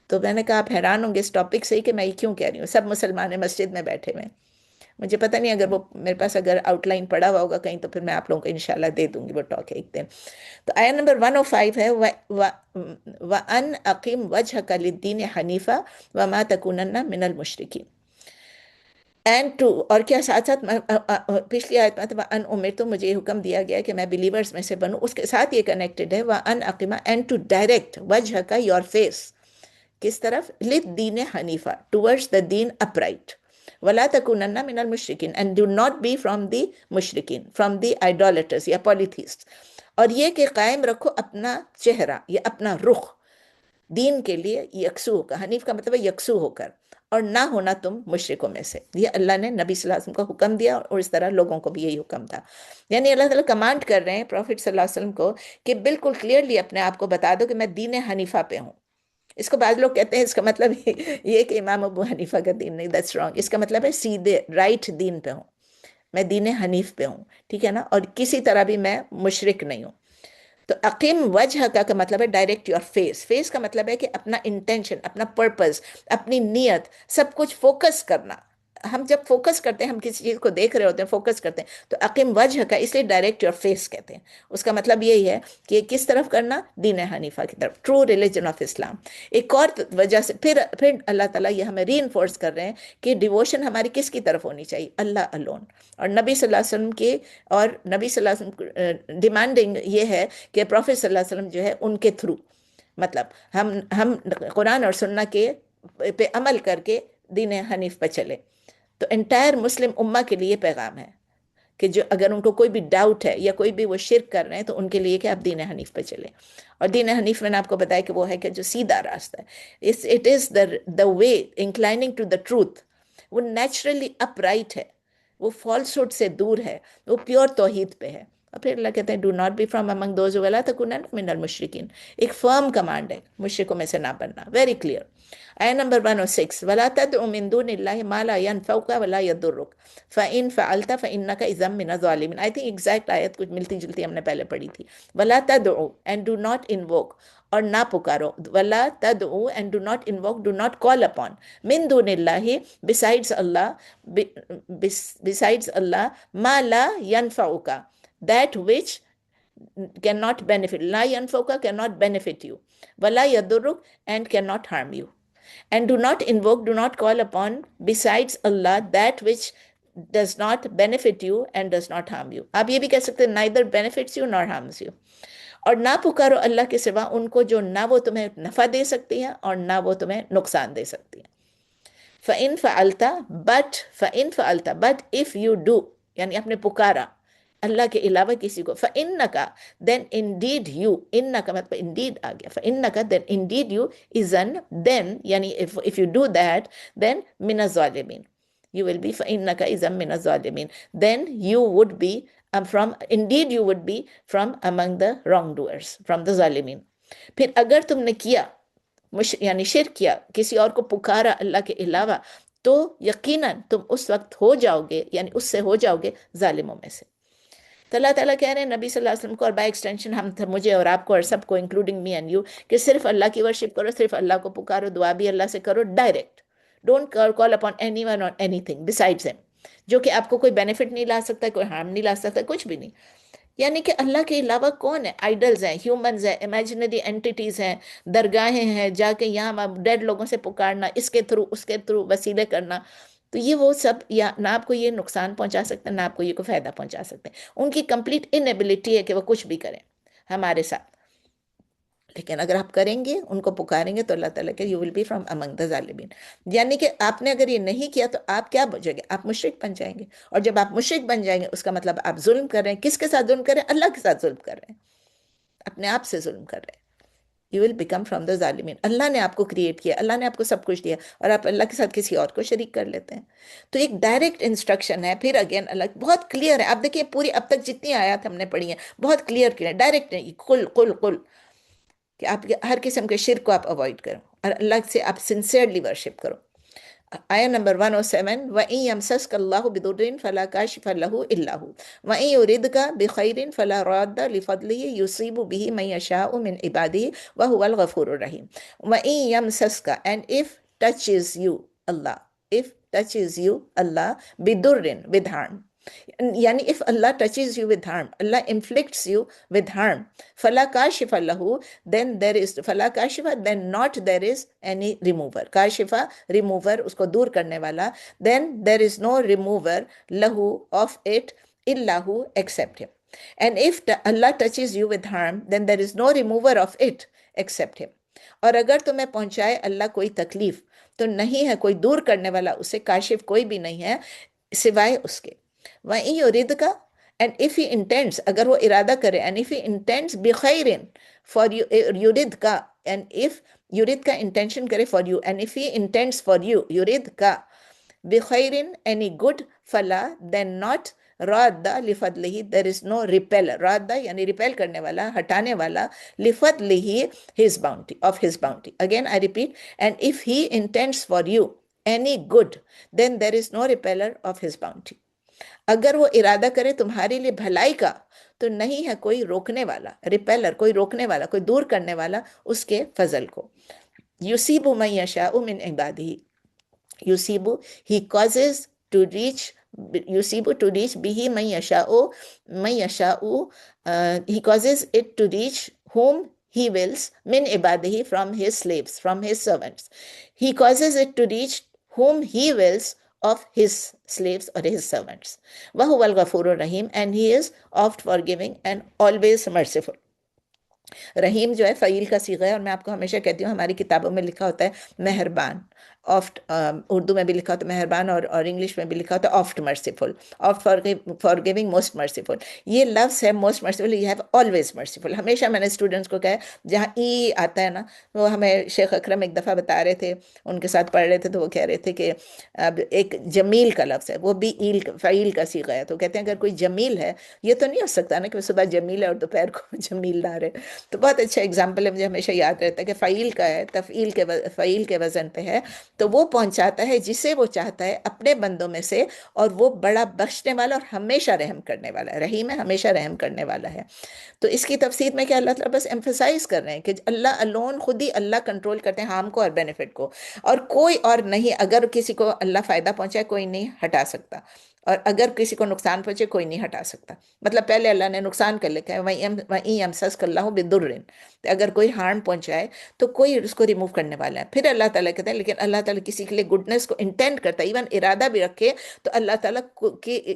تو میں نے کہا آپ حیران ہوں گے اس ٹاپک سے ہی کہ میں یہ کیوں کہہ رہی ہوں، سب مسلمان ہیں مسجد میں بیٹھے ہوئے ہیں، مجھے پتہ نہیں اگر وہ میرے پاس اگر آؤٹ لائن پڑا ہوا ہوگا کہیں تو پھر میں آپ لوگوں کو انشاءاللہ دے دوں گی وہ ٹاک ایک دن۔ تو آیا نمبر 105 ہے وَأَنْ أَقِمْ وَجْهَكَ لِلدِّينِ حَنِيفًا وَمَا تَكُونَنَّ مِنَ الْمُشْرِكِينَ۔ اینڈ ٹو، اور کیا ساتھ ساتھ پچھلی آیت میں ان امر تو مجھے حکم دیا گیا کہ میں بلیورز میں سے بنوں، اس کے ساتھ یہ کنیکٹڈ ہے وَأَنْ أَقِمَ اینڈ ٹو ڈائریکٹ وجهك یور فیس، کس طرف؟ للدین حنیفہ، ٹورڈز دا دین اپرائٹ، ولا تکونن من المشرکین and do not be from the مشرکین، فرام دی آئیڈولیٹرز یا پولیتھیسٹ، اور یہ کہ قائم رکھو اپنا چہرہ یا اپنا رخ دین کے لیے یکسو ہو کر، حنیف کا مطلب ہے یکسو ہو کر، اور نہ ہونا تم مشرکوں میں سے۔ یہ اللہ نے نبی صلی اللہ علیہ وسلم کو حکم دیا، اور اس طرح لوگوں کو بھی یہی حکم تھا۔ یعنی اللہ تعالیٰ کمانڈ کر رہے ہیں پروفٹ صلی اللہ علیہ وسلم کو کہ بالکل کلیئرلی اپنے آپ کو بتا دو کہ میں دین حنیفہ پہ ہوں۔ اس کو بعض لوگ کہتے ہیں اس کا مطلب یہ کہ امام ابو حنیفہ کا دین نہیں، دیٹس رانگ، اس کا مطلب ہے سیدھے رائٹ دین پہ ہوں، میں دین حنیف پہ ہوں، ٹھیک ہے نا، اور کسی طرح بھی میں مشرک نہیں ہوں۔ تو اقیم وجہ کا مطلب ہے ڈائریکٹ یور فیس، فیس کا مطلب ہے کہ اپنا انٹینشن، اپنا پرپز، اپنی نیت، سب کچھ فوکس کرنا۔ ہم جب فوکس کرتے ہیں، ہم کسی چیز کو دیکھ رہے ہوتے ہیں، فوکس کرتے ہیں، تو اقیم وجہ کا اس لیے ڈائریکٹ یور فیس کہتے ہیں، اس کا مطلب یہی ہے کہ کس طرف کرنا، دین حنیفہ کی طرف، ٹرو ریلیجن آف اسلام۔ ایک اور وجہ سے پھر اللہ تعالیٰ یہ ہمیں ری انفورس کر رہے ہیں کہ ڈیووشن ہماری کس کی طرف ہونی چاہیے، اللہ الون، اور نبی صلی اللہ علیہ وسلم کی، اور نبی صلی اللہ علیہ وسلم ڈیمانڈنگ یہ ہے کہ پروفیٹ صلی اللہ علیہ وسلم جو ہے ان کے تھرو، مطلب ہم قرآن اور سنت کے پہ عمل کر کے دین حنیف پہ چلے۔ تو انٹائر مسلم امہ کے لیے پیغام ہے کہ جو اگر ان کو کوئی بھی ڈاؤٹ ہے یا کوئی بھی وہ شرک کر رہے ہیں تو ان کے لیے کہ آپ دین حنیف پہ چلیں. اور دین حنیف میں نے آپ کو بتایا کہ وہ ہے کہ جو سیدھا راستہ ہے. It is the way inclining to the truth. وہ نیچرلی اپ رائٹ ہے, وہ فالس ہوڈ سے دور ہے, وہ پیور توحید پہ ہے. اور پھر اللہ کہتے ہیں do not be from among those ولا تکونن من المشرکین. ایک فرم کمانڈ ہے مشرکوں میں سے نہ بننا, ویری کلیئر. آیت نمبر 106 ولا تدع من دون اللہ ما لا ينفعك ولا يضرك فإن فعلت فإنك إذا من الظالمين. I think exact آیت کچھ ملتی جلتی ہم نے پہلے پڑھی تھی. ولا تدعو and do not invoke, اور نہ پکارو. ولا تدعو and do not invoke, do not call upon. من دون اللہ, besides Allah, besides Allah, ما لا ينفعك, that which cannot benefit. Law ينفعك cannot benefit you. ولا يضرك and cannot harm you. And do not invoke, do not call upon besides Allah that which does not benefit you and does not harm you. آپ یہ بھی کہہ سکتے ہیں neither benefits you nor harms you. اور نہ پکارو اللہ کے سوا ان کو جو نہ وہ تمہیں نفع دے سکتی ہیں اور نہ وہ تمہیں نقصان دے سکتی ہیں. فَإِن فَعَلْتَ but if you do, یعنی اپنے پکارا اللہ کے علاوہ کسی کو, فَإِنَّكَ then indeed you, إِنَّكَ مطلب indeed آ گیا, فَإِنَّكَ then indeed you, إِذَن then, یعنی if you do that, then مِنَ الظَّالِمِينَ, you will be فَإِنَّكَ إِذَن مِنَ الظَّالِمِينَ, then you would be indeed you would be from among the wrongdoers, from the ظالمین. پھر اگر تم نے کیا یعنی شرک کیا, کسی اور کو پکارا اللہ کے علاوہ, تو یقیناً تم اس وقت ہو جاؤ گے, یعنی اس سے ہو جاؤ گے ظالموں میں سے. تو اللہ تعالیٰ کہہ رہے ہیں نبی صلی اللہ علیہ وسلم کو, اور بائی ایکسٹینشن ہم مجھے اور آپ کو اور سب کو انکلوڈنگ می اینڈ یو, کہ صرف اللہ کی ورشپ کرو, صرف اللہ کو پکارو, دعا بھی اللہ سے کرو direct. Don't call upon any one اور اینی تھنگ بسائڈز ہم, جو کہ آپ کو کوئی بینیفٹ نہیں لا سکتا, کوئی ہارم نہیں لا سکتا, کچھ بھی نہیں. یعنی کہ اللہ کے علاوہ کون ہے؟ آئیڈلز ہیں, ہیومنز ہیں, امیجنری اینٹیٹیز ہیں, درگاہیں ہیں, جا کے یہاں ڈیڈ لوگوں سے پکارنا, اس کے تھرو اس کے تھرو وسیلے کرنا. تو یہ وہ سب یا نہ آپ کو یہ نقصان پہنچا سکتے ہیں نہ آپ کو یہ کوئی فائدہ پہنچا سکتے ہیں. ان کی کمپلیٹ انیبلٹی ہے کہ وہ کچھ بھی کریں ہمارے ساتھ. لیکن اگر آپ کریں گے, ان کو پکاریں گے, تو اللہ تعالیٰ کہ you will be from among the ظالمین. یعنی کہ آپ نے اگر یہ نہیں کیا تو آپ کیا بچیں گے؟ آپ مشرک بن جائیں گے. اور جب آپ مشرک بن جائیں گے اس کا مطلب آپ ظلم کر رہے ہیں. کس کے ساتھ ظلم کر رہے ہیں؟ اللہ کے ساتھ ظلم کر رہے ہیں, اپنے آپ سے ظلم کر رہے ہیں. You will become from the ظالمین. اللہ نے آپ کو کریٹ کیا, اللہ نے آپ کو سب کچھ دیا, اور آپ اللہ کے ساتھ کسی اور کو شریک کر لیتے ہیں. تو ایک ڈائریکٹ انسٹرکشن ہے. پھر اگین اللہ بہت کلیئر ہے. آپ دیکھیے پوری اب تک جتنی آیات ہم نے پڑھی ہیں بہت کلیئر ڈائریکٹ ہے. قل قل قل کہ آپ ہر قسم کے شرک کو آپ اوائڈ کرو اور اللہ سے آپ سنسیئرلی ورشپ کرو. آیا نمبر 107 وَإِن يَمْسَسْكَ اللَّهُ بِضُرٍّ فَلَا كَاشِفَ لَهُ إِلَّا هُوَ وَإِن يُرِدْكَ بِخَيْرٍ فَلَا رَادَّ لِفَضْلِهِ يُصِيبُ بِهِ مَن يَشَاءُ مِنْ عِبَادِهِ وَهُوَ الْغَفُورُ الرَّحِيمُ. وَإِن يَمْسَسْكَ, and if touches you Allah, if touches you Allah بِضُرٍّ, with harm, یعنی if Allah touches you with harm, Allah inflicts you with harm, فَلَا كَاشِفَ لَهُ, then there is فَلَا كَاشِفَ, then not there is any remover. Kashifa remover, اس کو دور کرنے والا. Then there is no remover lahu of it إِلَّا هُ, except him. And if Allah touches you with harm, then there is no remover of it except him. اور اگر تمہیں پہنچائے اللہ کوئی تکلیف تو نہیں ہے کوئی دور کرنے والا اسے, کاشف کوئی بھی نہیں ہے سوائے اس کے. وَإِن يُرِدْكَ, and if he intends, اگر وہ ارادہ کرے, and if he intends بِخَيْرٍ, for you, يُرِدْكَ, and if يُرِد کا intention کرے for you, and if he intends for you, يُرِدْكَ بِخَيْرٍ, any good, فَلَا, then not رَادَّ لِفَضْلِهِ, there is no repeller. رَادَّ یعنی repel کرنے والا, ہٹانے والا, لِفَضْلِهِ, his bounty, of his bounty. Again I repeat, and if he intends for you any good, then there is no repeller of his bounty. اگر وہ ارادہ کرے تمہارے لیے بھلائی کا تو نہیں ہے کوئی روکنے والا, ریپیلر, کوئی روکنے والا, کوئی دور کرنے والا اس کے فضل کو. یُصِیبُ مَن یَشَاءُ مِنْ عِبَادِهِ, یُصِیبُ, he causes to reach, یُصِیبُ to reach, بِهِ مَن یَشَاءُ, مَن یَشَاءُ, he causes it to reach whom he wills, min عِبَادِهِ, from his slaves, from his servants. He causes it to reach whom he wills of his slaves or his servants. وَهُوَ الْغَفُورُ الرَّحِيمُ, and he is oft forgiving and always merciful. رحیم جو ہے فعیل کا صیغہ ہے, اور میں آپ کو ہمیشہ کہتی ہوں ہماری کتابوں میں لکھا ہوتا ہے مہربان, آفٹ، اردو میں بھی لکھا ہوتا ہے مہربان، اور انگلش میں بھی لکھا ہوتا ہے oft merciful, oft forgiving most merciful. یہ لفظ ہے most merciful, you have always merciful. ہمیشہ میں نے اسٹوڈنٹس کو کہا ہے، جہاں ای آتا ہے نا، وہ ہمیں شیخ اکرم ایک دفعہ بتا رہے تھے، ان کے ساتھ پڑھ رہے تھے، تو وہ کہہ رہے تھے کہ اب ایک جمیل کا لفظ ہے، وہ بھی ایل فعیل کا صیغہ ہے، تو کہتے ہیں اگر کوئی جمیل ہے، یہ تو نہیں ہو سکتا نا کہ وہ صبح جمیل ہے اور دوپہر کو جمیل نہ رہے. تو بہت اچھا اگزامپل ہے، مجھے ہمیشہ یاد رہتا ہے کہ فعیل کا ہے، تفعیل کے فعیل کے وزن پہ ہے، تو وہ پہنچاتا ہے جسے وہ چاہتا ہے اپنے بندوں میں سے، اور وہ بڑا بخشنے والا اور ہمیشہ رحم کرنے والا ہے. رحیم ہے، ہمیشہ رحم کرنے والا ہے. تو اس کی تفسیر میں کیا اللہ تعالیٰ بس ایمفسائز کر رہے ہیں کہ اللہ الون، خود ہی اللہ کنٹرول کرتے ہیں ہارم کو اور بینیفٹ کو، اور کوئی اور نہیں. اگر کسی کو اللہ فائدہ پہنچائے کوئی نہیں ہٹا سکتا، اور اگر کسی کو نقصان پہنچے کوئی نہیں ہٹا سکتا. مطلب پہلے اللہ نے نقصان کر لکھا ہے، وَإِن يَمْسَسْكَ اللَّهُ بِضُرٍّ، اگر کوئی ہارم پہنچائے تو کوئی اس کو ریموو کرنے والا ہے. پھر اللہ تعالیٰ کہتے ہیں لیکن اللہ تعالیٰ کسی کے لیے گڈنس کو انٹینڈ کرتا ہے، ایون ارادہ بھی رکھے تو اللہ تعالیٰ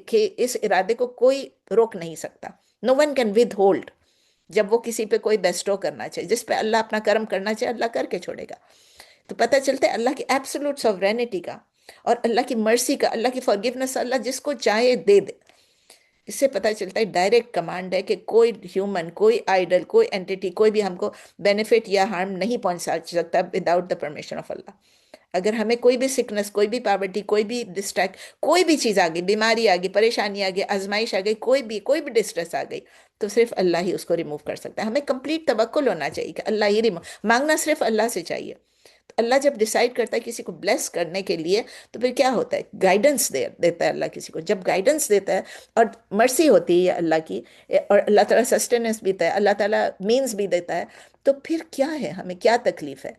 کہ اس ارادے کو کوئی روک نہیں سکتا. نو ون کین ود ہولڈ. جب وہ کسی پہ کوئی بیسٹو کرنا چاہے، جس پہ اللہ اپنا کرم کرنا چاہے، اللہ کر کے چھوڑے گا. تو پتہ چلتا ہے اللہ کی ایبسولوٹ سوورینٹی کا، اور اللہ کی مرسی کا، اللہ کی فارگیونس. اللہ جس کو چاہے دے دے. اس سے پتہ چلتا ہے ڈائریکٹ کمانڈ ہے کہ کوئی ہیومن، کوئی آئیڈل، کوئی اینٹیٹی، کوئی بھی ہم کو بینیفٹ یا ہارم نہیں پہنچا سکتا وداؤٹ دا پرمیشن آف اللہ. اگر ہمیں کوئی بھی سکنس، کوئی بھی پاورٹی، کوئی بھی ڈسٹریکٹ، کوئی بھی چیز آ گئی، بیماری آ گئی، پریشانی آ گئی، آزمائش آ گئی، کوئی بھی ڈسٹریس آ گئی، تو صرف اللہ ہی اس کو ریموو کر سکتا ہے. ہمیں کمپلیٹ توکل ہونا چاہیے کہ اللہ ہی ریموو، مانگنا صرف اللہ سے چاہیے. تو اللہ جب ڈیسائیڈ کرتا ہے کسی کو بلیس کرنے کے لیے، تو پھر کیا ہوتا ہے؟ گائیڈنس دیتا ہے اللہ کسی کو. جب گائیڈنس دیتا ہے اور مرسی ہوتی ہے اللہ کی، اور اللہ تعالیٰ سسٹیننس بھی دیتا ہے، اللہ تعالیٰ مینز بھی دیتا ہے، تو پھر کیا ہے؟ ہمیں کیا تکلیف ہے؟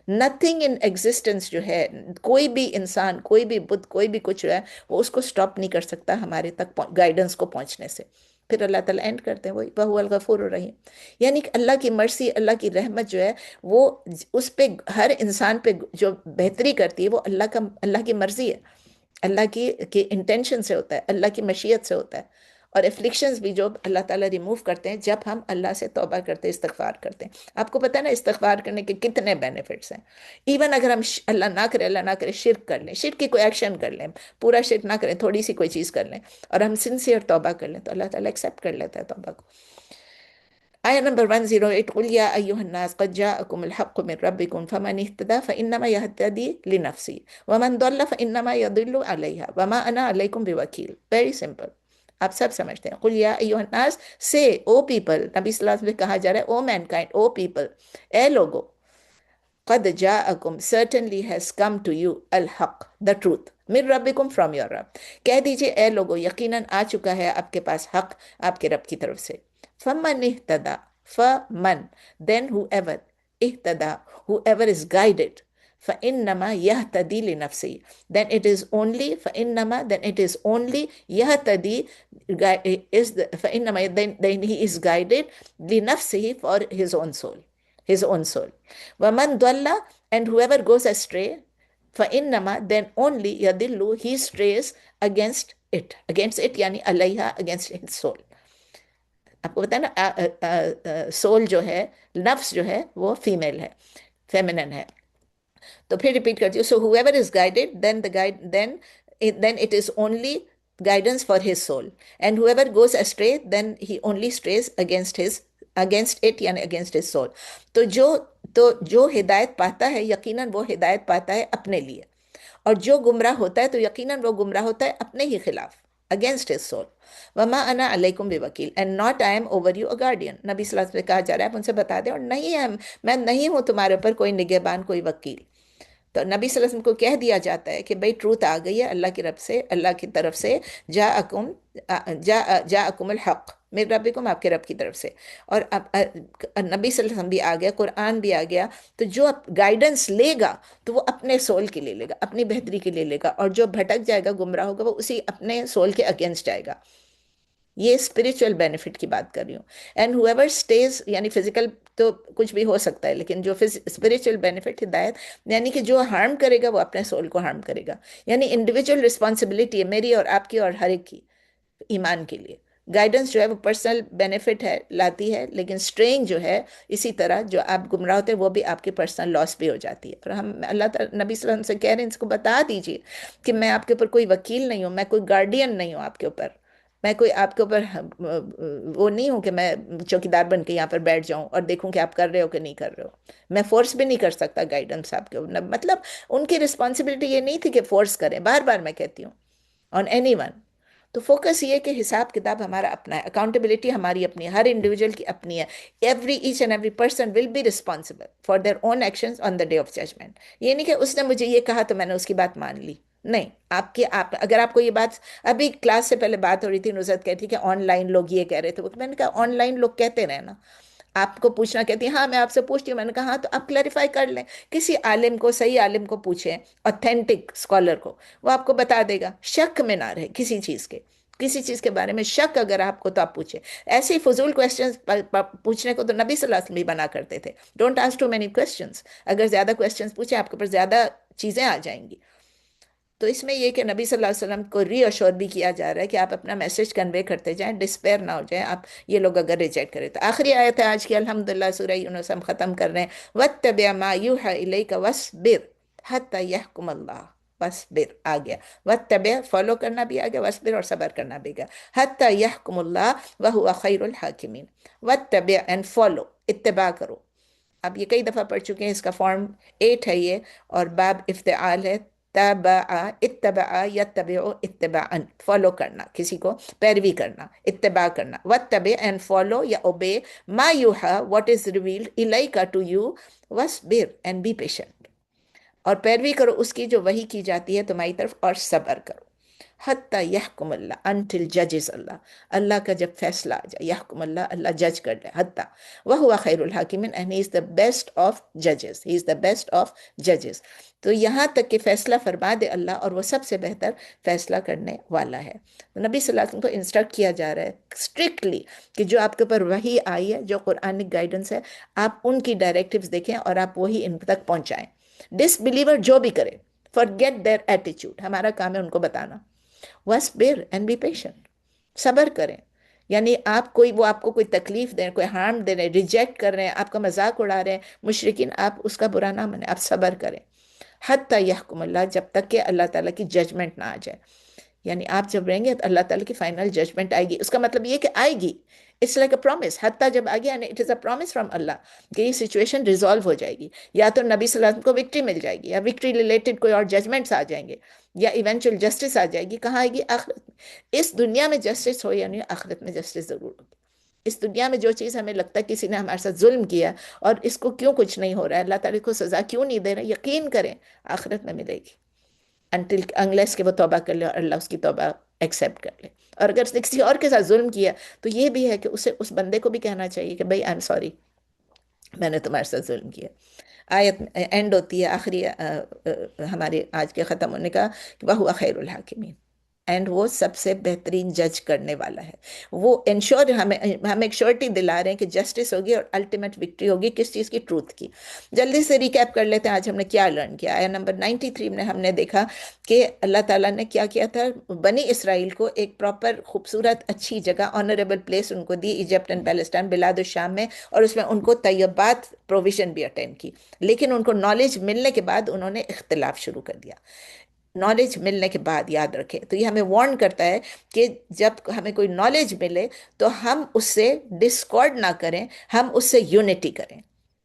نتھنگ ان ایگزسٹنس جو ہے، کوئی بھی انسان، کوئی بھی بت، کوئی بھی کچھ ہے، وہ اس کو سٹاپ نہیں کر سکتا ہمارے تک گائیڈنس کو پہنچنے سے. پھر اللہ تعالیٰ اینڈ کرتے ہیں وہی وَهُوَ الْغَفُورُ الرَّحِيمُ. یعنی کہ اللہ کی مرسی، اللہ کی رحمت جو ہے، وہ اس پہ، ہر انسان پہ جو بہتری کرتی ہے، وہ اللہ کی مرضی ہے، اللہ کی انٹینشن سے ہوتا ہے، اللہ کی مشیت سے ہوتا ہے. اور افلکشنز بھی جو اللہ تعالیٰ ریموو کرتے ہیں جب ہم اللہ سے توبہ کرتے ہیں، استغفار کرتے ہیں. آپ کو پتہ ہے نا استغفار کرنے کے کتنے بینیفٹس ہیں. ایون اگر ہم اللہ نہ کرے شرک کر لیں، شرک کی کوئی ایکشن کر لیں، پورا شرک نہ کریں، تھوڑی سی کوئی چیز کر لیں، اور ہم سنسیئر توبہ کر لیں، تو اللہ تعالیٰ ایکسیپٹ کر لیتا ہے توبہ کو. آیہ نمبر 108، قُلْ يَا أَيُّهَا النَّاسُ قَدْ جَاءَكُمُ الْحَقُّ مِنْ رَبِّكُمْ فَمَنِ اهْتَدَىٰ فَإِنَّمَا يَهْتَدِي لِنَفْسِهِ وَمَنْ ضَلَّ فَإِنَّمَا يَضِلُّ عَلَيْهَا وَمَا أَنَا عَلَيْكُمْ بِوَكِيلٍ. Very simple. آپ سب سمجھتے ہیں. قُلْ يَا أَيُّهَا النَّاسُ، say O people. نبی صلی اللہ علیہ وسلم کہا جا رہا ہے O mankind، O people، اے لوگو. قَدْ جَاءَكُمْ certainly has come to you ul Haq the truth من ربکم from your رب. کہہ دیجئے اے لوگو یقیناً آ چکا ہے آپ کے پاس حق آپ کے رب کی طرف سے. فَمَنِ اهْتَدَى، فَمَن then whoever، اهْتَدَى whoever is guided، فَإِنَّمَا يَهْتَدِي لِنَفْسِهِ then it is only، فَإِنَّمَا then it is only، يَهْتَدِي فَإِنَّمَا then he is guided لِنَفْسِهِ for his own soul، his own soul. وَمَنْ ضَلَّ and whoever goes astray، فَإِنَّمَا then only يَدِلُّ he strays against it یعنی علیہا against his soul. آپ کو بتایا نا سول جو ہے، نفس جو ہے وہ فیمیل ہے، فیمنن ہے. تو پھر ریپیٹ کرتی ہوں. سو whoever is guided then it is only guidance for his soul, and whoever goes astray then he only strays against it یعنی against his soul. تو جو ہدایت پاتا ہے یقیناً وہ ہدایت پاتا ہے اپنے لیے، اور جو گمراہ ہوتا ہے تو یقیناً وہ گمراہ ہوتا ہے اپنے ہی خلاف، against his soul. وَمَا أَنَا عَلَيْكُمْ بِوَكِيلٍ and not I am over you a guardian. نبی صلی اللہ علیہ وسلم کہا جا رہا ہے آپ ان سے بتا دیں، اور میں نہیں ہوں تمہارے اوپر کوئی نگہبان، کوئی وکیل. تو نبی صلی اللہ علیہ وسلم کو کہہ دیا جاتا ہے کہ بھئی ٹروت آ گئی ہے اللہ کی رب سے، اللہ کی طرف سے. جاءکم الحق من ربکم، آپ کے رب کی طرف سے. اور نبی صلی اللہ علیہ وسلم بھی آ گیا، قرآن بھی آ گیا. تو جو گائیڈنس لے گا تو وہ اپنے سول کے لیے لے گا، اپنی بہتری کے لیے لے گا، اور جو بھٹک جائے گا، گمراہ ہوگا، وہ اسی اپنے سول کے اگینسٹ جائے گا. یہ اسپریچول بینیفٹ کی بات کر رہی ہوں. اینڈ whoever stays یعنی فزیکل تو کچھ بھی ہو سکتا ہے، لیکن جو اسپریچول بینیفٹ ہدایت، یعنی کہ جو ہارم کرے گا وہ اپنے سول کو ہارم کرے گا. یعنی انڈیویجول رسپانسبلٹی ہے میری اور آپ کی اور ہر ایک کی ایمان کے لیے. گائیڈنس جو ہے وہ پرسنل بینیفٹ ہے لاتی ہے، لیکن اسٹرینگ جو ہے اسی طرح جو آپ گمراہ ہوتے ہیں وہ بھی آپ کی پرسنل لاس بھی ہو جاتی ہے۔ پھر ہم اللہ تعالیٰ نبی صلی اللہ علیہ وسلم سے کہہ رہے ہیں اس کو بتا دیجیے کہ میں آپ کے اوپر کوئی وکیل نہیں ہوں، میں کوئی گارڈین نہیں ہوں آپ کے اوپر، میں کوئی آپ کے اوپر وہ نہیں ہوں کہ میں چوکیدار بن کے یہاں پر بیٹھ جاؤں اور دیکھوں کہ آپ کر رہے ہو کہ نہیں کر رہے ہو۔ میں فورس بھی نہیں کر سکتا گائیڈنس آپ کے اوپر، مطلب ان کی رسپانسبلٹی یہ نہیں تھی کہ فورس کریں، بار بار میں کہتی ہوں آن اینی ون۔ تو فوکس یہ کہ حساب کتاب ہمارا اپنا ہے، اکاؤنٹیبلٹی ہماری اپنی ہے، ہر انڈیویجول کی اپنی ہے۔ Each and every person will be responsible for their own actions on the day of judgement. یہ نہیں کہ اس نے مجھے یہ کہا تو میں نے اس کی بات مان لی، نہیں۔ آپ اگر آپ کو یہ بات، ابھی کلاس سے پہلے بات ہو رہی تھی، نصرت کہتی کہ آن لائن لوگ یہ کہہ رہے تھے، میں نے کہا آن لائن لوگ کہتے رہے نا، آپ کو پوچھنا کہتی ہیں ہاں میں آپ سے پوچھتی ہوں، میں نے کہا ہاں تو آپ کلیریفائی کر لیں، کسی عالم کو، صحیح عالم کو پوچھیں، اوتھینٹک اسکالر کو، وہ آپ کو بتا دے گا، شک میں نہ رہے کسی چیز کے، کسی چیز کے بارے میں شک اگر آپ کو تو آپ پوچھیں۔ ایسے ہی فضول کوشچنز پوچھنے کو تو نبی صلی اللہ علیہ وسلم بھی منع کرتے تھے، don't ask too many questions, اگر زیادہ کوشچنز پوچھیں آپ کے اوپر زیادہ چیزیں آ جائیں گی۔ تو اس میں یہ کہ نبی صلی اللہ علیہ وسلم کو ری اشور بھی کیا جا رہا ہے کہ آپ اپنا میسج کنوے کرتے جائیں، ڈسپیئر نہ ہو جائیں آپ، یہ لوگ اگر ریجیکٹ کریں تو۔ آخری آیت ہے آج کی الحمدللہ، سورہ یونس ہم ختم کر رہے ہیں، وَاتَّبِعْ مَا يُوحَى إِلَيْكَ وَاصْبِرْ حَتَّى يَحْكُمَ اللَّهُ۔ وَاصْبِرْ آ گیا، وَاتَّبِعْ فالو کرنا بھی آ گیا، وَاصْبِرْ اور صبر کرنا بھی گیا، حَتَّى يَحْكُمُ اللَّهُ وَهُوَ خَيْرُ الْحَاكِمِينَ۔ وَاتَّبِعْ اینڈ فالو، اتباع کرو۔ اب یہ کئی دفعہ پڑھ چکے ہیں، اس کا فارم 8 ہے یہ، اور باب افتعال ہے، تابع اتبع یتبع اتباعا، فالو کرنا کسی کو، پیروی کرنا، اتباع کرنا، واتبع اینڈ فالو یا اوبے، ما یوحا what is revealed الیک ٹو یو، واصبر اینڈ بی پیشنٹ، اور پیروی کرو اس کی جو وحی کی جاتی ہے تمہاری طرف، اور صبر کرو، حتیٰ یحکم اللہ، انٹل ججز اللہ، اللہ کا جب فیصلہ آ جائے، یحکم اللہ، اللہ جج کر لے، حتیٰ وہو خیر الحاکمین، and he is the best of ججز، he is the best of ججز۔ تو یہاں تک کہ فیصلہ فرما دے اللہ، اور وہ سب سے بہتر فیصلہ کرنے والا ہے۔ نبی صلی اللہ علیہ وسلم کو انسٹرکٹ کیا جا رہا ہے اسٹرکٹلی کہ جو آپ کے اوپر وحی آئی ہے، جو قرآنک گائیڈنس ہے، آپ ان کی ڈائریکٹیوز دیکھیں اور آپ وہی ان تک پہنچائیں۔ ڈس بلیور جو بھی کرے، forget their attitude، ہمارا کام ہے ان کو بتانا، وَاصْبِرْ اینڈ بی پیشنٹ، صبر کریں۔ یعنی وہ آپ کو کوئی تکلیف دیں، کوئی ہارم دے رہے ہیں، ریجیکٹ کر رہے ہیں، آپ کا مذاق اڑا رہے ہیں مشرکین، آپ اس کا برا نہ منیں، آپ صبر کریں، حتیٰ یحکم اللہ، جب تک کہ اللہ تعالیٰ کی ججمنٹ نہ آ جائے۔ یعنی آپ جب رہیں گے تو اللہ تعالیٰ کی فائنل ججمنٹ آئے گی، اس کا مطلب یہ کہ آئے گی، اٹس لائک اے پرومس، حتیٰ جب آ گیا، it is a promise from Allah کہ یہ سچویشن ریزالو ہو جائے گی، یا تو نبی صلی اللہ علیہ وسلم کو وکٹری مل جائے گی، یا وکٹری ریلیٹڈ کوئی اور ججمنٹس آ جائیں گے، یا ایونچوئل جسٹس آ جائے گی۔ کہاں آئے گی؟ آخرت میں۔ اس دنیا میں جسٹس ہو یا نہیں، آخرت میں جسٹس ضرور ہوگی۔ اس دنیا میں جو چیز ہمیں لگتا ہے کسی نے ہمارے ساتھ ظلم کیا اور اس کو کیوں کچھ نہیں ہو رہا ہے، اللہ تعالیٰ کو سزا کیوں نہیں دے رہا، یقین کریں آخرت میں ملے گی، انلیس کہ وہ توبہ کر لے اور اللہ اس کی توبہ ایکسیپٹ کر لے۔ اور اگر اس نے کسی اور کے ساتھ ظلم کیا تو یہ بھی ہے کہ اسے، اس بندے کو بھی کہنا چاہیے کہ بھائی آئی ایم سوری، میں نے تمہارے ساتھ ظلم کیا۔ آیت اینڈ ہوتی ہے آخری ہمارے آج کے ختم ہونے کا کہ وَهُوَ خَيْرُ الْحَاكِمِينَ، اینڈ وہ سب سے بہترین جج کرنے والا ہے۔ وہ انشور، ہم ایک شورٹی دلا رہے ہیں کہ جسٹس ہوگی اور الٹیمیٹ وکٹری ہوگی کس چیز کی؟ ٹروتھ کی۔ جلدی سے ریکیپ کر لیتے ہیں آج ہم نے کیا لرن کیا۔ آیا نمبر 93 میں ہم نے دیکھا کہ اللہ تعالیٰ نے کیا کیا تھا، بنی اسرائیل کو ایک پراپر خوبصورت اچھی جگہ، آنریبل پلیس ان کو دی، ایجپٹ اینڈ پیلسٹائن، بلاد الشام میں، اور اس میں ان کو طیبات پروویژن بھی اٹینڈ کی، لیکن ان کو نالج ملنے کے بعد انہوں نے اختلاف شروع کر دیا۔ نالج ملنے کے بعد یاد رکھیں، تو یہ ہمیں وارن کرتا ہے کہ جب ہمیں کوئی نالج ملے تو ہم اس سے ڈسکارڈ نہ کریں، ہم اس سے یونٹی کریں۔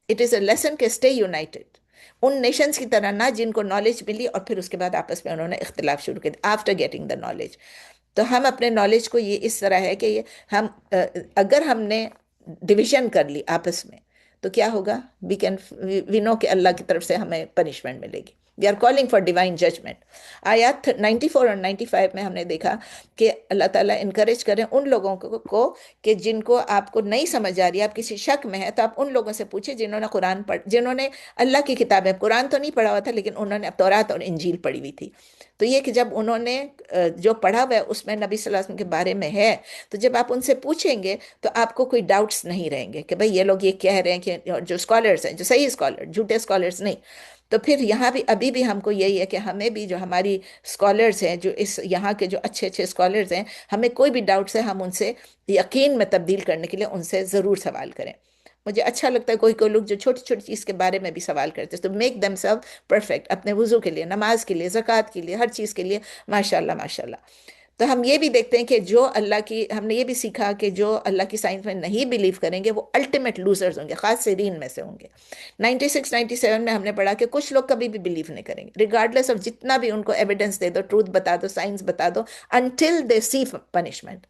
اٹ از اے لیسن کہ اسٹے یونائٹڈ، ان نیشنز کی طرح نہ جن کو نالج ملی اور پھر اس کے بعد آپس میں انہوں نے اختلاف شروع کر دیا آفٹر گیٹنگ دا نالج۔ تو ہم اپنے نالج کو یہ اس طرح ہے کہ ہم اگر ہم نے ڈویژن کر لی آپس میں تو کیا ہوگا؟ وی نو کہ اللہ کی طرف سے ہمیں پنشمنٹ ملے گی۔ We are calling for divine judgment۔ آیات 94 اور 95 میں ہم نے دیکھا کہ اللہ تعالیٰ انکریج کریں ان لوگوں کو کہ جن کو آپ کو نہیں سمجھ آ رہی، آپ کسی شک میں ہیں، تو آپ ان لوگوں سے پوچھیں جنہوں نے جنہوں نے اللہ کی کتابیں، قرآن تو نہیں پڑھا ہوا تھا لیکن انہوں نے تورات اور انجیل پڑھی ہوئی تھی، تو یہ کہ جب انہوں نے جو پڑھا ہوا ہے اس میں نبی صلی اللہ علیہ وسلم کے بارے میں ہے، تو جب آپ ان سے پوچھیں گے تو آپ کو کوئی ڈاؤٹس نہیں رہیں گے کہ بھئی یہ لوگ یہ کہہ رہے ہیں کہ جو اسکالرس ہیں، جو صحیح اسکالر، جھوٹے اسکالرس نہیں۔ تو پھر یہاں بھی ابھی بھی ہم کو یہی ہے کہ ہمیں بھی جو ہماری اسکالرس ہیں، جو اس یہاں کے جو اچھے اچھے اسکالرس ہیں، ہمیں کوئی بھی ڈاؤٹس ہے ہم ان سے یقین میں تبدیل کرنے کے لیے ان سے ضرور سوال کریں۔ مجھے اچھا لگتا ہے کوئی کوئی لوگ جو چھوٹی چھوٹی چیز کے بارے میں بھی سوال کرتے ہیں، تو میک دیم سیلف پرفیکٹ، اپنے وضو کے لیے، نماز کے لیے، زکوٰۃ کے لیے، ہر چیز کے لیے ماشاء اللہ ماشاء اللہ۔ تو ہم یہ بھی دیکھتے ہیں کہ جو اللہ کی، ہم نے یہ بھی سیکھا کہ جو اللہ کی سائنس میں نہیں بلیو کریں گے وہ الٹیمیٹ لوزرز ہوں گے، خاسرین میں سے ہوں گے۔ 96 97 میں ہم نے پڑھا کہ کچھ لوگ کبھی بھی بلیو نہیں کریں گے، ریگارڈلیس آف جتنا بھی ان کو ایویڈنس دے دو، ٹروتھ بتا دو، سائنس بتا دو، انٹل دے سی پنشمنٹ۔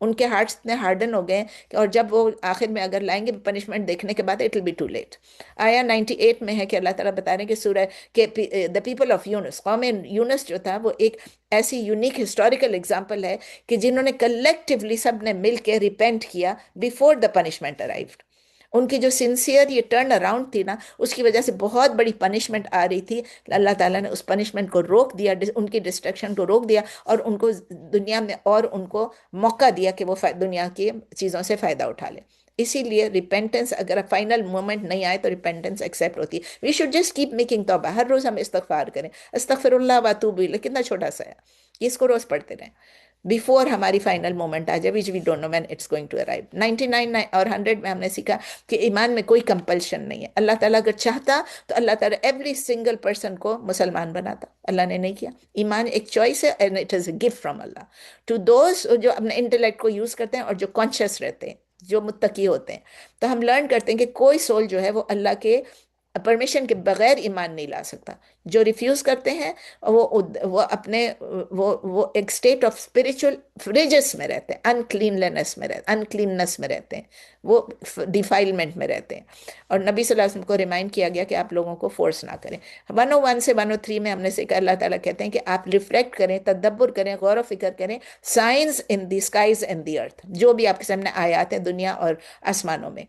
ان کے ہارٹس اتنے ہارڈن ہو گئے کہ، اور جب وہ آخر میں اگر لائیں گے پنشمنٹ دیکھنے کے بعد it will be too late. آیا 98 میں ہے کہ اللہ تعالیٰ بتا رہے ہیں کہ سورہ کہ دا پیپل آف یونس، قوم یونس جو تھا وہ ایک ایسی یونیک ہسٹوریکل اگزامپل ہے کہ جنہوں نے کلیکٹیولی سب نے مل کے ریپینٹ کیا بیفور دا پنشمنٹ ارائیوڈ۔ ان کی جو سنسیئر یہ ٹرن اراؤنڈ تھی نا، اس کی وجہ سے بہت بڑی پنشمنٹ آ رہی تھی، اللہ تعالیٰ نے اس پنشمنٹ کو روک دیا، ان کی ڈسٹرکشن کو روک دیا، اور ان کو دنیا میں اور ان کو موقع دیا کہ وہ دنیا کی چیزوں سے فائدہ اٹھا لے۔ اسی لیے ریپینٹنس اگر فائنل مومنٹ نہیں آئے تو ریپینٹنس ایکسیپٹ ہوتی ہے۔ We should just keep making توبہ، ہر روز ہم استغفار کریں، استغفر اللہ واتوب الیہ، کتنا چھوٹا سا ہے، اس کو روز پڑھتے رہیں بیفور ہماری فائنل مومنٹ آ جائے، which we don't know when it's going to arrive. 99 اور 100 میں ہم نے سیکھا کہ ایمان میں کوئی کمپلشن نہیں ہے۔ اللہ تعالیٰ اگر چاہتا تو اللہ تعالیٰ ایوری سنگل پرسن کو مسلمان بناتا، اللہ نے نہیں کیا۔ ایمان ایک چوائس ہے، and it is a gift from Allah to those جو اپنے انٹلیکٹ کو یوز کرتے ہیں اور جو کانشیس رہتے ہیں، جو متقی ہوتے ہیں۔ تو ہم لرن کرتے ہیں کہ کوئی سول جو ہے وہ اللہ کے پرمیشن کے بغیر ایمان نہیں لا سکتا۔ جو ریفیوز کرتے ہیں وہ اپنے وہ ایک اسٹیٹ آف اسپرچل فریجس میں رہتے ہیں، انکلیننس میں رہتے ہیں، وہ ڈیفائلمنٹ میں رہتے ہیں۔ اور نبی صلی اللہ علیہ وسلم کو ریمائنڈ کیا گیا کہ آپ لوگوں کو فورس نہ کریں۔ 101 سے 103 میں ہم نے سیکھا، اللہ تعالیٰ کہتے ہیں کہ آپ ریفلیکٹ کریں، تدبر کریں، غور و فکر کریں، science in the skies and the earth, جو بھی آپ کے سامنے آیات ہیں دنیا اور آسمانوں میں۔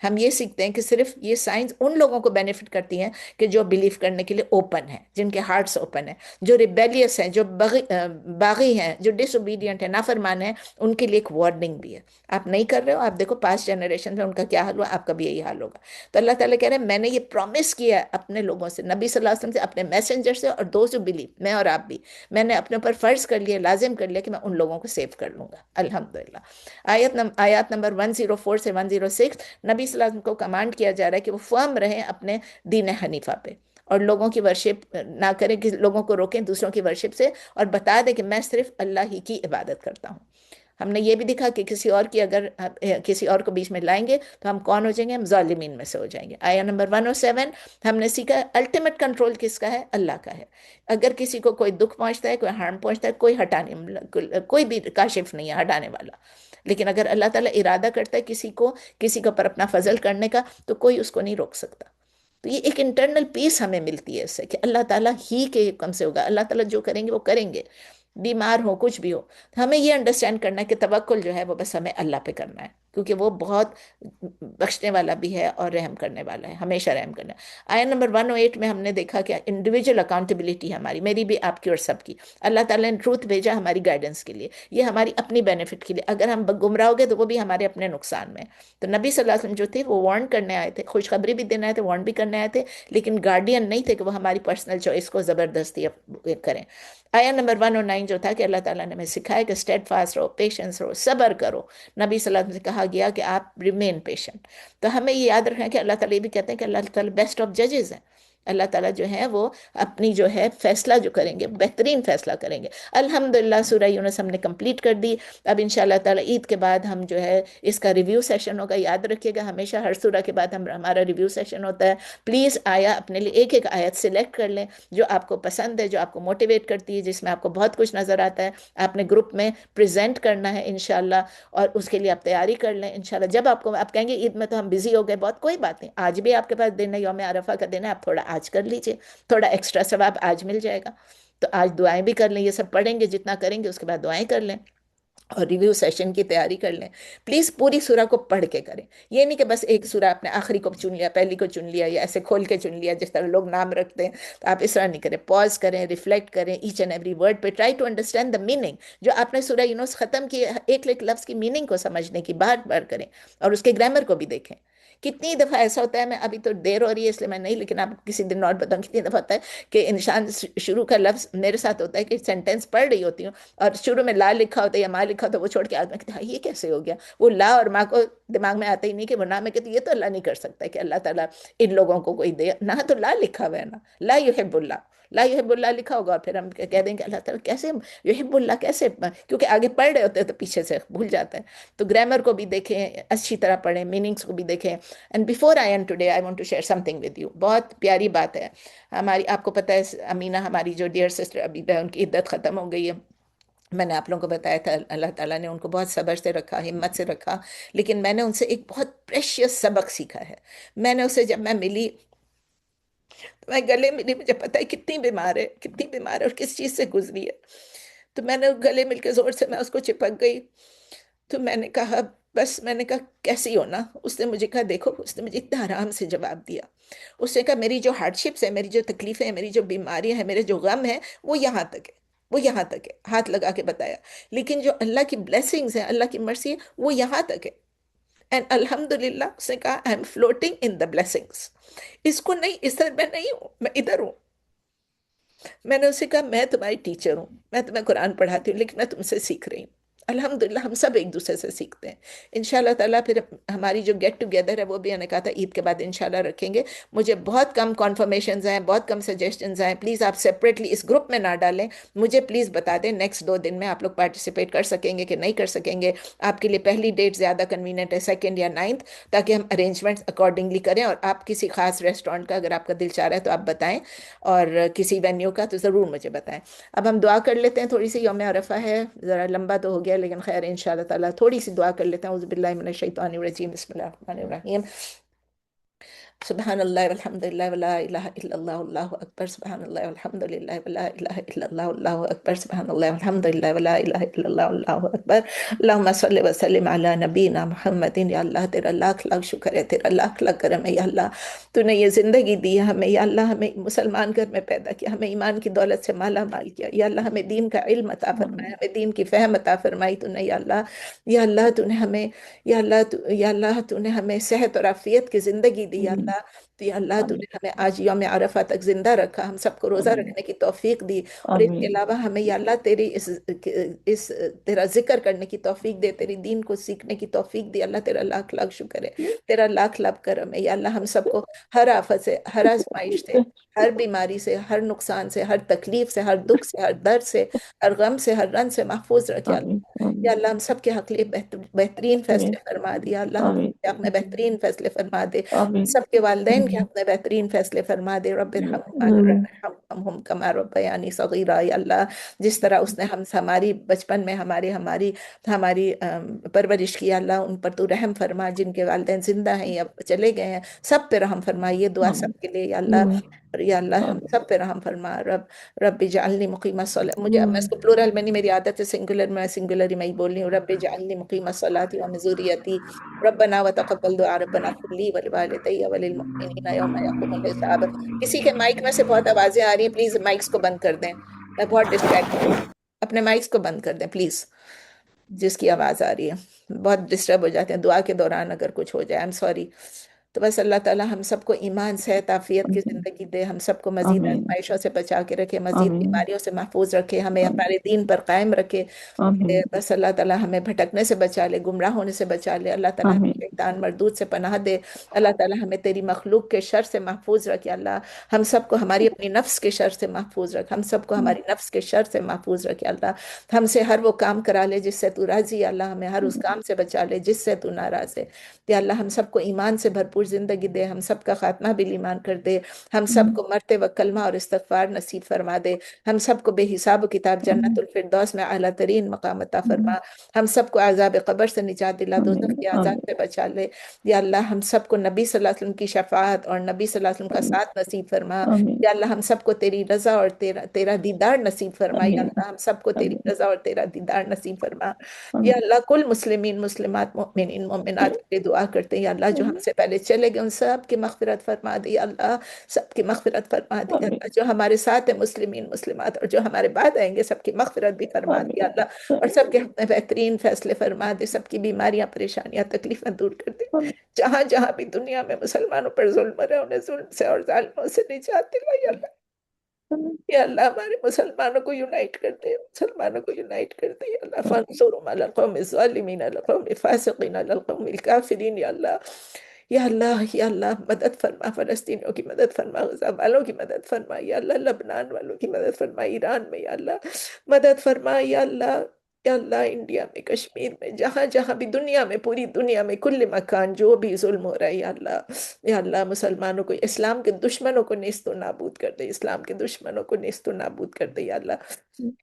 ہم یہ سیکھتے ہیں کہ صرف یہ سائنس ان لوگوں کو بینیفٹ کرتی ہیں کہ جو بلیو کرنے کے لیے اوپن ہیں، جن کے ہارٹس اوپن ہیں، جو ریبیلیس ہیں، جو باغی ہیں، جو ڈس اوبیڈینٹ ہیں، نافرمان ہیں، ان کے لیے ایک وارننگ بھی ہے۔ آپ نہیں کر رہے ہو، آپ دیکھو پاسٹ جنریشن میں ان کا کیا حال ہوا، آپ کا بھی یہی حال ہوگا۔ تو اللہ تعالیٰ کہہ رہے ہیں میں نے یہ پرومس کیا ہے اپنے لوگوں سے، نبی صلی اللہ علیہ وسلم سے، اپنے میسنجر سے، اور دوز جو بلیو، میں اور آپ بھی، میں نے اپنے اوپر فرض کر لیا، لازم کر لیا کہ میں ان لوگوں کو سیو کر لوں گا الحمدللہ۔ آیات نمبر 104 سے 106، نبی صلی اللہ علیہ وسلم کو کمانڈ کیا جا رہا ہے کہ وہ فرم رہیں اپنے دین حنیفہ پہ، اور لوگوں کی ورشپ نہ کریں، کہ لوگوں کو روکیں دوسروں کی ورشپ سے، اور بتا دیں کہ میں صرف اللہ ہی کی عبادت کرتا ہوں۔ ہم نے یہ بھی دیکھا کہ کسی اور کی اگر کسی اور کو بیچ میں لائیں گے تو ہم کون ہو جائیں گے؟ ہم ظالمین میں سے ہو جائیں گے۔ آیا نمبر 107 ہم نے سیکھا الٹیمیٹ کنٹرول کس کا ہے؟ اللہ کا ہے۔ اگر کسی کو کوئی دکھ پہنچتا ہے، کوئی ہارم پہنچتا ہے، کوئی ہٹانے، کوئی بھی کاشف نہیں ہے ہٹانے والا، لیکن اگر اللہ تعالیٰ ارادہ کرتا ہے کسی کو پر اپنا فضل کرنے کا، تو کوئی اس کو نہیں روک سکتا۔ تو یہ ایک انٹرنل پیس ہمیں ملتی ہے اس سے کہ اللہ تعالیٰ ہی کے حکم سے ہوگا، اللہ تعالیٰ جو کریں گے وہ کریں گے، بیمار ہو کچھ بھی ہو۔ ہمیں یہ انڈرسٹینڈ کرنا ہے کہ توکل جو ہے وہ بس ہمیں اللہ پہ کرنا ہے، کیونکہ وہ بہت بخشنے والا بھی ہے اور رحم کرنے والا ہے، ہمیشہ رحم کرنا ہے۔ آیا نمبر 108 میں ہم نے دیکھا کہ انڈیویجول اکاؤنٹیبلٹی ہماری، میری بھی، آپ کی اور سب کی۔ اللہ تعالیٰ نے ٹروتھ بھیجا ہماری گائیڈنس کے لیے، یہ ہماری اپنی بینیفٹ کے لیے۔ اگر ہم گمراہ ہو گئے تو وہ بھی ہمارے اپنے نقصان میں۔ تو نبی صلی اللہ علیہ وسلم جو تھے وہ وارن کرنے آئے تھے، خوشخبری بھی دینے آئے تھے، وارن بھی کرنے آئے تھے، لیکن گارڈین نہیں تھے کہ وہ ہماری پرسنل چوائس کو زبردستی کریں۔ آیا نمبر 109 جو تھا کہ اللہ تعالیٰ نے ہمیں سکھایا کہ اسٹیڈ فاسٹ رہو، پیشنس رہو، صبر کرو۔ نبی صلی اللہ علیہ وسلم سے کہا گیا کہ آپ ریمین پیشنٹ۔ تو ہمیں یہ یاد رکھنا ہے کہ اللہ تعالیٰ یہ بھی کہتے ہیں کہ اللہ تعالیٰ بیسٹ آف ججز ہیں۔ اللہ تعالیٰ جو ہے وہ اپنی جو ہے فیصلہ جو کریں گے بہترین فیصلہ کریں گے۔ الحمدللہ سورہ یونس ہم نے کمپلیٹ کر دی۔ اب انشاءاللہ تعالیٰ عید کے بعد ہم جو ہے اس کا ریویو سیشن ہوگا، یاد رکھیے گا ہمیشہ ہر سورہ کے بعد ہمارا ریویو سیشن ہوتا ہے۔ پلیز اپنے لیے ایک ایک آیت سلیکٹ کر لیں جو آپ کو پسند ہے، جو آپ کو موٹیویٹ کرتی ہے، جس میں آپ کو بہت کچھ نظر آتا ہے۔ آپ نے گروپ میں پریزنٹ کرنا ہے انشاءاللہ، اور اس کے لیے آپ تیاری کر لیں انشاءاللہ۔ جب آپ کہیں گے عید میں تو ہم بزی ہو گئے بہت، کوئی بات نہیں، آج بھی آپ کے پاس دن ہے، یوم عرفہ کا دن ہے، آپ تھوڑا آج کر لیجئے، تھوڑا ایکسٹرا ثواب آج مل جائے گا۔ تو آج دعائیں بھی کر لیں، یہ سب پڑھیں گے، جتنا کریں گے اس کے بعد دعائیں کر لیں۔ اور ریویو سیشن کی تیاری کر لیں. پلیز پوری سورہ کو پڑھ کے کریں. یہ نہیں کہ بس ایک سورہ آپ نے آخری کو چن لیا، پہلی کو چن لیا، یا ایسے کھول کے چن لیا جس طرح لوگ نام رکھتے ہیں. تو آپ اس طرح نہیں کریں. پاز کریں، ریفلیکٹ کریں ایچ اینڈ ایوری ورڈ پہ. Try to understand the meaning. جو آپ نے سورہ یونس ختم کی، ایک ایک لفظ کی میننگ کو سمجھنے کی بار بار کریں. اور اس کے گرامر کو بھی دیکھیں. کتنی دفعہ ایسا ہوتا ہے، میں ابھی تو دیر ہو رہی ہے اس لیے میں نہیں، لیکن آپ کسی دن اور بتاؤں، کتنی دفعہ ہوتا ہے کہ انسان شروع کا لفظ، میرے ساتھ ہوتا ہے کہ سینٹینس پڑھ رہی ہوتی ہوں اور شروع میں لا لکھا ہوتا ہے یا ماں لکھا ہوتا ہے، وہ چھوڑ کے آدمی کہتا ہے یہ کیسے ہو گیا. وہ لا اور ماں کو دماغ میں آتا ہی نہیں کہ وہ نہ، میں کہتی یہ تو اللہ نہیں کر سکتا کہ اللہ تعالیٰ ان لوگوں کو کوئی دے. نہ تو لا لکھا ہوا ہے، نا لا یحب اللہ، لا یحب اللہ لکھا ہوگا، اور پھر ہم کہہ دیں کہ اللہ تعالیٰ کیسے یحب اللہ کیسے، کیونکہ آگے پڑھ رہے ہوتے ہیں تو پیچھے سے بھول جاتا ہے. تو گرامر کو بھی دیکھیں، اچھی طرح پڑھیں، میننگس کو بھی دیکھیں. And before I end today I want to share something with you. بہت پیاری بات ہے ہماری. آپ کو پتہ ہے امینہ ہماری جو ڈیئر سسٹر ابھی ہے، ان کی عدت ختم ہو گئی ہے. میں نے آپ لوگوں کو بتایا تھا اللہ تعالیٰ نے ان کو بہت صبر سے رکھا، ہمت سے رکھا. لیکن میں نے ان سے ایک بہت پریشیس سبق سیکھا ہے. میں نے اسے جب میں ملی تو میں گلے ملی، مجھے پتا ہے کتنی بیمار ہے، کتنی بیمار ہے اور کس چیز سے گزری ہے. تو میں نے گلے مل کے زور سے میں اس کو چپک گئی. تو میں نے کہا بس، میں نے کہا کیسی ہونا. اس نے مجھے کہا دیکھو، اس نے مجھے اتنا آرام سے جواب دیا. اس نے کہا میری جو ہارڈ شپس ہیں، میری جو تکلیفیں ہیں، میری جو بیماریاں ہیں، میرے جو غم ہیں، وہ یہاں تک ہے، وہ یہاں تک ہے. ہاتھ لگا کے بتایا. لیکن جو اللہ کی بلیسنگز ہیں، اللہ کی مرسی ہے، وہ یہاں تک ہے. اینڈ الحمد للہ اس نے کہا I am floating in the blessings. اس کو نہیں، اس طرح میں نہیں ہوں، میں ادھر ہوں. میں نے اسے کہا میں تمہاری ٹیچر ہوں، میں تمہیں قرآن پڑھاتی ہوں، لیکن میں تم سے سیکھ رہی ہوں. الحمدللہ ہم سب ایک دوسرے سے سیکھتے ہیں. انشاءاللہ تعالیٰ پھر ہماری جو گیٹ ٹوگیدر ہے وہ بھی، میں نے کہا تھا عید کے بعد انشاءاللہ رکھیں گے. مجھے بہت کم کنفرمیشنز ہیں، بہت کم سجیشنز ہیں. پلیز آپ سیپریٹلی اس گروپ میں نہ ڈالیں. مجھے پلیز بتا دیں نیکسٹ 2 دن میں آپ لوگ پارٹیسپیٹ کر سکیں گے کہ نہیں کر سکیں گے. آپ کے لیے پہلی ڈیٹ زیادہ کنوینئنٹ ہے، سیکنڈ یا 9th، تاکہ ہم ارینجمنٹس اکارڈنگلی کریں. اور آپ کسی خاص ریسٹورینٹ کا اگر آپ کا دل چاہ رہا ہے تو آپ بتائیں، اور کسی وینیو کا تو ضرور مجھے بتائیں. اب ہم دعا کر لیتے ہیں تھوڑی سی. یوم عرفہ ہے، ذرا لمبا تو ہو گیا لیکن خیر انشاءاللہ تعالیٰ تھوڑی سی دعا کر لیتے ہیں. اعوذ باللہ من الشیطان الرجیم، بسم اللہ الرحمن الرحیم. سبحان اللہ والحمد للہ ولا الہ الا اللہ، اللہ اکبر. سبحان اللہ والحمد للہ ولا الہ الا اللہ، اللہ اکبر. سبحان اللہ والحمد للہ ولا الہ الا اللہ، اللہ اکبر. اللہم صلی وسلم علی نبینا محمد. یا اللہ تیرا لاکھ لاکھ شکر ہے، تیرا لاکھ لاکھ کرم ہے. یا اللہ تو نے یہ زندگی دی ہے ہمیں، یا اللہ ہمیں مسلمان گھر میں پیدا کیا، ہمیں ایمان کی دولت سے مالا مال کیا. یا اللہ ہمیں دین کا علم عطا فرمایا، ہمیں دین کی فہم عطا فرمائی تو نے. یا اللہ، یا اللہ تو نے ہمیں، یا اللہ تو نے ہمیں صحت اور عافیت کی زندگی دی. یا اللہ تو، یا اللہ تو نے ہمیں آج یوم عرفہ تک زندہ رکھا، ہم سب کو روزہ رکھنے کی توفیق دی. اور اس کے علاوہ ہمیں یا اللہ تیری اس تیرا ذکر کرنے کی توفیق دے، تیری دین کو سیکھنے کی توفیق دی. اللہ تیرا لاکھ لاکھ شکر ہے، تیرا لاکھ لاکھ کرم ہے. یا اللہ ہم سب کو ہر آفت سے، ہر آزمائش سے، ہر بیماری سے، ہر نقصان سے، ہر تکلیف سے، ہر دکھ سے، ہر درد سے، ہر غم سے، ہر رنج سے محفوظ رکھ. یا اللہ، یا اللہ ہم سب کے حق لیے بہترین فیصلے فرما دیا. اللہ ہم سب کے حق میں بہترین فیصلے فرما دے. سب کے والدین کے حق میں بہترین فیصلے فرما دے. رب ارحمہم کما ربیانی صغیرا. یا اللہ جس طرح اس نے ہماری بچپن میں ہماری پرورش کی، اللہ ان پر تو رحم فرما. جن کے والدین زندہ ہیں یا چلے گئے ہیں، سب پہ رحم فرما. یہ دعا سب کے لیے. یا اللہ، یا اللہ ہم سب پہ رحم فرما. رب اجعلنی مقیم الصلاۃ. میں اس کو پلورل میں نہیں، میری عادت ہے سنگولر میں، سنگولر ہی میں ہی بول رہی ہوں. رب اجعلنی مقیم الصلاۃ ومن ذریتی ربنا وتقبل دعاء ربنا اغفر لی ولوالدی وللمؤمنین یوم یقوم الحساب. کسی کے مائک میں سے بہت آوازیں آ رہی ہیں، پلیز مائکس کو بند کر دیں. میں بہت ڈسٹریکٹ ہوں. اپنے مائکس کو بند کر دیں پلیز، جس کی آواز آ رہی ہے. بہت ڈسٹرب ہو جاتے ہیں دعا کے دوران اگر کچھ ہو جائے. I am sorry. تو بس اللہ تعالیٰ ہم سب کو ایمان صحت عافیت کی زندگی دے، ہم سب کو مزید آزمائشوں سے بچا کے رکھے، مزید بیماریوں سے محفوظ رکھے، ہمیں ہمارے دین پر قائم رکھے. بس اللہ تعالیٰ ہمیں بھٹکنے سے بچا لے، گمراہ ہونے سے بچا لے. اللہ تعالیٰ ہمیں شیطان مردود سے پناہ دے. اللہ تعالیٰ ہمیں تیری مخلوق کے شر سے محفوظ رکھے. اللہ ہم سب کو ہماری اپنی نفس کے شر سے محفوظ رکھ، ہم سب کو ہماری نفس کے شر سے محفوظ رکھے. اللہ ہم سے ہر وہ کام کرا لے جس سے تو راضی ہے. اللہ ہمیں ہر اس کام سے بچا لے جس سے تو ناراض ہے. یا اللہ ہم سب کو ایمان سے بھرپور بھرپور زندگی دے، ہم سب کا خاتمہ بھی ایمان کر دے، ہم سب آمین کو مرتے وقت کلمہ اور استغفار نصیب فرما دے، ہم سب کو بے حساب و کتاب جنت آمین الفردوس میں اعلیٰ ترین مقام عطا آمین فرما، ہم سب کو عذاب قبر سے نجات دلا، آمین دوزخ کے عذاب آمین سے بچا لے۔ یا اللہ ہم سب کو نبی صلی اللہ علیہ وسلم کی شفاعت اور نبی صلی اللہ علیہ وسلم کا آمین ساتھ نصیب فرما۔ آمین یا اللہ ہم سب کو تیری رضا اور تیرا دیدار نصیب فرما، یا آمین اللہ ہم سب کو تیری آمین رضا اور تیرا دیدار نصیب فرما۔ یا آمین اللہ کل مسلمین مسلمات مؤمنین مومنات کے لیے دعا کرتے ہیں، یا اللہ جو ہم سے پہلے چلے گئے ان سب کی مغفرت فرما دی، یا اللہ سب کی مغفرت فرما دی، یا آمین اللہ جو ہمارے ساتھ ہیں مسلمین مسلمات اور جو ہمارے بعد آئیں گے سب کی مغفرت بھی فرما دی، یا آمین اللہ اور سب کے حق میں بہترین فیصلے فرما دے، سب کی بیماریاں پریشانیاں تکلیفیں دور کر دے، آمین جہاں جہاں بھی دنیا میں مسلمانوں پر ظلم ہو رہا ہے انہیں ظلم سے اور ظالموں سے نجات دلا، یا اللہ آمین یا اللہ ہمارے مسلمانوں کو یونائٹ کر دے، مسلمانوں کو یونائٹ کر دے، یا اللہ فانصرهم علی القوم الظالمین علی القوم الفاسقین علی القوم الکافرین، یا اللہ یا اللہ یا اللہ مدد فرما، فلسطینیوں کی مدد فرما، غزہ والوں کی مدد فرما، یا اللہ لبنان والوں کی مدد فرما، ایران میں یا اللہ مدد فرما، یا اللہ انڈیا میں، کشمیر میں، جہاں جہاں بھی دنیا میں، پوری دنیا میں، کل مکان جو بھی ظلم ہو رہا ہے، یا اللہ مسلمانوں کو، اسلام کے دشمنوں کو نیست و نابود کر دے، اسلام کے دشمنوں کو نیست و نابود کر دے، یا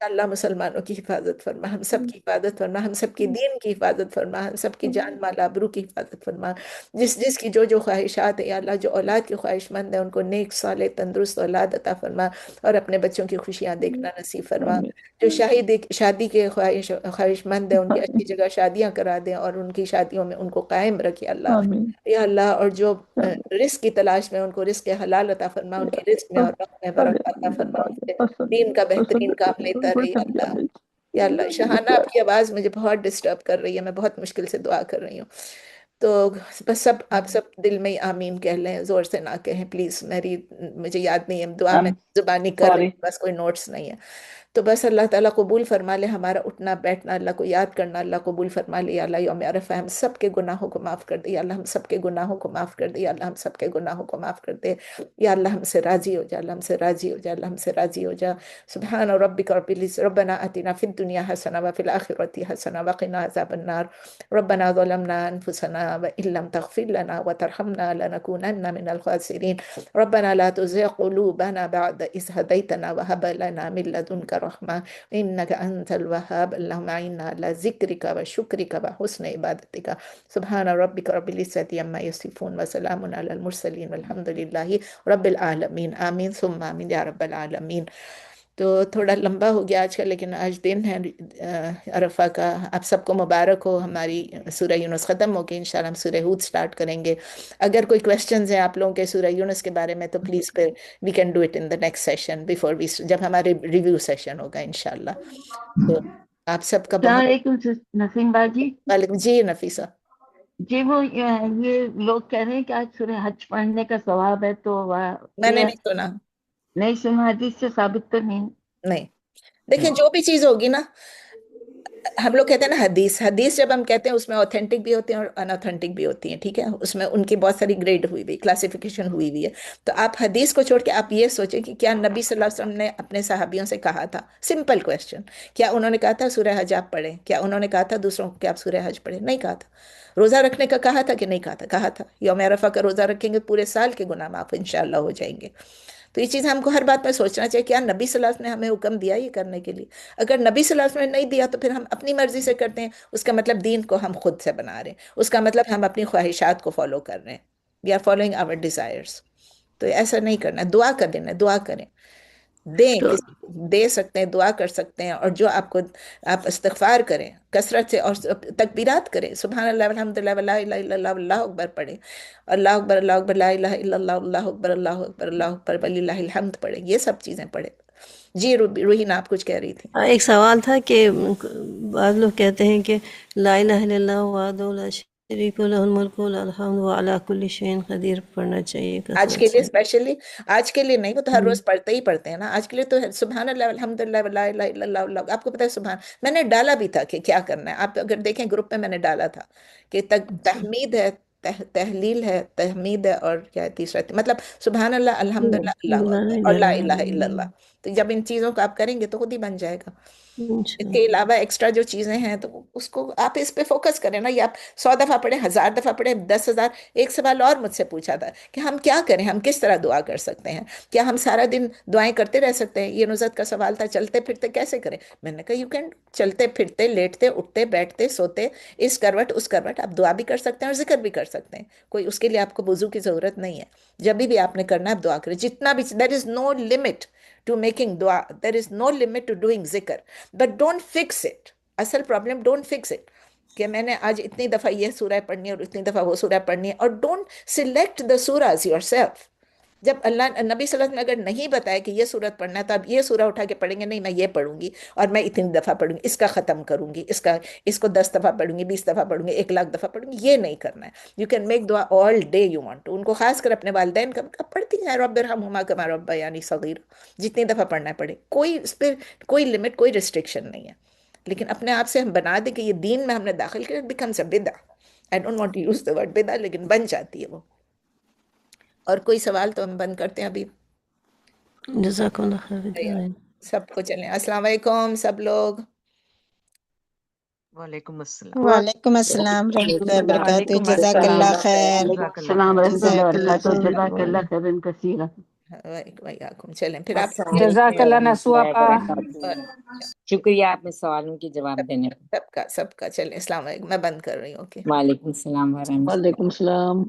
اللہ مسلمانوں کی حفاظت فرما، ہم سب کی حفاظت فرما، ہم سب کے دین کی حفاظت فرما، ہم سب کی جان مال آبرو کی حفاظت فرما، جس جس کی جو جو خواہشات ہیں، یا اللہ جو اولاد کے خواہش مند ہیں ان کو نیک صالح تندرست اولاد عطا فرما اور اپنے بچوں کی خوشیاں دیکھنا نصیب فرما، جو شادی کے خواہش مند ہیں ان کی اچھی جگہ شادیاں کرا دیں اور ان کی شادیوں میں ان کو قائم رکھے اللہ، آمین یا اللہ اور جو آمین رزق کی تلاش میں ان کو رزق حلال عطا فرما، ان کی رزق میں اور وقت میں برکت عطا فرما، ان سے دین کا بہترین کام لیتا رہے، یا اللہ شہانہ آپ کی آواز مجھے بہت ڈسٹرب کر رہی ہے، میں بہت مشکل سے دعا کر رہی ہوں، تو بس آپ سب دل میں ہی آمین کہہ لیں، زور سے نہ کہیں پلیز، مجھے یاد نہیں ہے دعا میں زبانی کر رہی سوری ہوں، بس کوئی نوٹس نہیں ہے، تو بس اللہ تعالیٰ قبول فرما لے ہمارا اٹھنا بیٹھنا، اللہ کو یاد کرنا اللہ قبول فرما لے، یا اللہ یوم عرفہ ہم سب کے گناہوں کو معاف کر دے، یا اللہ ہم سب کے گناہوں کو معاف کر دے، یا اللہ ہم سب کے گناہوں کو معاف کر دے، یا اللہ ہم سے راضی ہو جا، اللہ ہم سے راضی ہو جا، اللہ ہم سے راضی ہو جا، سبحان ربک رب العزة، ربنا آتنا فی الدنیا حسنہ وفی الآخرة حسنہ وقنا عذاب النار، ربنا ظلمنا انفسنا وان لم تغفر لنا وترحمنا لنكونن من الخاسرین، ربنا لا تزغ قلوبنا بعد إذ هديتنا وهب لنا من لدنك رحمة إنك أنت الوهاب، اللهم أعنا على ذكرك وشكرك وحسن عبادتك، سبحان ربك رب العزة عما يصفون وسلام على المرسلين والحمد لله رب العالمين، آمین ثم آمین یا رب العالمین۔ تو تھوڑا لمبا ہو گیا آج کا، لیکن آج دن ہے عرفہ کا، آپ سب کو مبارک ہو، ہماری سورہ یونس ختم ہو گئی، انشاءاللہ ہم سورہ ہود سٹارٹ کریں گے، اگر کوئی کویسچنز ہیں آپ لوگوں کے سورہ یونس کے بارے میں تو پلیز پھر we can do it in the next session before we, جب ہمارے ریویو سیشن ہوگا انشاءاللہ، تو آپ سب کا السلام بہت علیکم نسیم باجی وعلیکم جی نفیسہ، جی وہ یہ لوگ کہہ رہے ہیں کہ آج سورہ حج پڑھنے کا ثواب ہے تو میں نے یہ نہیں سنا، نہیں سنا حدیث سے ثابت تو نہیں نہیں دیکھیں جو بھی چیز ہوگی نا، ہم لوگ کہتے ہیں نا حدیث، حدیث جب ہم کہتے ہیں اس میں اوتھینٹک بھی ہوتی ہیں اور ان اوتھینٹک بھی ہوتی ہیں، ٹھیک ہے، اس میں ان کی بہت ساری گریڈ ہوئی ہوئی کلاسیفیکیشن ہوئی ہوئی ہے، تو آپ حدیث کو چھوڑ کے آپ یہ سوچیں کہ کیا نبی صلی اللہ علیہ وسلم نے اپنے صحابیوں سے کہا تھا، سمپل کویسچن، کیا انہوں نے کہا تھا سورہ حج آپ پڑھیں، کیا انہوں نے کہا تھا دوسروں کو کہ آپ سورہ حج پڑھیں، نہیں کہا تھا، روزہ رکھنے کا کہا تھا کہ نہیں کہا تھا، کہا تھا یوم عرفہ کا روزہ رکھیں گے پورے سال کے گناہ معاف انشاءاللہ ہو جائیں گے، تو یہ چیز ہم کو ہر بات میں سوچنا چاہیے، کیا نبی صلی اللہ علیہ وسلم نے ہمیں حکم دیا یہ کرنے کے لیے، اگر نبی صلی اللہ علیہ وسلم نے نہیں دیا تو پھر ہم اپنی مرضی سے کرتے ہیں، اس کا مطلب دین کو ہم خود سے بنا رہے ہیں، اس کا مطلب ہم اپنی خواہشات کو فالو کر رہے ہیں، we are following our desires, تو ایسا نہیں کرنا، دعا کر دینا، دعا کریں، دیں تو کسی کو دے سکتے ہیں، دعا کر سکتے ہیں، اور جو آپ کو آپ استغفار کریں کثرت سے اور تکبیرات کریں، سبحان اللہ والحمد للہ ولا الہ الا اللہ واللہ اکبر پڑھیں، اللہ اکبر لا الہ الا اللہ اللہ اکبر اللہ اکبر اللہ اکبر وللہ الحمد پڑھیں، یہ سب چیزیں پڑھیں۔ جی روحین آپ کچھ کہہ رہی تھی؟ ایک سوال تھا کہ بعض لوگ کہتے ہیں کہ لا الہ الا اللہ وحدہ لا شریک لہ الملک و لہ الحمد وعلی کل شیء قدیر پڑھنا چاہیے آج کے کثرت لیے سے۔ اسپیشلی، آج کے لیے نہیں، وہ تو ہر ہم، روز پڑھتے ہی پڑھتے ہیں نا، آج کے لیے تو سبحان اللہ الحمد للہ ولا الہ الا اللہ اللہ، آپ کو پتہ ہے سبحان، میں نے ڈالا بھی تھا کہ کیا کرنا ہے، آپ اگر دیکھیں گروپ میں میں نے ڈالا تھا کہ اچھا تحمید ہے، تحلیل ہے، تحمید ہے، اور کیا ہے تیسرا، مطلب سبحان اللہ الحمد للہ الحمد اللہ للہ اکبر اور لا الہ الا اللہ، تو جب ان چیزوں کو آپ کریں گے تو خود ہی بن جائے گا۔ انشاء اس کے علاوہ ایکسٹرا جو چیزیں ہیں تو اس کو آپ اس پہ فوکس کریں نا. یہ آپ 100 دفعہ پڑھیں، 1000 دفعہ پڑھیں، 10,000. ایک سوال اور مجھ سے پوچھا تھا کہ ہم کیا کریں، ہم کس طرح دعا کر سکتے ہیں، کیا ہم سارا دن دعائیں کرتے رہ سکتے ہیں؟ یہ نزت کا سوال تھا، چلتے پھرتے کیسے کریں. میں نے کہا یو کین، چلتے پھرتے، لیٹتے اٹھتے بیٹھتے سوتے، اس کروٹ اس کروٹ آپ دعا بھی کر سکتے ہیں اور ذکر بھی کر سکتے ہیں. کوئی اس کے لیے آپ کو وضو کی ضرورت نہیں ہے. جب بھی آپ نے کرنا ہے آپ دعا کریں جتنا بھی. دیر is no limit to making دعا، دیر is no limit to doing ذکر، بٹ ڈونٹ فکس اٹ. اصل پرابلم ڈونٹ فکس اٹ کہ میں نے آج اتنی دفعہ یہ سورہ پڑھنی ہے اور اتنی دفعہ وہ سورہ پڑھنی ہے. اور don't select the surahs yourself. جب اللہ نبی صلی اللہ علیہ وسلم نے اگر نہیں بتایا کہ یہ سورت پڑھنا ہے تو آپ یہ سورہ اٹھا کے پڑھیں گے نہیں میں یہ پڑھوں گی اور میں اتنی دفعہ پڑھوں گی، اس کا ختم کروں گی، اس کو 10 دفعہ پڑھوں گی، 20 دفعہ پڑھوں گی، 1,00,000 دفعہ پڑھوں گی. یہ نہیں کرنا ہے. یو کین میک دعا all day you want to. ان کو خاص کر اپنے والدین کا پڑھتی ہیں رب ارحمہما کما ربیانی صغیرا، جتنی دفعہ پڑھنا ہے پڑھے. کوئی اس پہ کوئی لمٹ کوئی ریسٹرکشن نہیں ہے. لیکن اپنے آپ سے ہم بنا دیں کہ یہ دین میں ہم نے داخل کیا، بیکمز اے بدعہ. I don't want to use the word بدعہ، لیکن بن جاتی ہے وہ. اور کوئی سوال تو ہم بند کرتے ہیں ابھی. جزاکم اللہ خیر. سب کو چلیں. السلام علیکم سب لوگ. وعلیکم السلام. وعلیکم السلام ورحمۃ اللہ وبرکاتہ. وعلیکم جزاک السلام. اللہ خیر. جزاک اللہ السلام خیر. ورحمۃ اللہ جزاک اللہ وبرکاتہ. خیر. جزاک اللہ خیرا کثیرا. چلیں پھر آپ السلام علیکم جزاک اللہ ورحمۃ نسوا اللہ پا. وبرکاتہ. شکریہ آپ نے سوالوں کے جواب دینے پر. سب کا چلیں. السلام علیکم. میں بند کر رہی ہوں. اوکے. وعلیکم السلام ورحمۃ اللہ. وعلیکم السلام.